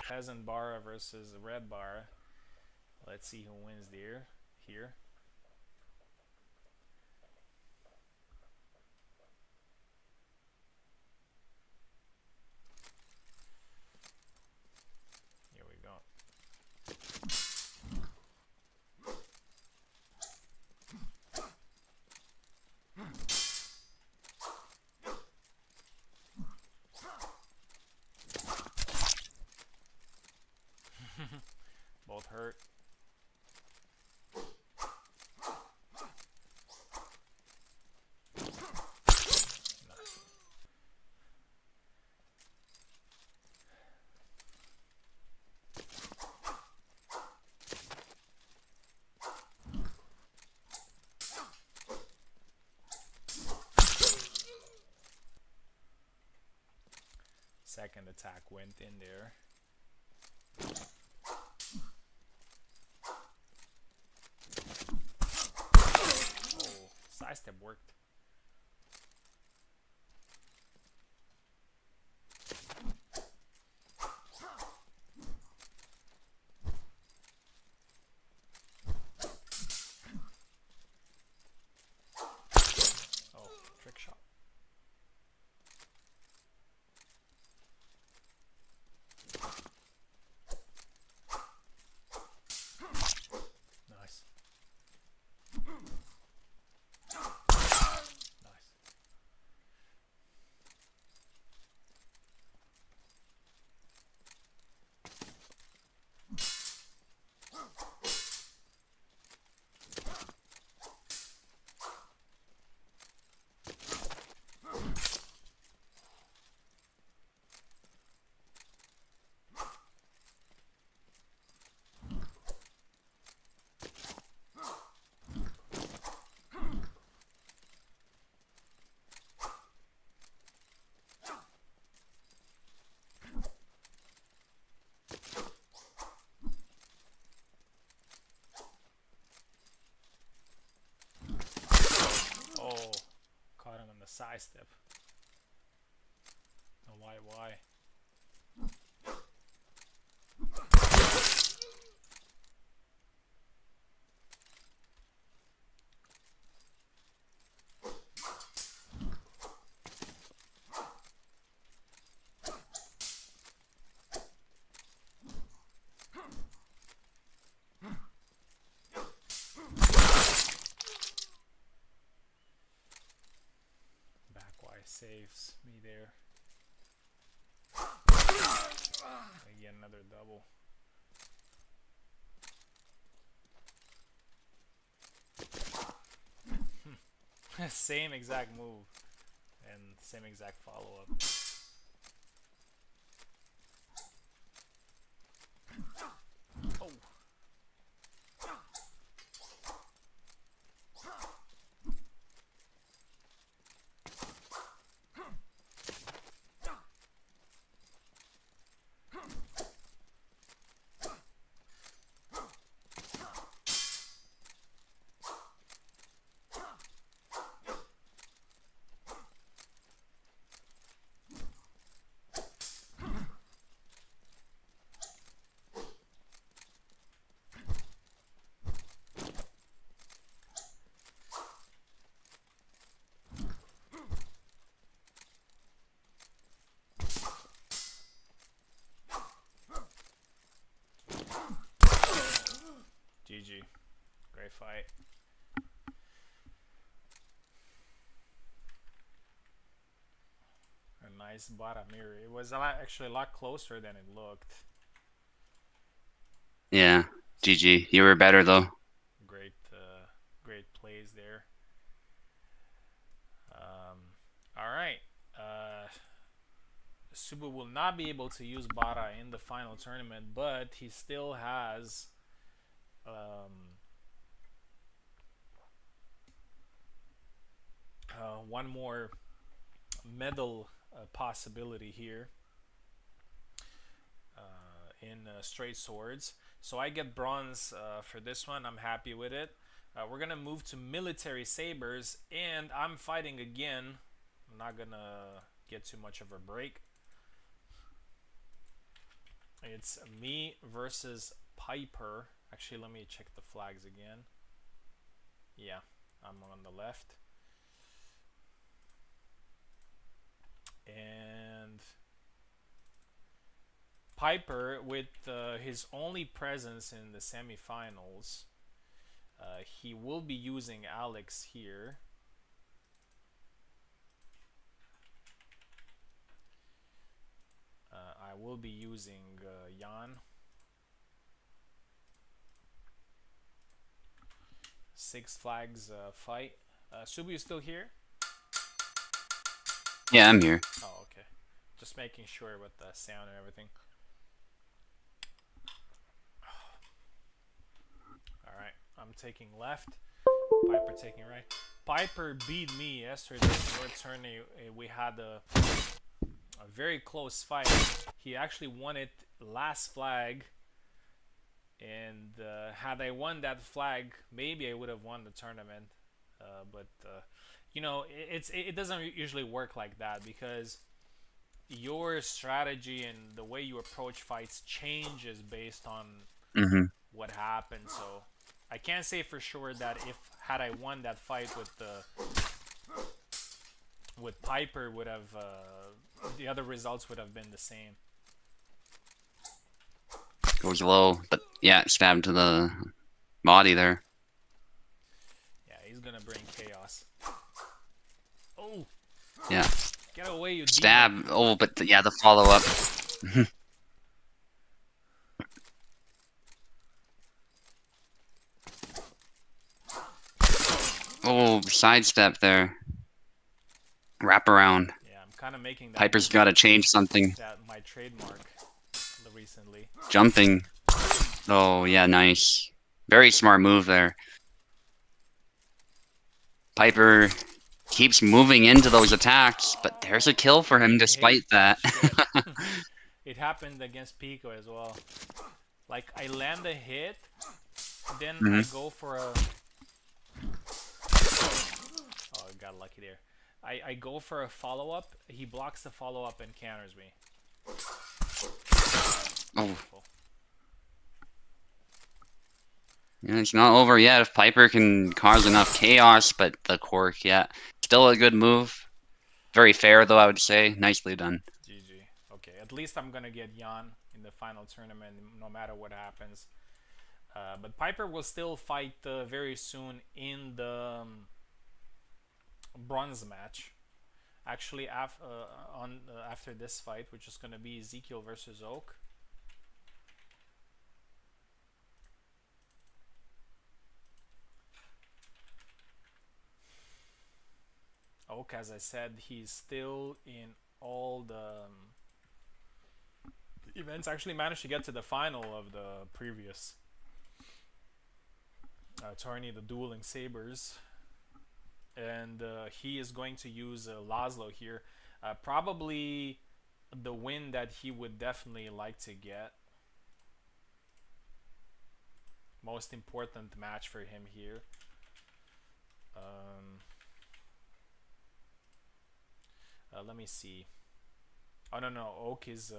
Peasant Bara versus Red Bara. Let's see who wins here. Here we go. Both hurt. Second attack went in there. Oh, side step worked. side step. Oh, why? Backwise saves me there. Again, another double. Same exact move and same exact follow-up. Oh. GG. Great fight. A nice bottom mirror. It was actually a lot closer than it looked. Yeah, GG. You were better though. Great plays there. All right. Subu will not be able to use Bara in the final tournament, but he still has one more medal possibility here in straight swords. So I get bronze for this one. I'm happy with it. We're gonna move to military sabers, and I'm fighting again. I'm not gonna get too much of a break. It's me versus Piper. Actually, let me check the flags again. Yeah, I'm on the left. And Piper, with his only presence in the semifinals, he will be using Alex here. I will be using Jan. Six Flags fight. Subu, you still here? Yeah, I'm here. Oh, okay. Just making sure with the sound and everything. Alright, I'm taking left. Piper taking right. Piper beat me yesterday in your tourney. We had a very close fight. He actually won it last flag. And had I won that flag, maybe I would have won the tournament. But you know, it doesn't usually work like that, because your strategy and the way you approach fights changes based on what happened. So I can't say for sure that if had I won that fight with Piper, would have the other results would have been the same. Goes low, but yeah, stabbed to the body there. Yeah, he's gonna bring chaos. Oh, Yeah. get away, you Stab. demon. Oh, but yeah, the follow-up. Oh, sidestep there. Wrap around. Yeah, I'm kind of making that Piper's move, got to change something. that my trademark recently. Jumping. Oh, yeah, nice. Very smart move there. Piper keeps moving into those attacks, but there's a kill for him despite that. It happened against Pico as well. Like, I land a hit, then I go for a... Oh, I got lucky there. I go for a follow up. He blocks the follow up and counters me. Oh, Beautiful. yeah, it's not over yet. If Piper can cause enough chaos, but the cork, yeah, still a good move. Very fair, though, I would say. Nicely done. GG. Okay, at least I'm gonna get Jan in the final tournament, no matter what happens. But Piper will still fight very soon in the bronze match. Actually, after this fight, which is gonna be Ezekiel versus Oak. Oak, as I said, he's still in all the events. Actually, managed to get to the final of the previous tourney, the Dueling Sabers, and he is going to use Laszlo here. Probably the win that he would definitely like to get. Most important match for him here. Um, let me see. Oh no, Oak is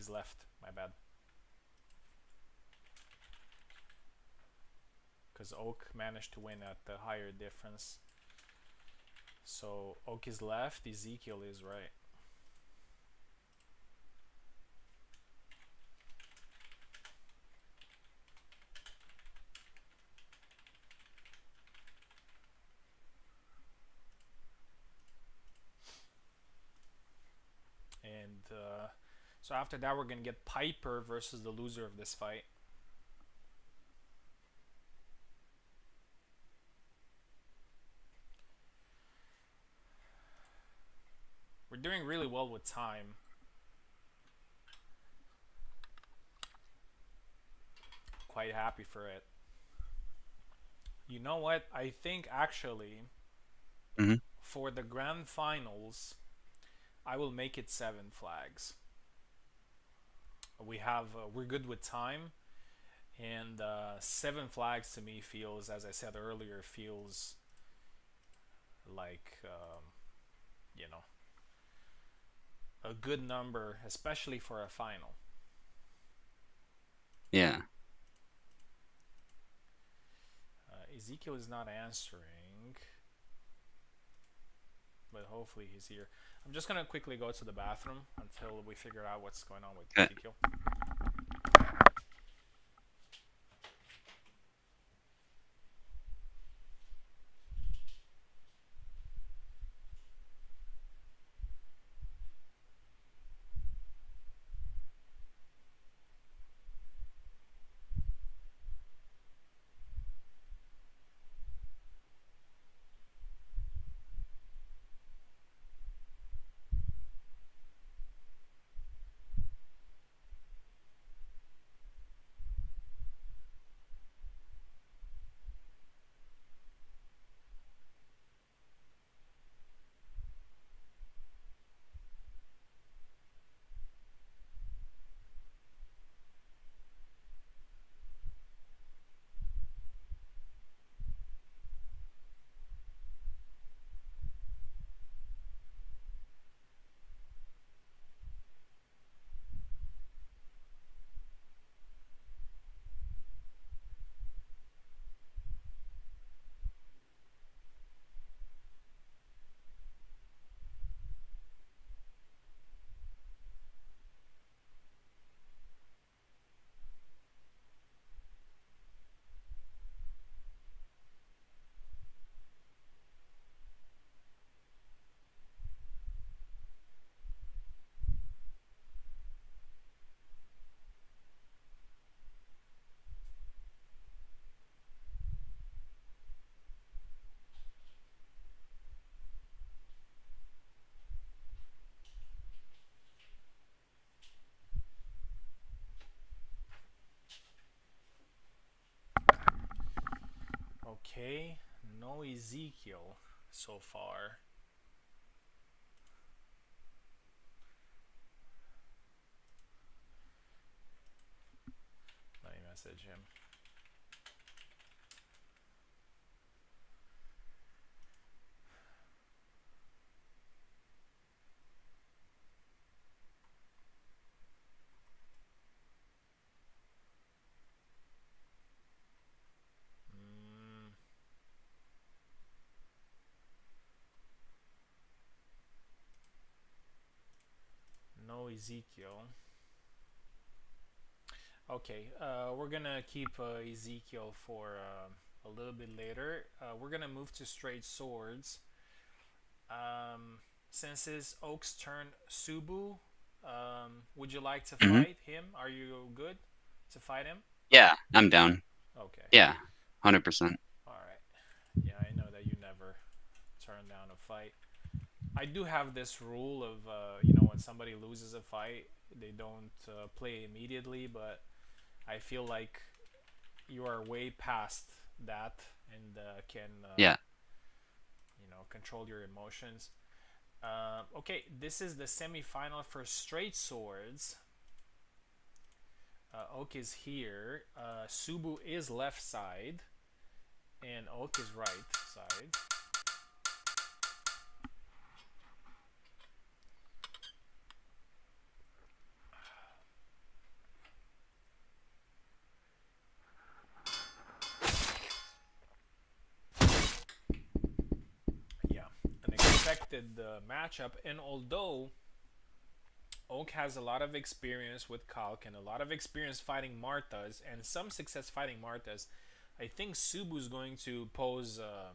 left. My bad. Because Oak managed to win at the higher difference. So Oak is left. Ezekiel is right. And so after that, we're gonna get Piper versus the loser of this fight. We're doing really well with time. Quite happy for it. You know what? I think actually Hmm. for the grand finals, I will make it 7 flags. We're good with time, and 7 flags to me feels, as I said earlier, feels like you know a good number, especially for a final. Yeah. Ezekiel is not answering, but hopefully he's here. I'm just gonna quickly go to the bathroom until we figure out what's going on with Okay. Ezekiel. Okay, no Ezekiel so far. Let me message him. Ezekiel. Okay, we're gonna keep Ezekiel for a little bit later. We're gonna move to straight swords. Um, since it's Oak's turn, Subu, would you like to Hmm. fight him? Are you good to fight him? Yeah, I'm down. Okay, Yeah, 100%. alright. Yeah, I know that you never turn down a fight. I do have this rule of, when somebody loses a fight, they don't play immediately, but I feel like you are way past that and can, Yeah. control your emotions. Okay, this is the semi-final for straight swords. Oak is here. Subu is left side, and Oak is right side. Yeah, an expected matchup. And although Oak has a lot of experience with Kalk and a lot of experience fighting Marthas and some success fighting Marthas, I think Subu's going to pose a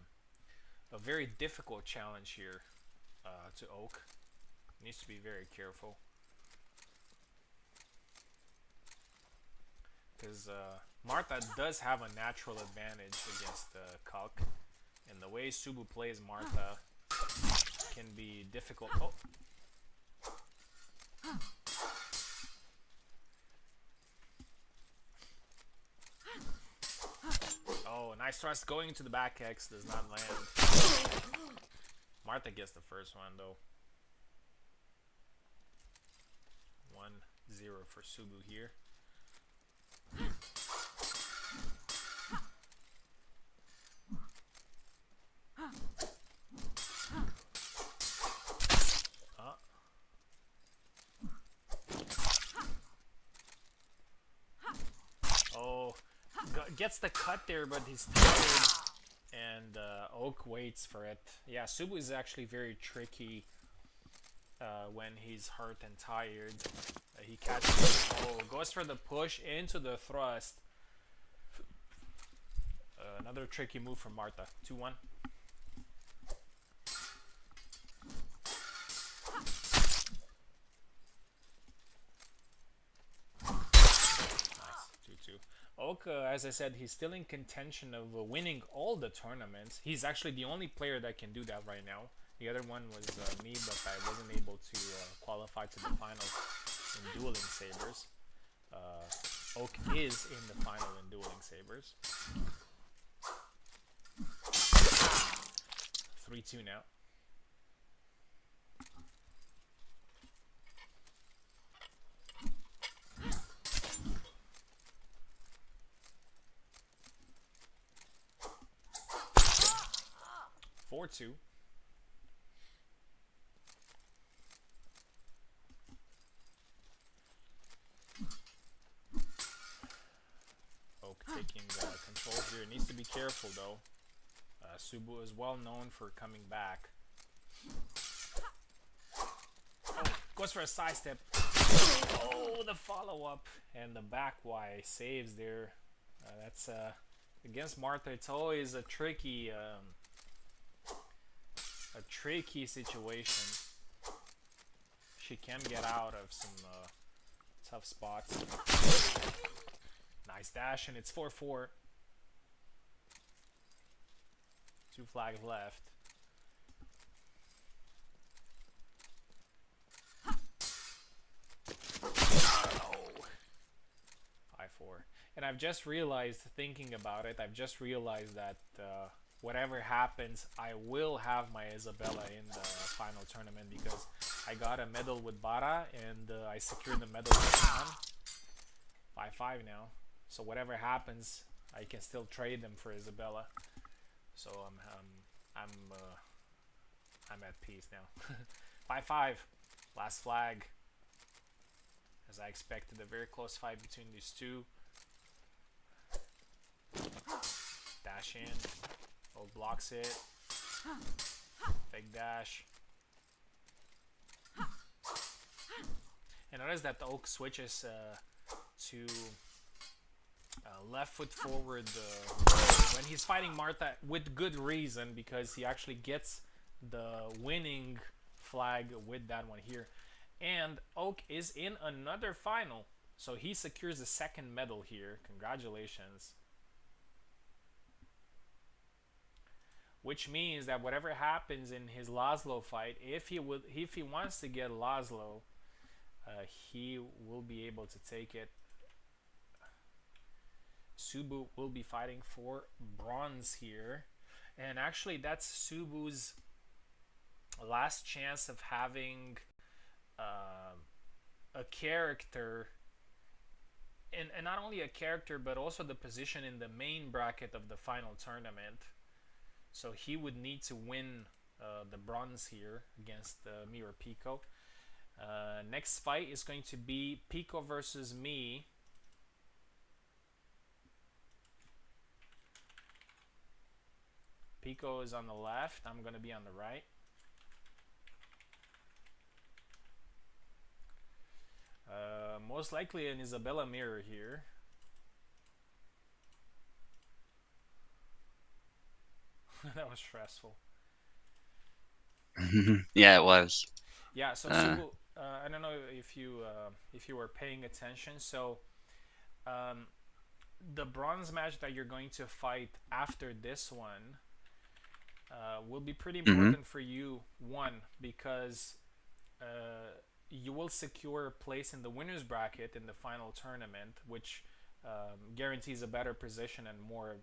very difficult challenge here to Oak. Needs to be very careful because Martha does have a natural advantage against Kalk, and the way Subu plays Martha can be difficult. Oh, nice thrust going to the back X does not land. Martha gets the first one though. 1-0 for Subu here. Oh, gets the cut there, but he's tired, and Oak waits for it. Yeah, Subu is actually very tricky when he's hurt and tired. He catches. Oh, goes for the push into the thrust. Another tricky move from Martha. 2-1. Nice. 2-2. Oak, as I said, he's still in contention of winning all the tournaments. He's actually the only player that can do that right now. The other one was me, but I wasn't able to qualify to the finals in Dueling Sabers. Oak is in the final in Dueling Sabers. 3-2 now. Four two. Oak taking control here. Needs to be careful though. Subu is well known for coming back. Oh, goes for a side step. Oh, the follow up and the back Y saves there. That's against Martha. It's always a tricky situation. She can get out of some tough spots. Nice dash, and it's 4-4. 2 flags left. Oh. 5-4. And I've just realized, thinking about it, I've just realized that whatever happens, I will have my Isabella in the final tournament because I got a medal with Bara and I secured the medal with Han. 5-5 now. So whatever happens, I can still trade them for Isabella. So I'm at peace now. 5-5. Last flag. As I expected, a very close fight between these two. Dash in. Oh, blocks it. Fake dash. And notice that the Oak switches to left foot forward when he's fighting Martha with good reason because he actually gets the winning flag with that one here. And Oak is in another final. So he secures the second medal here. Congratulations. Which means that whatever happens in his Laszlo fight, if he wants to get Laszlo, he will be able to take it. Subu will be fighting for bronze here, and actually that's Subu's last chance of having a character, and not only a character but also the position in the main bracket of the final tournament. So he would need to win the bronze here against me or Pico. Next fight is going to be Pico versus me. Pico is on the left. I'm going to be on the right. Most likely an Isabella mirror here. That was stressful. Yeah, it was. Yeah, so Subu, I don't know if you were paying attention. So the bronze match that you're going to fight after this one will be pretty Hmm. important for you. One, because you will secure a place in the winners bracket in the final tournament, which guarantees a better position and more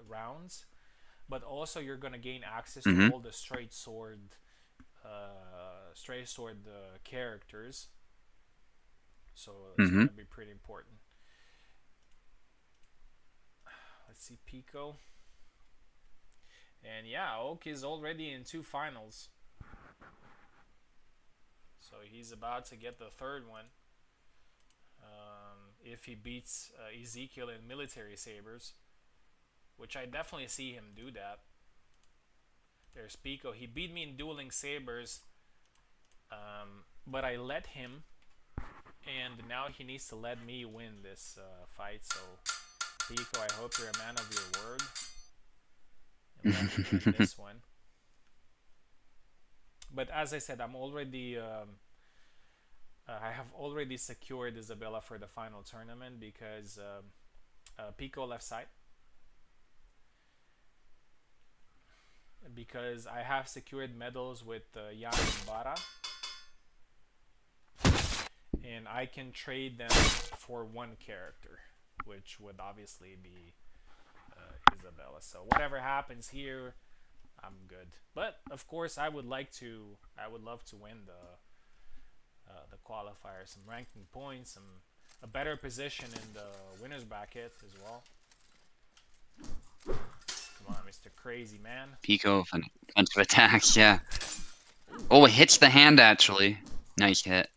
rounds. But also, you're going to gain access to Hmm. all the straight sword characters. So it's going Hmm. to be pretty important. Let's see, Pico. And yeah, Oak is already in two finals. So he's about to get the third one. If he beats Ezekiel in military sabers, which I definitely see him do that. There's Pico. He beat me in dueling sabers, but I let him, and now he needs to let me win this fight. So, Pico, I hope you're a man of your word and let me win this one. But as I said, I have already secured Isabella for the final tournament because Pico left side. Because I have secured medals with Yan and Bara, and I can trade them for one character, which would obviously be Isabella. So whatever happens here, I'm good. But of course, I would love to win the qualifier, some ranking points, a better position in the winners bracket as well. Come on, Mr. Crazy Man. Pico offensive attacks. Yeah. Oh, it hits the hand actually. Nice hit.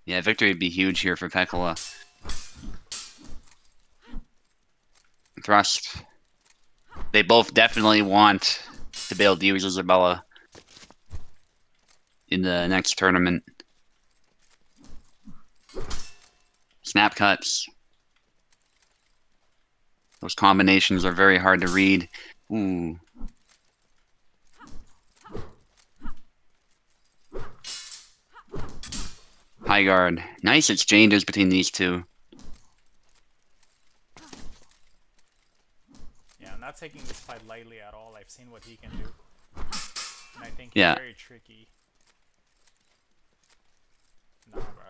Yeah, victory would be huge here for Pekola. Thrust. They both definitely want to be able to use Isabella in the next tournament. Snap cuts. Those combinations are very hard to read. Ooh. High guard. Nice exchanges between these two. Yeah, I'm not taking this fight lightly at all. I've seen what he can do, and I think he's Yeah. very tricky. Nah, bro.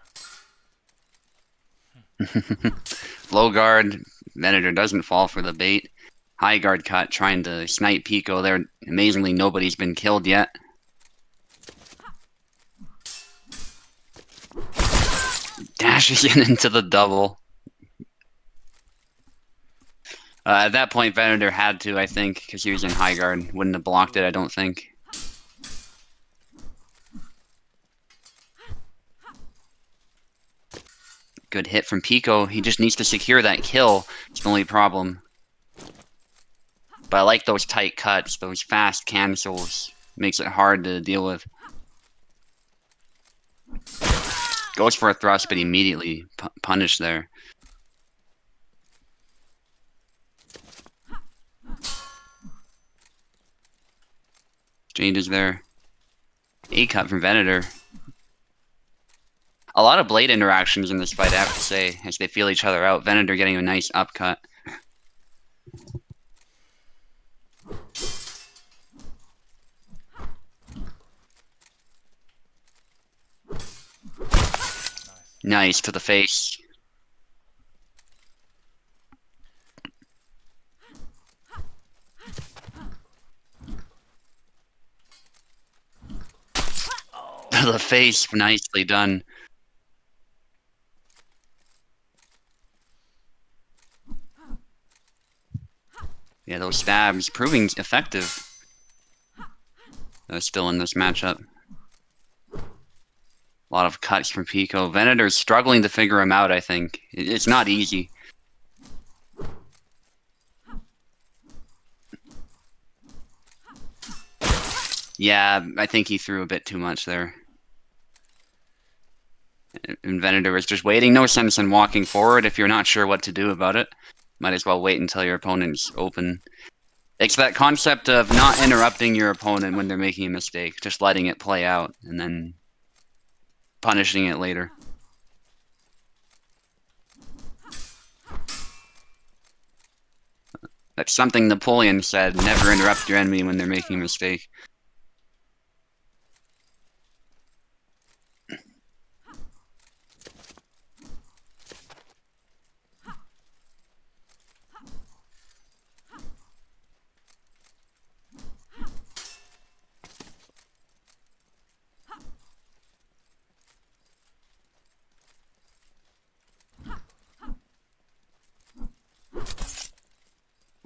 Low guard. Venator doesn't fall for the bait. High guard cut trying to snipe Pico there. Amazingly, nobody's been killed yet. Dashes in into the double. At that point, Venator had to, I think, because he was in high guard. Wouldn't have blocked it, I don't think. Good hit from Pico. He just needs to secure that kill. It's the only problem. But I like those tight cuts, those fast cancels. Makes it hard to deal with. Goes for a thrust, but immediately punished there. Jade is there. A cut from Venator. A lot of blade interactions in this fight, I have to say, as they feel each other out. Venator getting a nice upcut. Nice to the face. To the face, nicely done. Yeah, those stabs proving effective. Still in this matchup. A lot of cuts from Pico. Venator's struggling to figure him out, I think. It's not easy. Yeah, I think he threw a bit too much there. And Venator was just waiting. No sense in walking forward if you're not sure what to do about it. Might as well wait until your opponent's open. It's that concept of not interrupting your opponent when they're making a mistake. Just letting it play out and then punishing it later. That's something Napoleon said, never interrupt your enemy when they're making a mistake.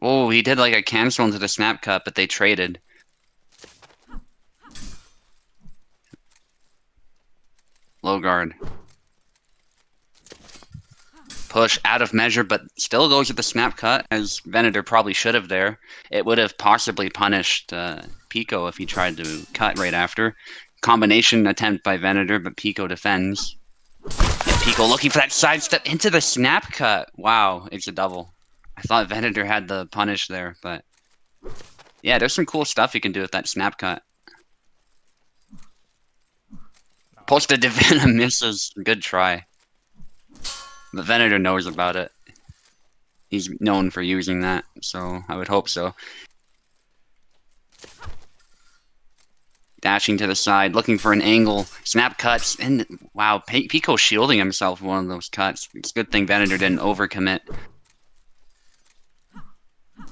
Oh, he did like a cancel into the snap cut, but they traded. Low guard. Push out of measure, but still goes with the snap cut, as Venator probably should have there. It would have possibly punished Pico if he tried to cut right after. Combination attempt by Venator, but Pico defends. And Pico looking for that sidestep into the snap cut. Wow, it's a double. I thought Venator had the punish there, but yeah, there's some cool stuff you can do with that snap cut. Posted Divina misses. Good try. But Venator knows about it. He's known for using that, so I would hope so. Dashing to the side, looking for an angle. Snap cuts, and wow, Pico shielding himself with one of those cuts. It's a good thing Venator didn't overcommit.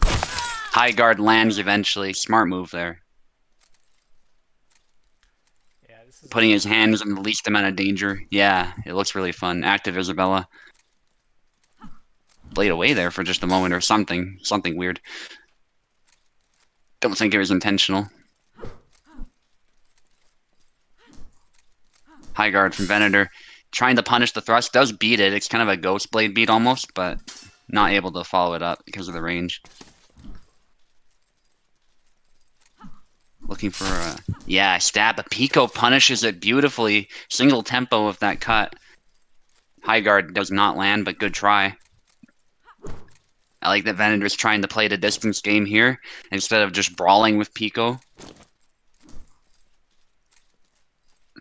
High guard lands eventually. Smart move there. Yeah, this is Putting his hands in the least amount of danger. Yeah, it looks really fun. Active Isabella. Blade away there for just a moment or something. Something weird. Don't think it was intentional. High guard from Venator. Trying to punish the thrust. Does beat it. It's kind of a ghost blade beat almost, but not able to follow it up because of the range. Looking for a... Yeah, stab. But Pico punishes it beautifully. Single tempo of that cut. High guard does not land, but good try. I like that Venator's trying to play the distance game here instead of just brawling with Pico.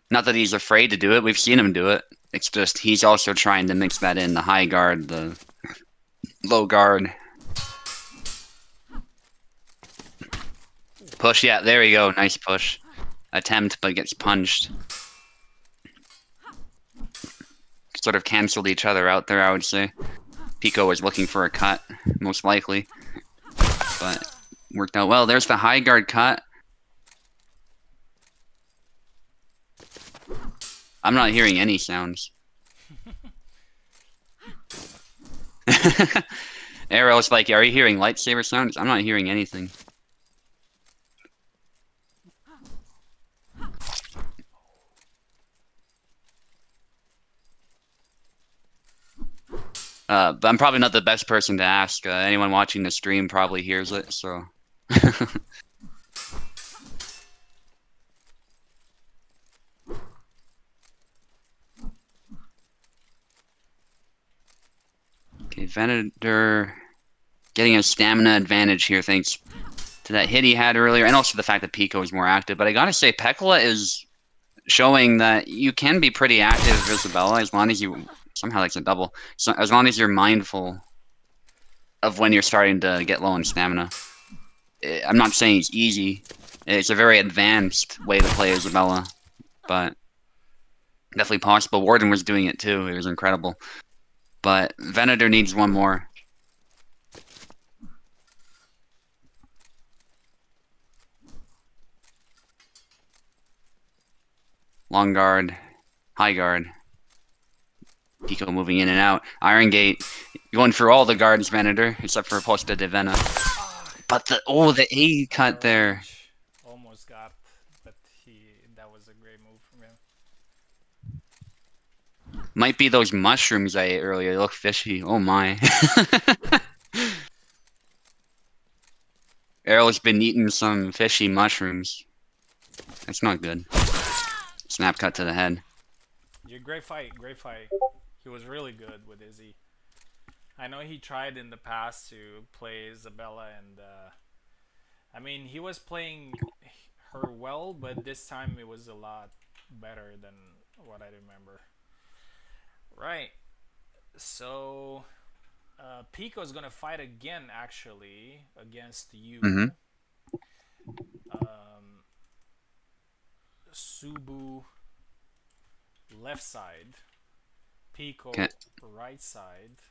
Not that he's afraid to do it. We've seen him do it. It's just he's also trying to mix that in. The high guard, the low guard. Push, yeah, there we go. Nice push. Attempt, but gets punched. Sort of canceled each other out there, I would say. Pico was looking for a cut, most likely. But worked out well. There's the high guard cut. I'm not hearing any sounds. Arrow's like, are you hearing lightsaber sounds? I'm not hearing anything. But I'm probably not the best person to ask. Anyone watching the stream probably hears it, so... Venator getting a stamina advantage here thanks to that hit he had earlier, and also the fact that Pico is more active. But I gotta say, Pekla is showing that you can be pretty active with Isabella as long as you somehow that's a double. So as long as you're mindful of when you're starting to get low on stamina. I'm not saying it's easy. It's a very advanced way to play Isabella, but definitely possible. Warden was doing it too. It was incredible. But Venator needs one more. Long guard, high guard. Pico moving in and out. Iron Gate going for all the guards, Venator, except for Posta de Vena. But the A cut there. Almost got, but that was a great move from him. Might be those mushrooms I ate earlier. They look fishy. Oh my. Errol's been eating some fishy mushrooms. That's not good. Snap cut to the head. Yeah, great fight, great fight. He was really good with Izzy. I know he tried in the past to play Isabella, and I mean, he was playing her well, but this time it was a lot better than what I remember. Right. So Pico's gonna fight again, actually, against you. Mm-hmm. Subu left side, Pico Okay. right side.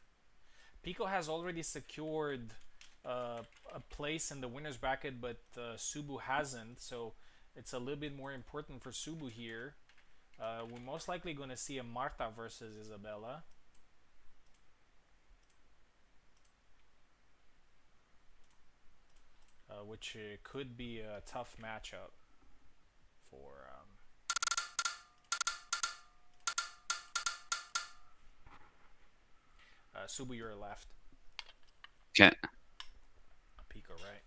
Pico has already secured a place in the winner's bracket, but Subu hasn't, so it's a little bit more important for Subu here. We're most likely going to see a Marta versus Isabella. Which could be a tough matchup for Subu, your left. Okay. Pico right.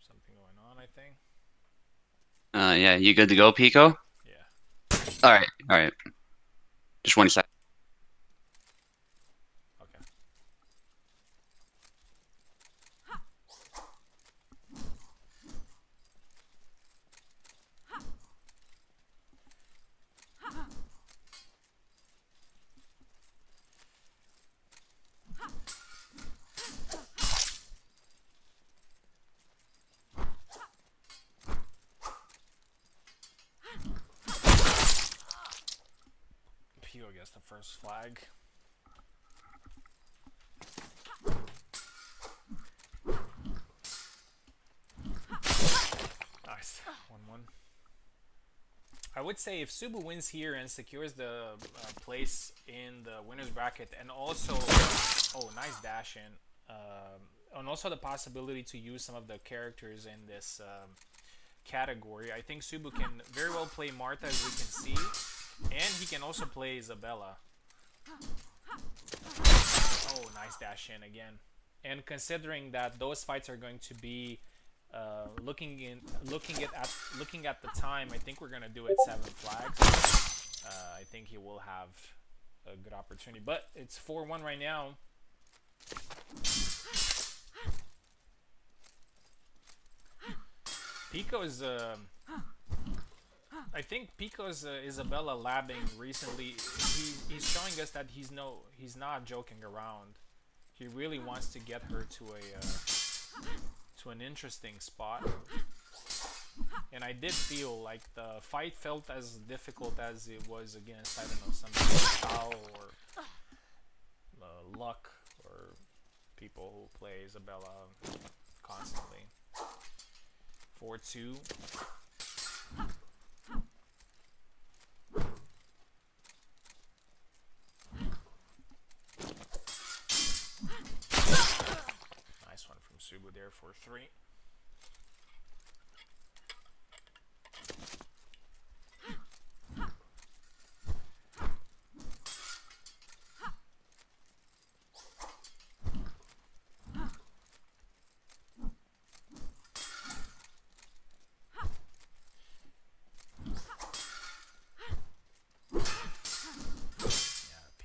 Something going on, I think. Yeah, you good to go, Pico? Yeah. All right. Just 1 second. Okay. Pico gets the first flag. Nice. 1-1. I would say if Subu wins here and secures the place in the winner's bracket, and also, oh, nice dash in, and also the possibility to use some of the characters in this category, I think Subu can very well play Marta, as we can see, and he can also play Isabella. Oh, nice dash in again. And considering that those fights are going to be looking at the time, I think we're gonna do it 7 flags. I think he will have a good opportunity, but it's 4-1 right now. Pico's I think Pico's Isabella labbing recently. He's showing us that he's not joking around. He really wants to get her to an interesting spot. And I did feel like the fight felt as difficult as it was against, I don't know, somebody like Tao or Luck or people who play Isabella constantly. 4-2. Subu there for 3.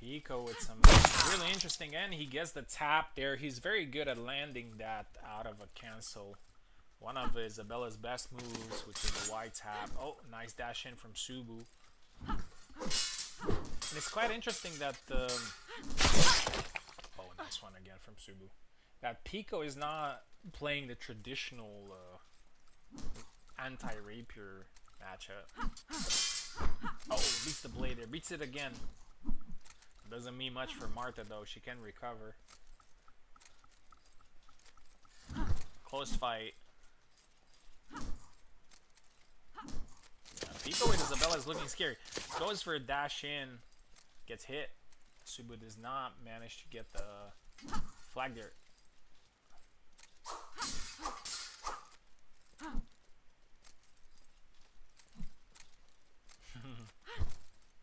Pico with some really interesting, and he gets the tap there. He's very good at landing that out of a cancel. One of Isabella's best moves, which is the wide tap. Oh, nice dash in from Subu. And it's quite interesting that oh, nice one again from Subu. That Pico is not playing the traditional anti-rapier matchup. Oh, beats the blade there. Beats it again. Doesn't mean much for Marta though. She can recover. Close fight. Pico with Isabella is looking scary. Goes for a dash in. Gets hit. Subu does not manage to get the flag there.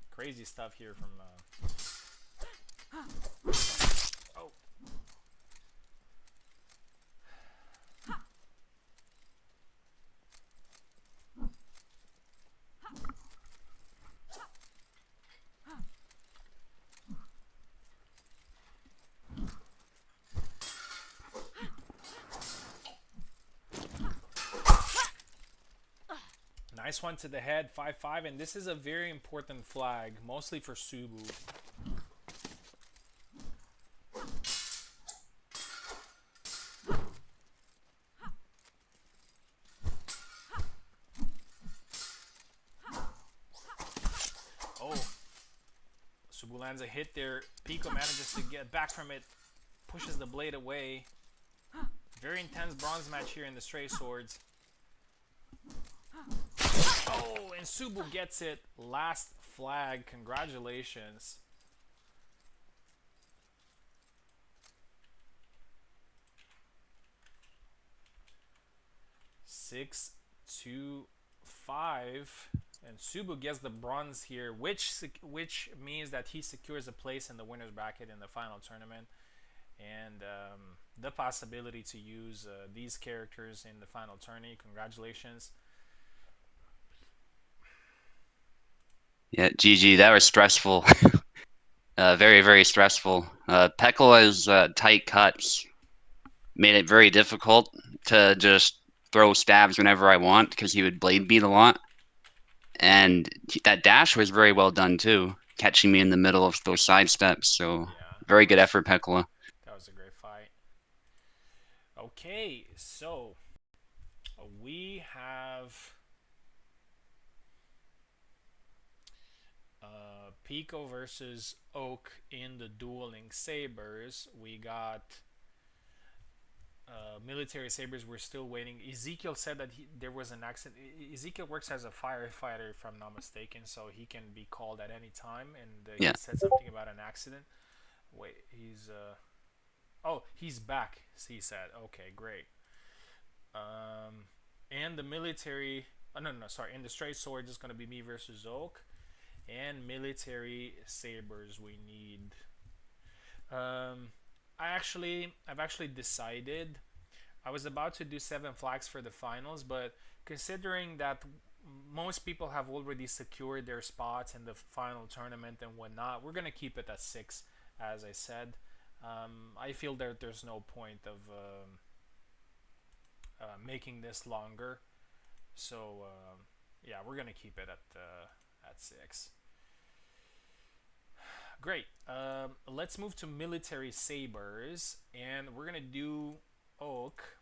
Crazy stuff here from oh. Nice one to the head, 5-5, and this is a very important flag, mostly for Subu. Subu lands a hit there. Pico manages to get back from it, pushes the blade away. Very intense bronze match here in the Stray Swords. Oh, and Subu gets it. Last flag. Congratulations. Six, 2, 5. And Subu gets the bronze here, which means that he secures a place in the winner's bracket in the final tournament, and the possibility to use these characters in the final tourney. Congratulations. Yeah, GG. That was stressful. Very, very stressful. Pekola's tight cuts made it very difficult to just throw stabs whenever I want because he would blade beat a lot. And that dash was very well done too, catching me in the middle of those side steps. So yeah, very good effort, Pekola. That was a great fight. Okay, so we have Pico versus Oak in the Dueling Sabers. We got military sabers. We're still waiting. Ezekiel said that there was an accident. Ezekiel works as a firefighter, if I'm not mistaken, so he can be called at any time. And yeah. He said something about an accident. Wait, he's oh, he's back. He said, okay, great. And the military. Oh, no, sorry. In the Straight Sword, is going to be me versus Oak. And military sabers, we need. I've actually decided. I was about to do 7 flags for the finals, but considering that most people have already secured their spots in the final tournament and whatnot, we're gonna keep it at 6, as I said. I feel that there's no point of making this longer, so yeah, we're gonna keep it at 6. Great. Let's move to military sabers, and we're gonna do Oak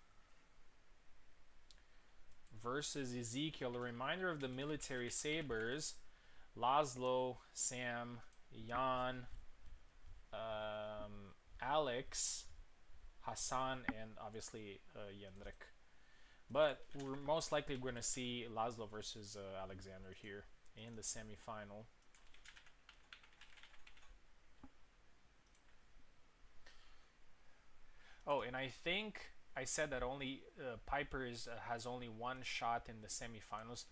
versus Ezekiel. A reminder of the military sabers: Laszlo, Sam, Jan, Alex, Hassan, and obviously Jendrik. But we're most likely going to see Laszlo versus Alexander here in the semifinal. Oh, and I think I said that only Piper has only one shot in the semifinals.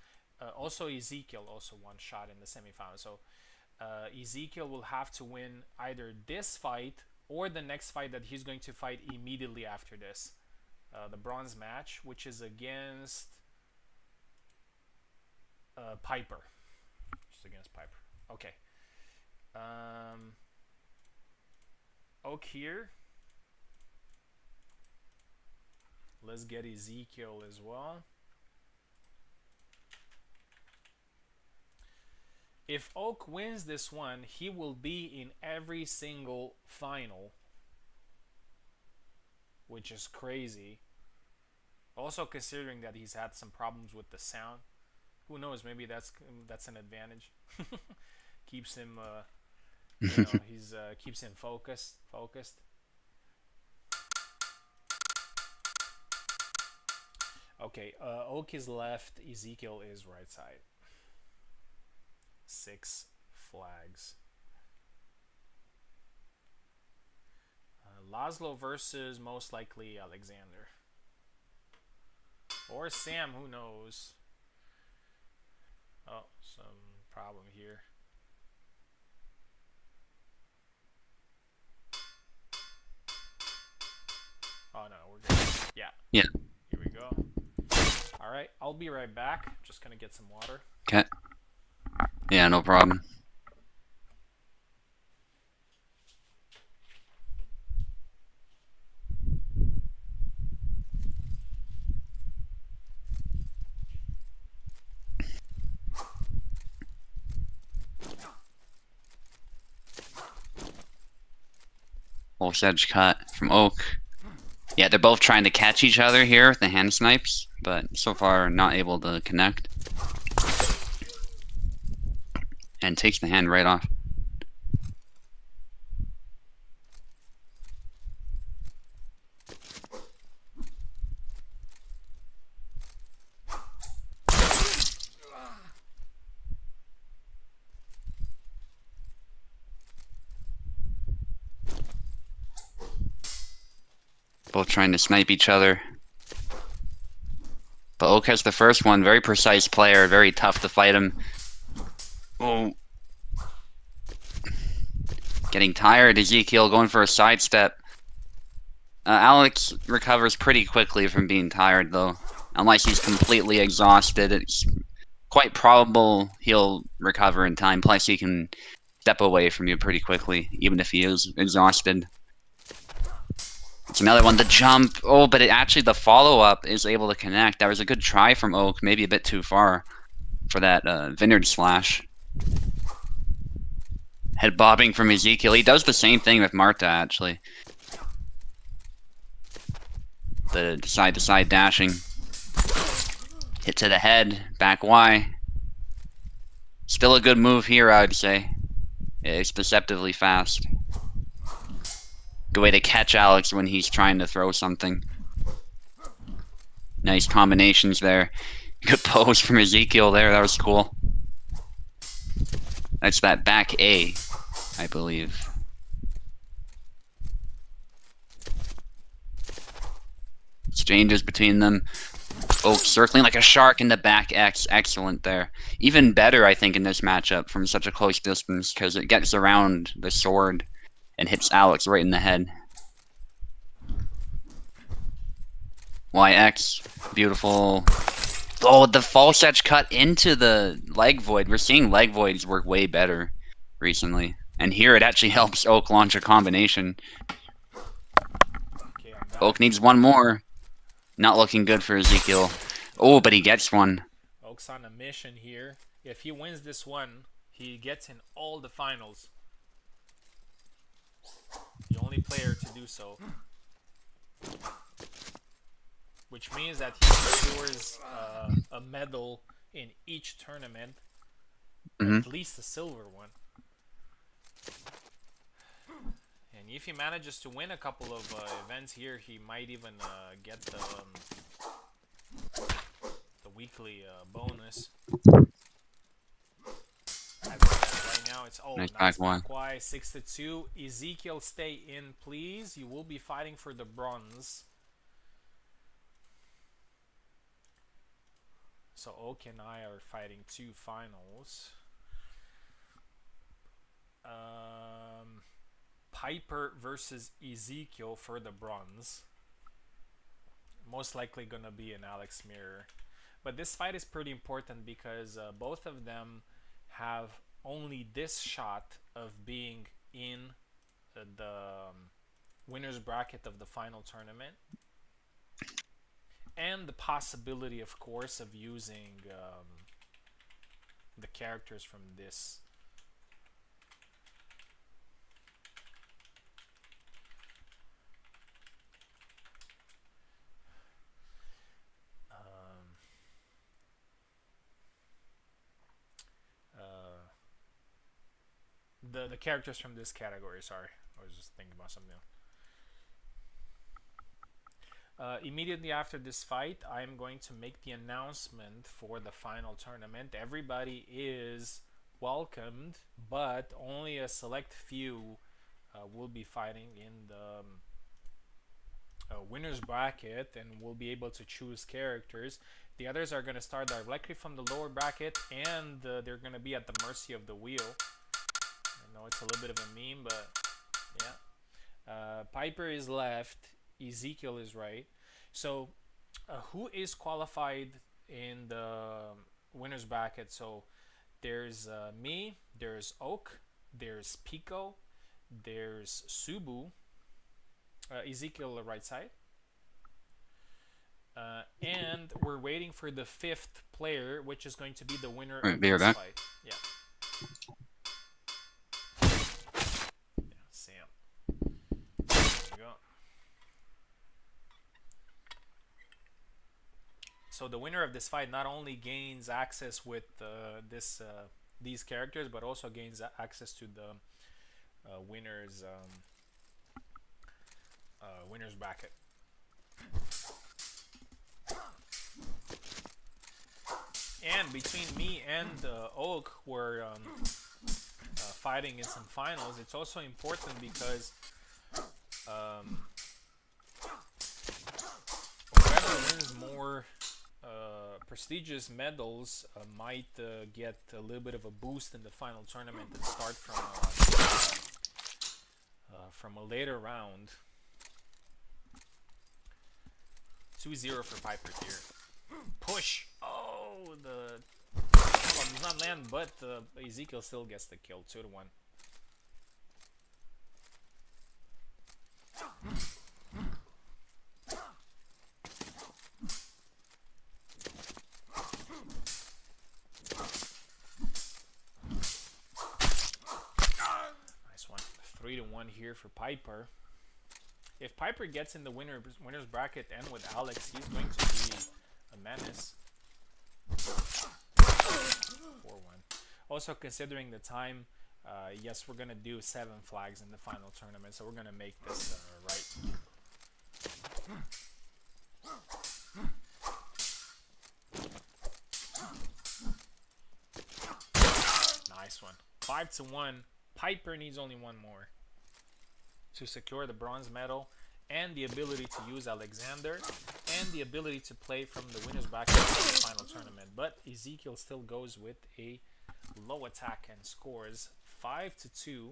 Also, Ezekiel also one shot in the semifinals. So Ezekiel will have to win either this fight or the next fight that he's going to fight immediately after this, the bronze match, which is against Piper. Which is against Piper. Okay. Oak here. Let's get Ezekiel as well. If Oak wins this one, he will be in every single final, which is crazy. Also considering that he's had some problems with the sound. Who knows? Maybe that's an advantage. Keeps him, he's keeps him focused. Okay, Oak is left. Ezekiel is right side. 6 flags. Laszlo versus most likely Alexander. Or Sam, who knows? Oh, some problem here. Oh no, we're good. Yeah. Yeah. Here we go. Alright, I'll be right back. Just gonna get some water. Okay. Yeah, no problem. Wolf's Edge cut from Oak. Yeah, they're both trying to catch each other here with the hand snipes, but so far not able to connect. And takes the hand right off. Both trying to snipe each other. But Oak has the first one. Very precise player. Very tough to fight him. Oh. Getting tired. Ezekiel going for a sidestep. Alex recovers pretty quickly from being tired, though. Unless he's completely exhausted, it's quite probable he'll recover in time. Plus, he can step away from you pretty quickly, even if he is exhausted. It's another one, the jump. Oh, but actually the follow-up is able to connect. That was a good try from Oak, maybe a bit too far for that Vineyard slash. Head bobbing from Ezekiel. He does the same thing with Marta, actually. The side-to-side dashing. Hit to the head, back Y. Still a good move here, I'd say. It's deceptively fast. Good way to catch Alex when he's trying to throw something. Nice combinations there. Good pose from Ezekiel there, that was cool. That's that back A, I believe. Exchanges between them. Oh, circling like a shark in the back X. Excellent there. Even better, I think, in this matchup from such a close distance because it gets around the sword and hits Alex right in the head. YX. Beautiful. Oh, the false edge cut into the leg void. We're seeing leg voids work way better recently. And here it actually helps Oak launch a combination. Okay, Oak needs one more. Not looking good for Ezekiel. Oh, but he gets one. Oak's on a mission here. If he wins this one, he gets in all the finals. The only player to do so. Which means that he secures a medal in each tournament. At least a silver one. And if he manages to win a couple of events here, he might even get the weekly bonus. Right now it's nice back one. 6-2. Ezekiel, stay in, please. You will be fighting for the bronze. So Oak and I are fighting two finals. Um, Piper versus Ezekiel for the bronze. Most likely gonna be an Alex Mirror. But this fight is pretty important because both of them have only this shot of being in the winner's bracket of the final tournament, and the possibility, of course, of using the characters from this. Um, uh, the characters from this category. Sorry, I was just thinking about something else. Immediately after this fight, I'm going to make the announcement for the final tournament. Everybody is welcomed, but only a select few will be fighting in the winner's bracket and will be able to choose characters. The others are going to start directly from the lower bracket, and they're going to be at the mercy of the wheel. I know it's a little bit of a meme, but yeah. Piper is left, Ezekiel is right. So, who is qualified in the winners bracket? So, there's me, there's Oak, there's Pico, there's Subu, Ezekiel right side, and we're waiting for the fifth player, which is going to be the winner All right, of be right this back. fight. Yeah, yeah, Sam. There we go. So the winner of this fight not only gains access with these characters, but also gains access to the winners bracket. And between me and Oak, we're fighting in some finals. It's also important because um, whoever wins more prestigious medals might get a little bit of a boost in the final tournament and start from a later round. 2-0 for Piper here. Push! Oh, the well, does not land, but Ezekiel still gets the kill. 2-1. Nice one. 3-1 here for Piper. If Piper gets in the winner's bracket and with Alex, he's going to be a menace. 4-1. Also, considering the time, yes, we're going to do 7 flags in the final tournament, so we're going to make this right. Nice one. 5-1. Piper needs only one more to secure the bronze medal and the ability to use Alexander and the ability to play from the winner's bracket in the final tournament. But Ezekiel still goes with a low attack and scores 5-2.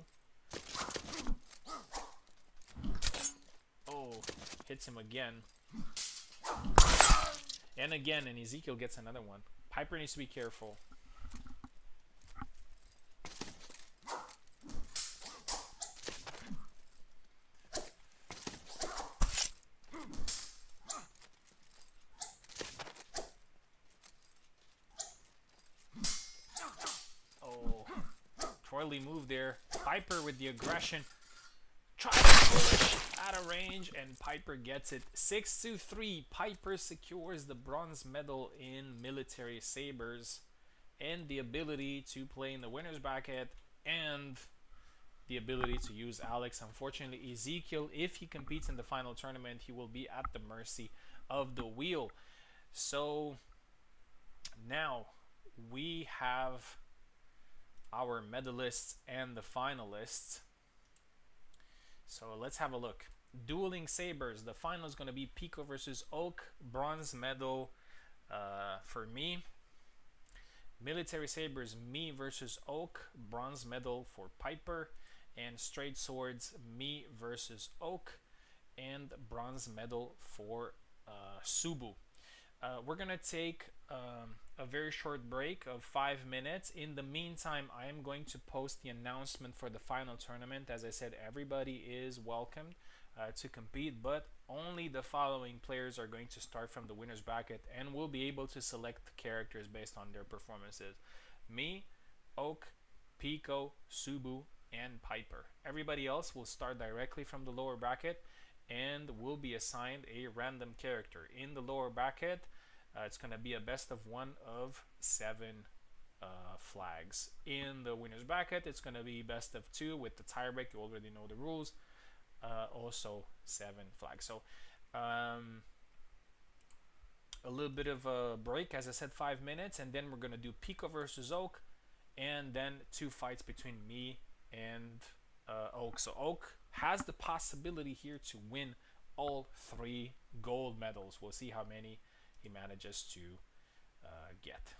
Oh, hits him again. And again, and Ezekiel gets another one. Piper needs to be careful. Troily move there. Piper with the aggression. Try to push out of range, and Piper gets it. 6-3. Piper secures the bronze medal in military sabers and the ability to play in the winner's bracket and the ability to use Alex. Unfortunately, Ezekiel, if he competes in the final tournament, he will be at the mercy of the wheel. So now we have our medalists and the finalists. So let's have a look. Dueling Sabers. The final is going to be Pico versus Oak. Bronze medal for me. Military sabers, me versus Oak, bronze medal for Piper. And straight swords, me versus Oak, and bronze medal for Subu. We're gonna take a very short break of 5 minutes. In the meantime, I am going to post the announcement for the final tournament. As I said, everybody is welcomed to compete, but only the following players are going to start from the winners bracket and will be able to select characters based on their performances. Me, Oak, Pico, Subu, and Piper. Everybody else will start directly from the lower bracket and will be assigned a random character. In the lower bracket, it's going to be a best of 1 of 7 flags. In the winners bracket, it's going to be best of 2 with the tiebreak. You already know the rules. Also 7 flags. So a little bit of a break, as I said, 5 minutes, and then we're going to do Pico versus Oak, and then 2 fights between me and Oak. So Oak has the possibility here to win all 3 gold medals. We'll see how many he manages to get.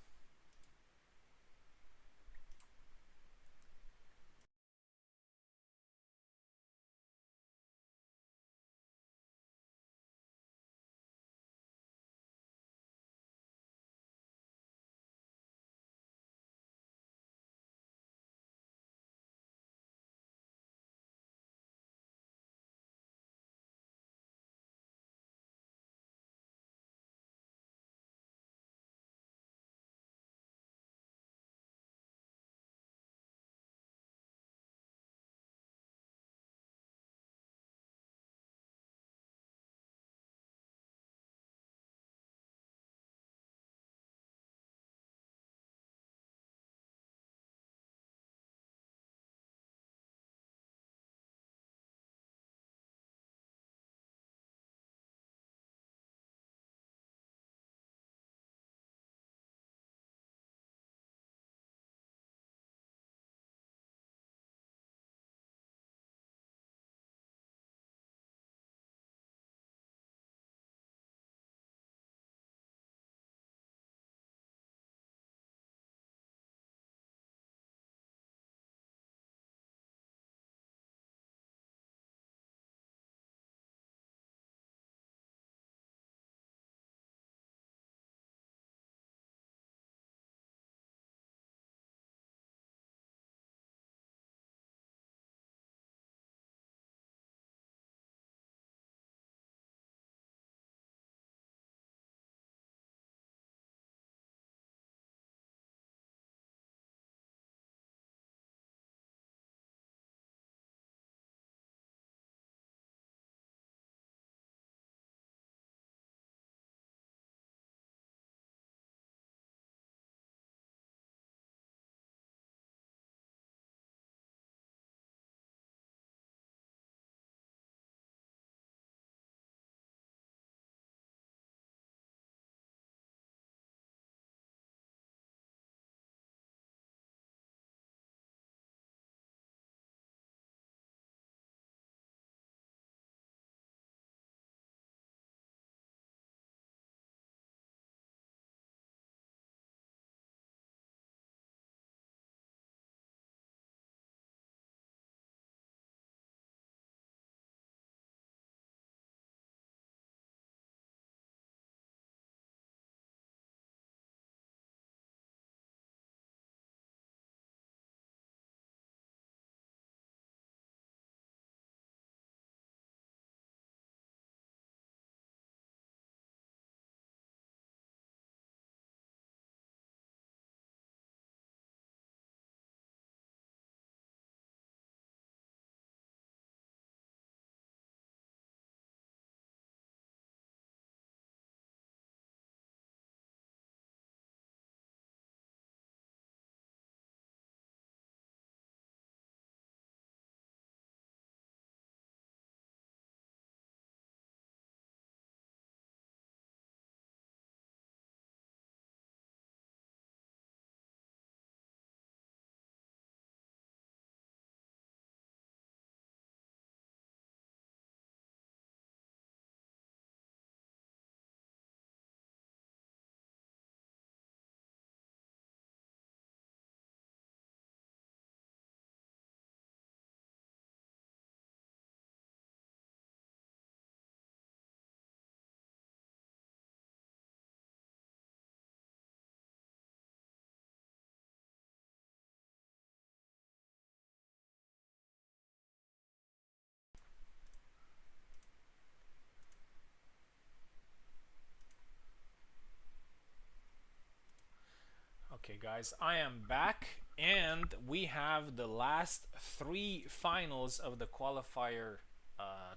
Okay, guys, I am back, and we have the last three finals of the qualifier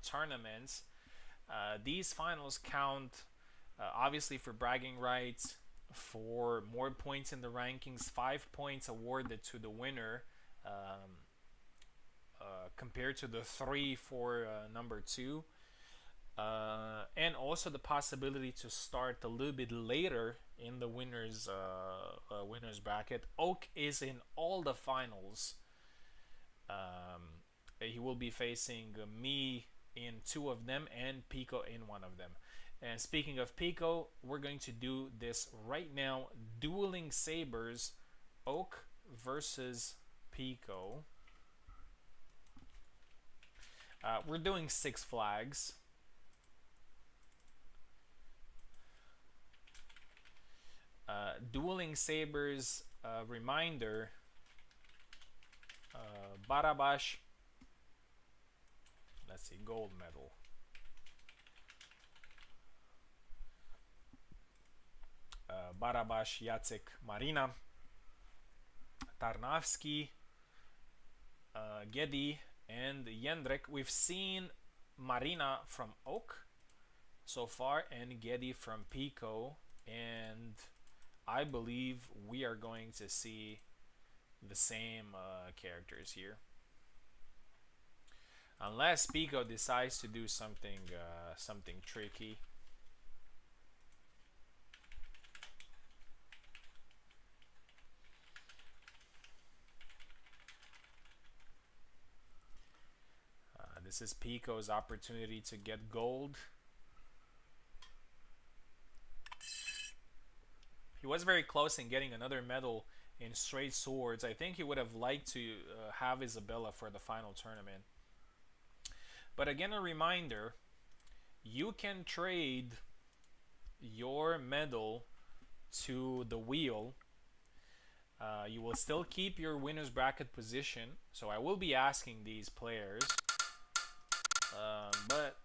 tournaments. These finals count obviously for bragging rights, for more points in the rankings, 5 points awarded to the winner compared to the three for number two. And also the possibility to start a little bit later in the winners bracket. Oak is in all the finals. He will be facing me in two of them and Pico in one of them. And speaking of Pico, we're going to do this right now. Dueling Sabers, Oak versus Pico. We're doing 6 flags. Dueling Sabers reminder, Barabash, let's see, gold medal. Barabash, Jacek, Marina, Tarnavsky, Gedi, and Jendrek. We've seen Marina from Oak so far and Gedi from Pico, and I believe we are going to see the same characters here, unless Pico decides to do something tricky. This is Pico's opportunity to get gold. He was very close in getting another medal in straight swords. I think he would have liked to have Isabella for the final tournament. But again, a reminder, you can trade your medal to the wheel. You will still keep your winner's bracket position. So I will be asking these players. But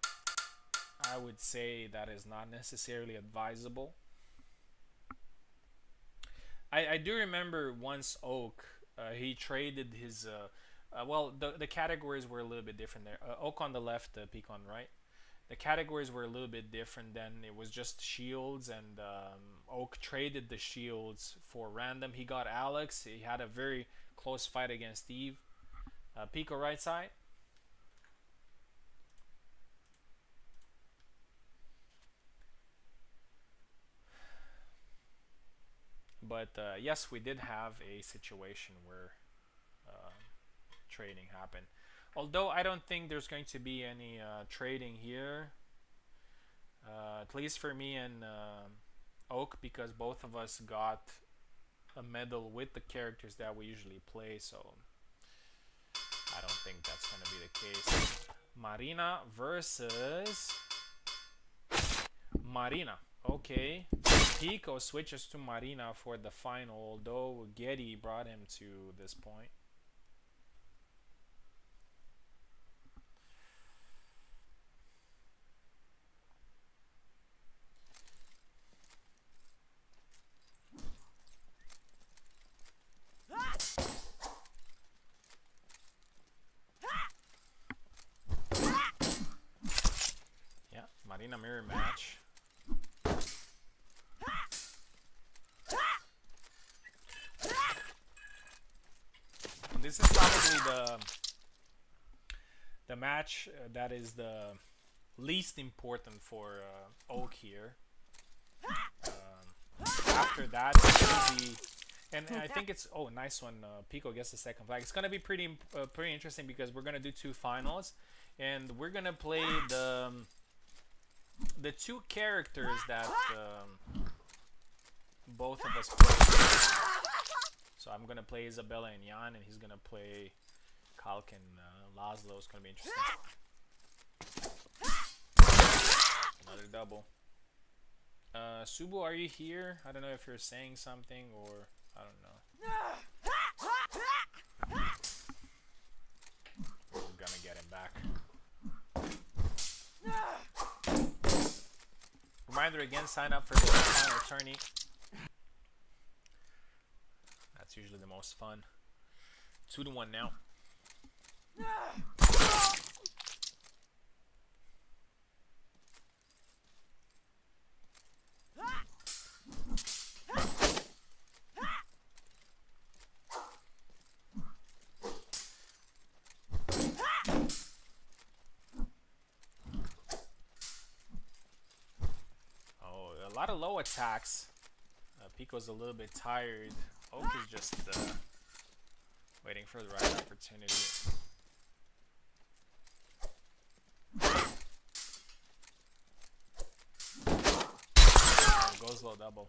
I would say that is not necessarily advisable. I do remember once Oak, he traded his, well, the categories were a little bit different there. Oak on the left, Peak on the right. The categories were a little bit different then. It was just shields, and Oak traded the shields for random. He got Alex. He had a very close fight against Steve. Pico right side. But yes, we did have a situation where trading happened. Although I don't think there's going to be any trading here, at least for me and Oak, because both of us got a medal with the characters that we usually play, so I don't think that's going to be the case. Marina versus Marina. Okay. Pico switches to Marina for the final, although Getty brought him to this point. Yeah, Marina mirror match. This is probably the match that is the least important for Oak here. After that, it will be, and I think it's, oh, nice one. Pico gets the second flag. It's gonna be pretty interesting because we're gonna do 2 finals, and we're gonna play the 2 characters that both of us play. So I'm gonna play Isabella and Jan, and he's gonna play Kalk and Laszlo. It's gonna be interesting. Another double. Subu, are you here? I don't know if you're saying something or I don't know. I'm gonna get him back. Reminder again, sign up for the final tourney. usually the most fun. 2-1 now. Oh, a lot of low attacks. Pico's a little bit tired. Oak is just waiting for the right opportunity. Oh, goes low double.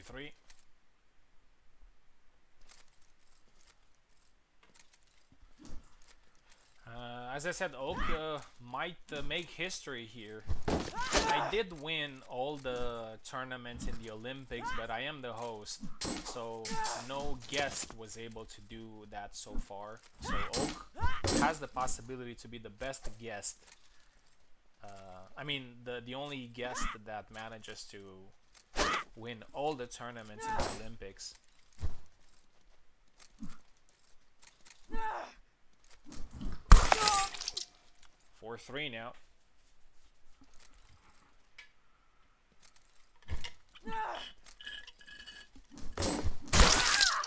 Three. As I said, Oak might make history here. I did win all the tournaments in the Olympics, but I am the host, so no guest was able to do that so far. So Oak has the possibility to be the best guest. I mean, the only guest that manages to win all the tournaments in the Olympics. 4-3 now.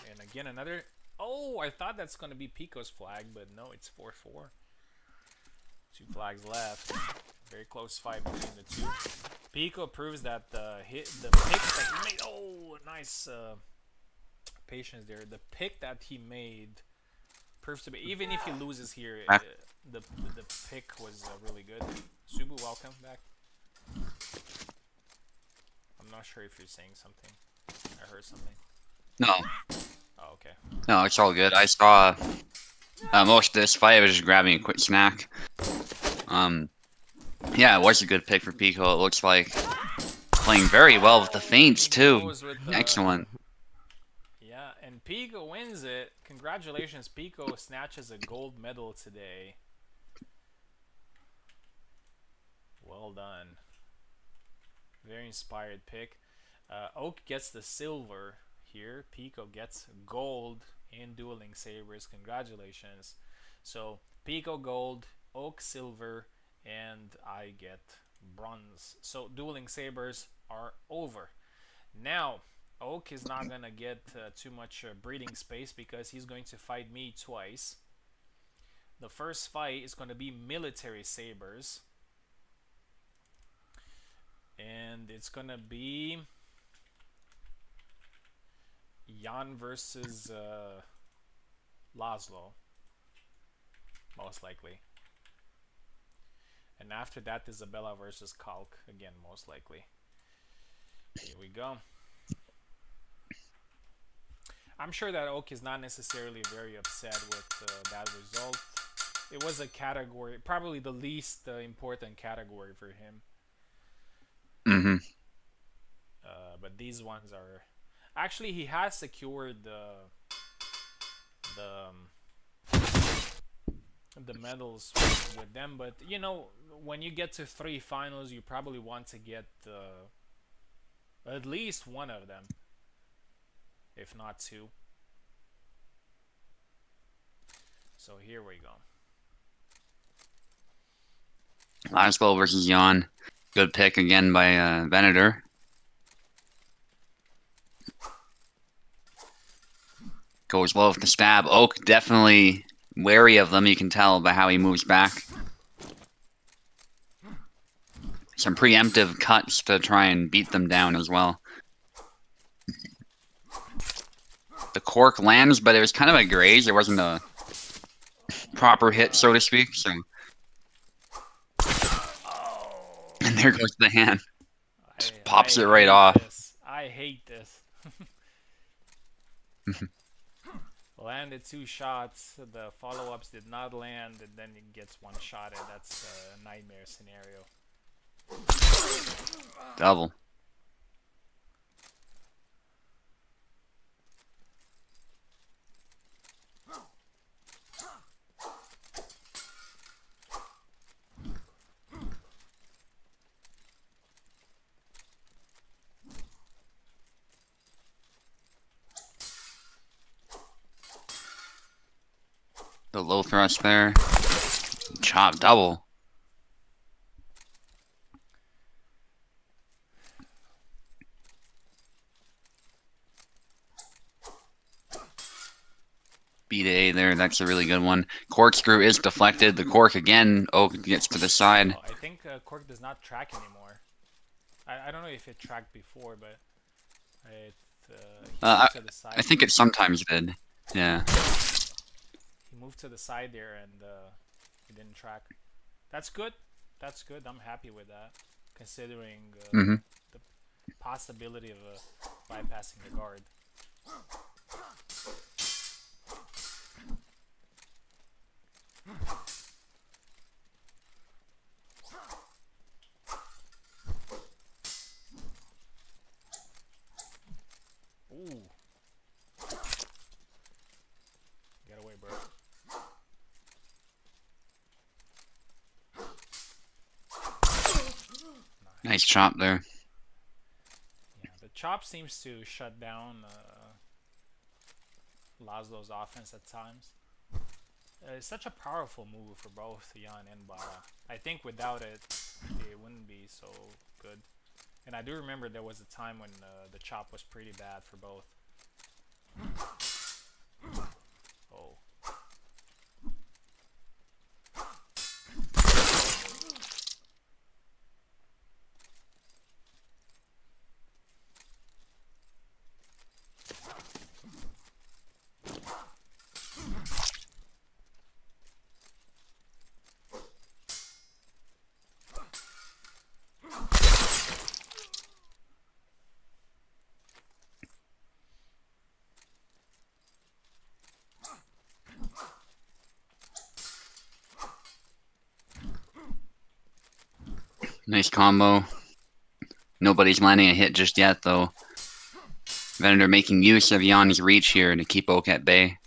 And again another. Oh, I thought that's gonna be Pico's flag, but no, it's 4-4. 2 flags left. Very close fight between the two. Pico proves that the pick that he made. Oh, nice patience there. The pick that he made proves to be, even if he loses here, the pick was really good. Subu, welcome back. I'm not sure if you're saying something. I heard something. No. Oh, okay. No, it's all good. I saw most of this fight. I was just grabbing a quick snack. Yeah, it was a good pick for Pico. It looks like playing very well with the feints too. Excellent. Yeah, and Pico wins it. Congratulations, Pico snatches a gold medal today. Well done. Very inspired pick. Oak gets the silver here. Pico gets gold in dueling sabers. Congratulations. So Pico gold, Oak silver, and I get bronze. So dueling sabers are over. Now Oak is not gonna get too much breathing space because he's going to fight me twice. The first fight is going to be military sabers, and it's going to be Jan versus Laszlo, most likely. And after that, Isabella versus Kalk, again, most likely. Here we go. I'm sure that Oak is not necessarily very upset with that result. It was a category, probably the least important category for him. Mm-hmm. But these ones are... Actually, he has secured the medals with them, but you know, when you get to 3 finals, you probably want to get at least one of them, if not 2. So here we go. Laszlo versus Jan. Good pick again by Venator. Goes well with the stab. Oak definitely wary of them. You can tell by how he moves back. Some preemptive cuts to try and beat them down as well. The cork lands, but it was kind of a graze. It wasn't a proper hit, so to speak. So, and there goes the hand. Just pops it right off. I hate this. Landed two shots. The follow-ups did not land, and then he gets one shot, and that's a nightmare scenario. Double. The low thrust there. Chop double. B to A there, that's a really good one. Corkscrew is deflected. The cork again. Oak gets to the side. Oh, I think cork does not track anymore. I don't know if it tracked before, but it he I, moved to the I side. think it sometimes did. Yeah. He moved to the side there, and he didn't track. That's good. That's good. I'm happy with that, considering hmm the possibility of bypassing the guard. Ooh. Get away, bro. Nice chop there. Yeah, the chop seems to shut down Laszlo's offense at times. It's such a powerful move for both Jan and Bara. I think without it, it wouldn't be so good. And I do remember there was a time when the chop was pretty bad for both. Oh. Nice combo. Nobody's landing a hit just yet, though. Venator making use of Jan's reach here to keep Oak at bay.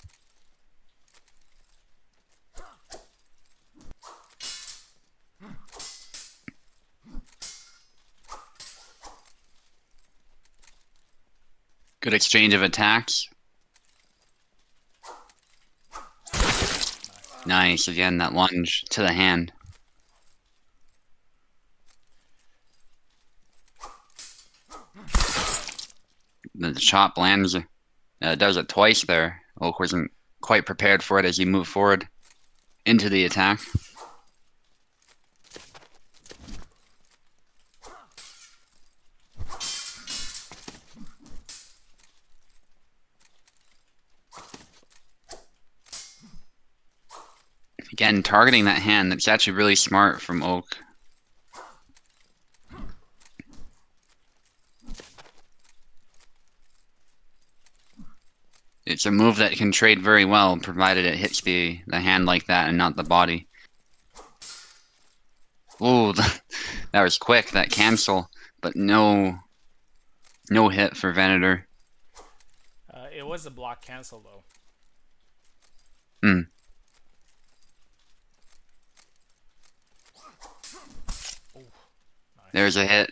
Good exchange of attacks. Nice, again, that lunge to the hand. The chop lands, does it twice there. Oak wasn't quite prepared for it as he moved forward into the attack. Again, targeting that hand, that's actually really smart from Oak. It's a move that can trade very well, provided it hits the hand like that and not the body. Ooh, that was quick, that cancel, but no hit for Venator. It was a block cancel though. Hmm. Ooh, nice. There's a hit.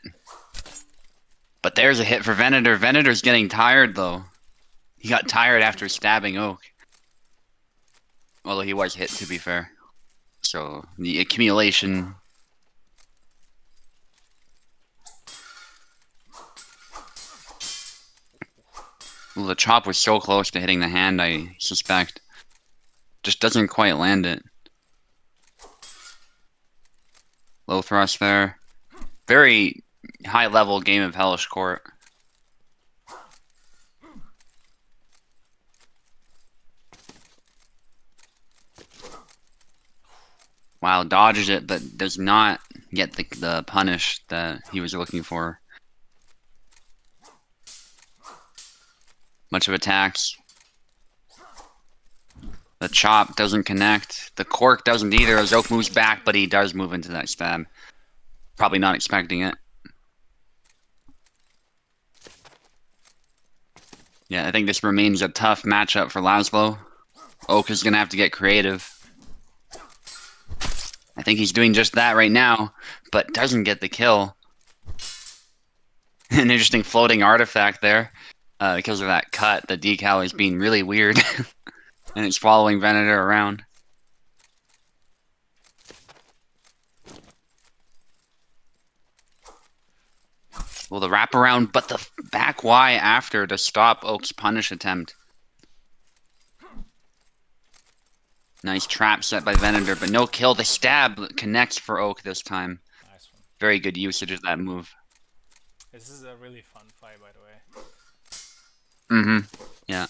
But there's a hit for Venator. Venator's getting tired, though. He got tired after stabbing Oak. Although he was hit, to be fair. So, the accumulation. Well, the chop was so close to hitting the hand, I suspect. Just doesn't quite land it. Low thrust there. Very high level game of Hellish Quart. Wow, dodges it, but does not get the punish that he was looking for. Bunch of attacks. The chop doesn't connect. The cork doesn't either as Oak moves back, but he does move into that stab. Probably not expecting it. Yeah, I think this remains a tough matchup for Laszlo. Oak is going to have to get creative. I think he's doing just that right now, but doesn't get the kill. An interesting floating artifact there. Because of that cut, the decal is being really weird. And it's following Venator around. Well, the wraparound, but the back Y after to stop Oak's punish attempt. Nice trap set by Venator, but no kill. The stab connects for Oak this time. Nice one. Very good usage of that move. This is a really fun fight, by the way. Yeah.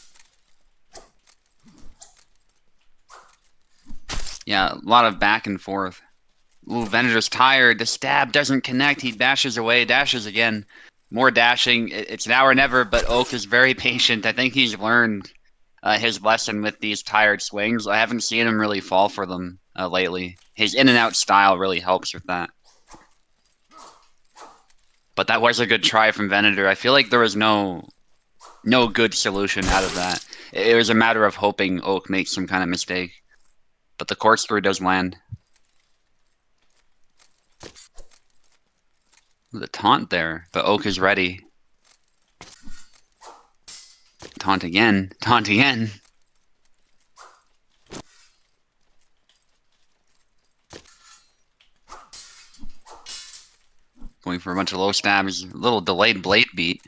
Yeah, a lot of back and forth. Ooh, Venator's tired. The stab doesn't connect. He dashes away, dashes again. More dashing. It's now or never, but Oak is very patient. I think he's learned his lesson with these tired swings. I haven't seen him really fall for them lately. His in and out style really helps with that. But that was a good try from Venator. I feel like there was no good solution out of that. It was a matter of hoping Oak makes some kind of mistake. But the corkscrew does land. The taunt there, but Oak is ready. Taunt again. Taunt again. Going for a bunch of low stabs. A little delayed blade beat.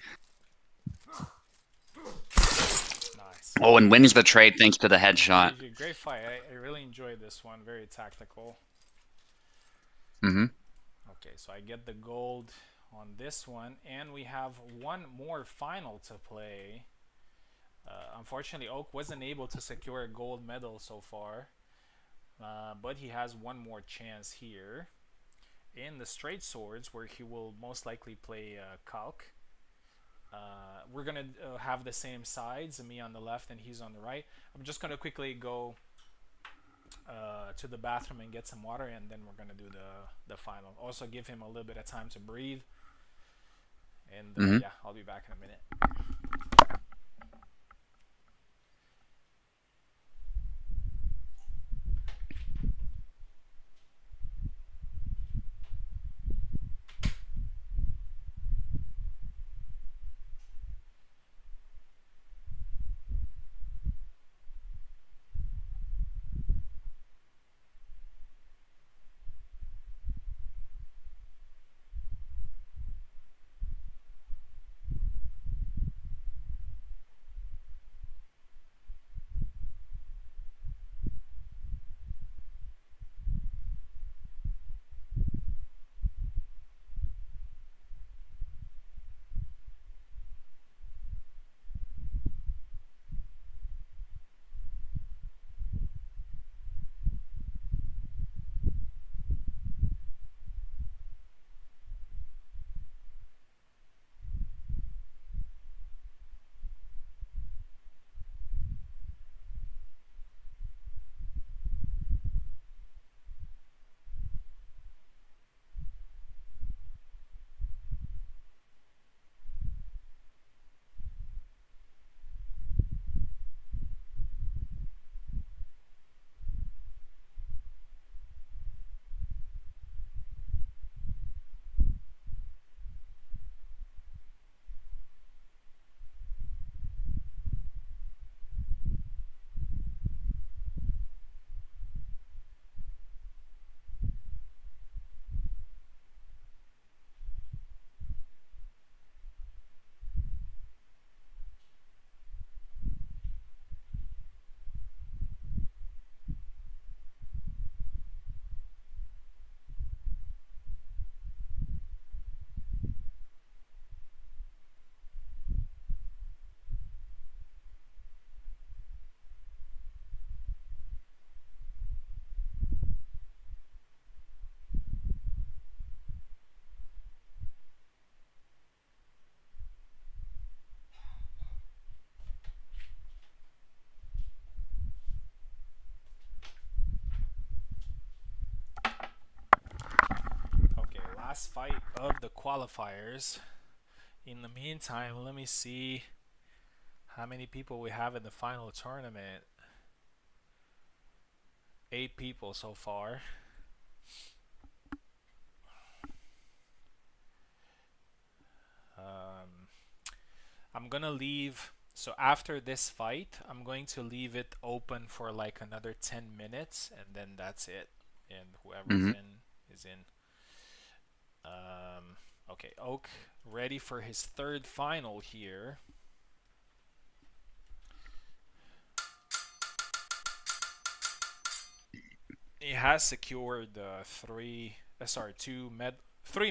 Nice. Oh, and wins the trade thanks to the headshot. Great fight. I really enjoyed this one. Very tactical. Okay, so I get the gold on this one, and we have one more final to play. Unfortunately, Oak wasn't able to secure a gold medal so far, but he has one more chance here in the straight swords, where he will most likely play Kalk. We're gonna have the same sides, me on the left and he's on the right. I'm just gonna quickly go to the bathroom and get some water, and then we're gonna do the final. Also give him a little bit of time to breathe, and yeah, I'll be back in a minute. last fight of the qualifiers. In the meantime, let me see how many people we have in the final tournament. 8 people so far. Um, I'm gonna leave. So after this fight, I'm going to leave it open for like another 10 minutes, and then that's it. And whoever's Hmm. in is in. Okay, Oak ready for his third final here. He has secured three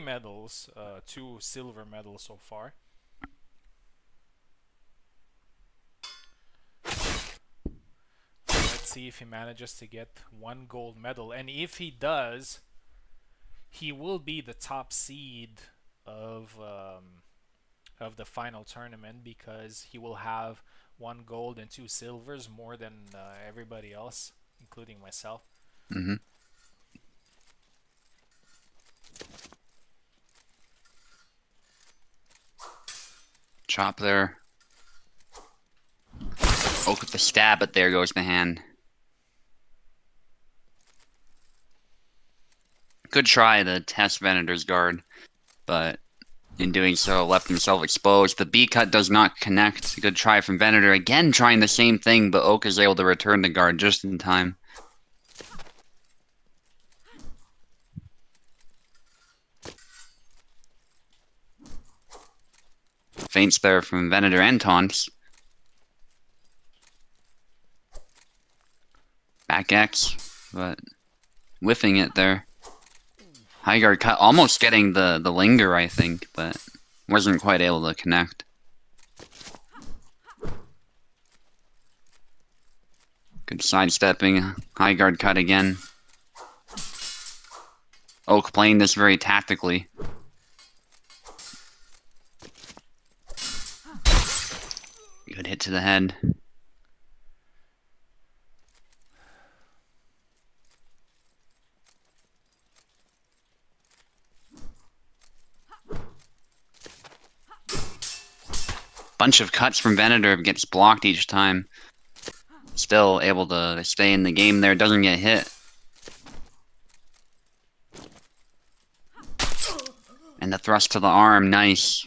medals, 2 silver medals so far. Let's see if he manages to get 1 gold medal, and if he does, he will be the top seed of the final tournament because he will have 1 gold and 2 silvers more than everybody else, including myself. Hmm. Chop there. Oh, with the stab, but there goes the hand. Good try to test Venator's guard, but in doing so, left himself exposed. The B cut does not connect. Good try from Venator. Again, trying the same thing, but Oak is able to return the guard just in time. Feints there from Venator and taunts. Back X, but whiffing it there. High guard cut, almost getting the linger, I think, but wasn't quite able to connect. Good sidestepping. High guard cut again. Oak playing this very tactically. Good hit to the head. Bunch of cuts from Venator, gets blocked each time. Still able to stay in the game there, doesn't get hit. And the thrust to the arm, nice.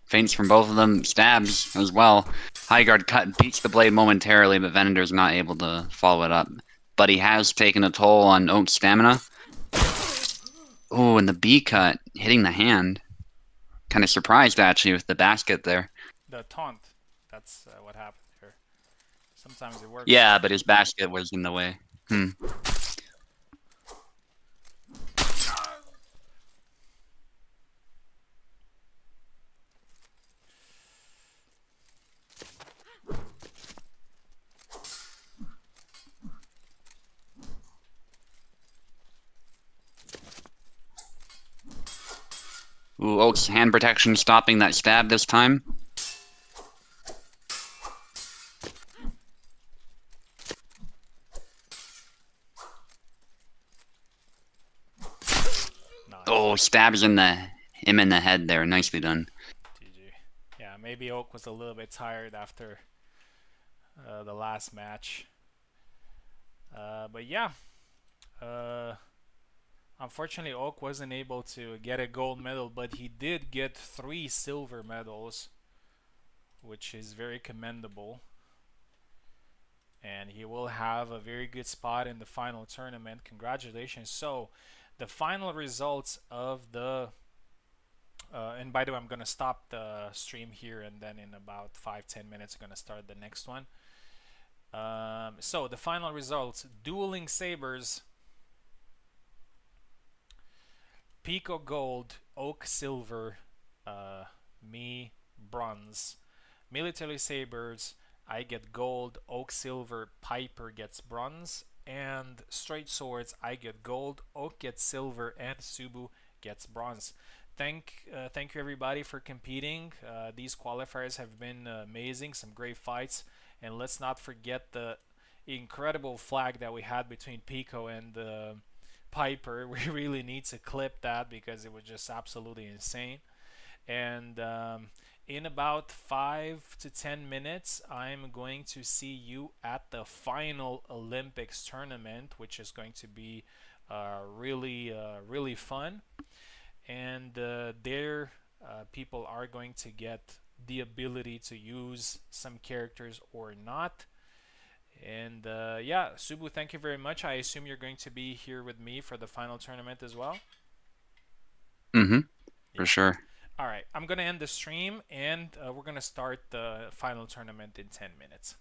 Feints from both of them, stabs as well. High guard cut beats the blade momentarily, but Venator's not able to follow it up. But he has taken a toll on Oak's stamina. Oh, and the B cut hitting the hand. Kind of surprised actually with the basket there. The taunt, that's what happened here. Sometimes it works. Yeah, but his basket was in the way. Ooh, Oak's hand protection stopping that stab this time. Nice. Oh, stabs him in the head there. Nicely done. GG. Yeah, maybe Oak was a little bit tired after the last match. But yeah, uh, unfortunately, Oak wasn't able to get a gold medal, but he did get 3 silver medals, which is very commendable. And he will have a very good spot in the final tournament. Congratulations. So, the final results of the and by the way, I'm gonna stop the stream here, and then in about 5-10 minutes, I'm gonna start the next one. So the final results: Dueling Sabers, Pico Gold, Oak Silver, me Bronze. Military Sabers, I get Gold, Oak Silver, Piper gets Bronze. And Straight Swords, I get Gold, Oak gets Silver, and Subu gets bronze. Thank you everybody for competing. These qualifiers have been amazing, some great fights, and let's not forget the incredible flag that we had between Pico and Piper. We really need to clip that because it was just absolutely insane. And in about 5 to 10 minutes, I'm going to see you at the final Olympics tournament, which is going to be really fun. And there, people are going to get the ability to use some characters or not. And yeah, Subu, thank you very much. I assume you're going to be here with me for the final tournament as well. Mm-hmm. For Yeah. sure. All right, I'm gonna end the stream and we're gonna start the final tournament in 10 minutes.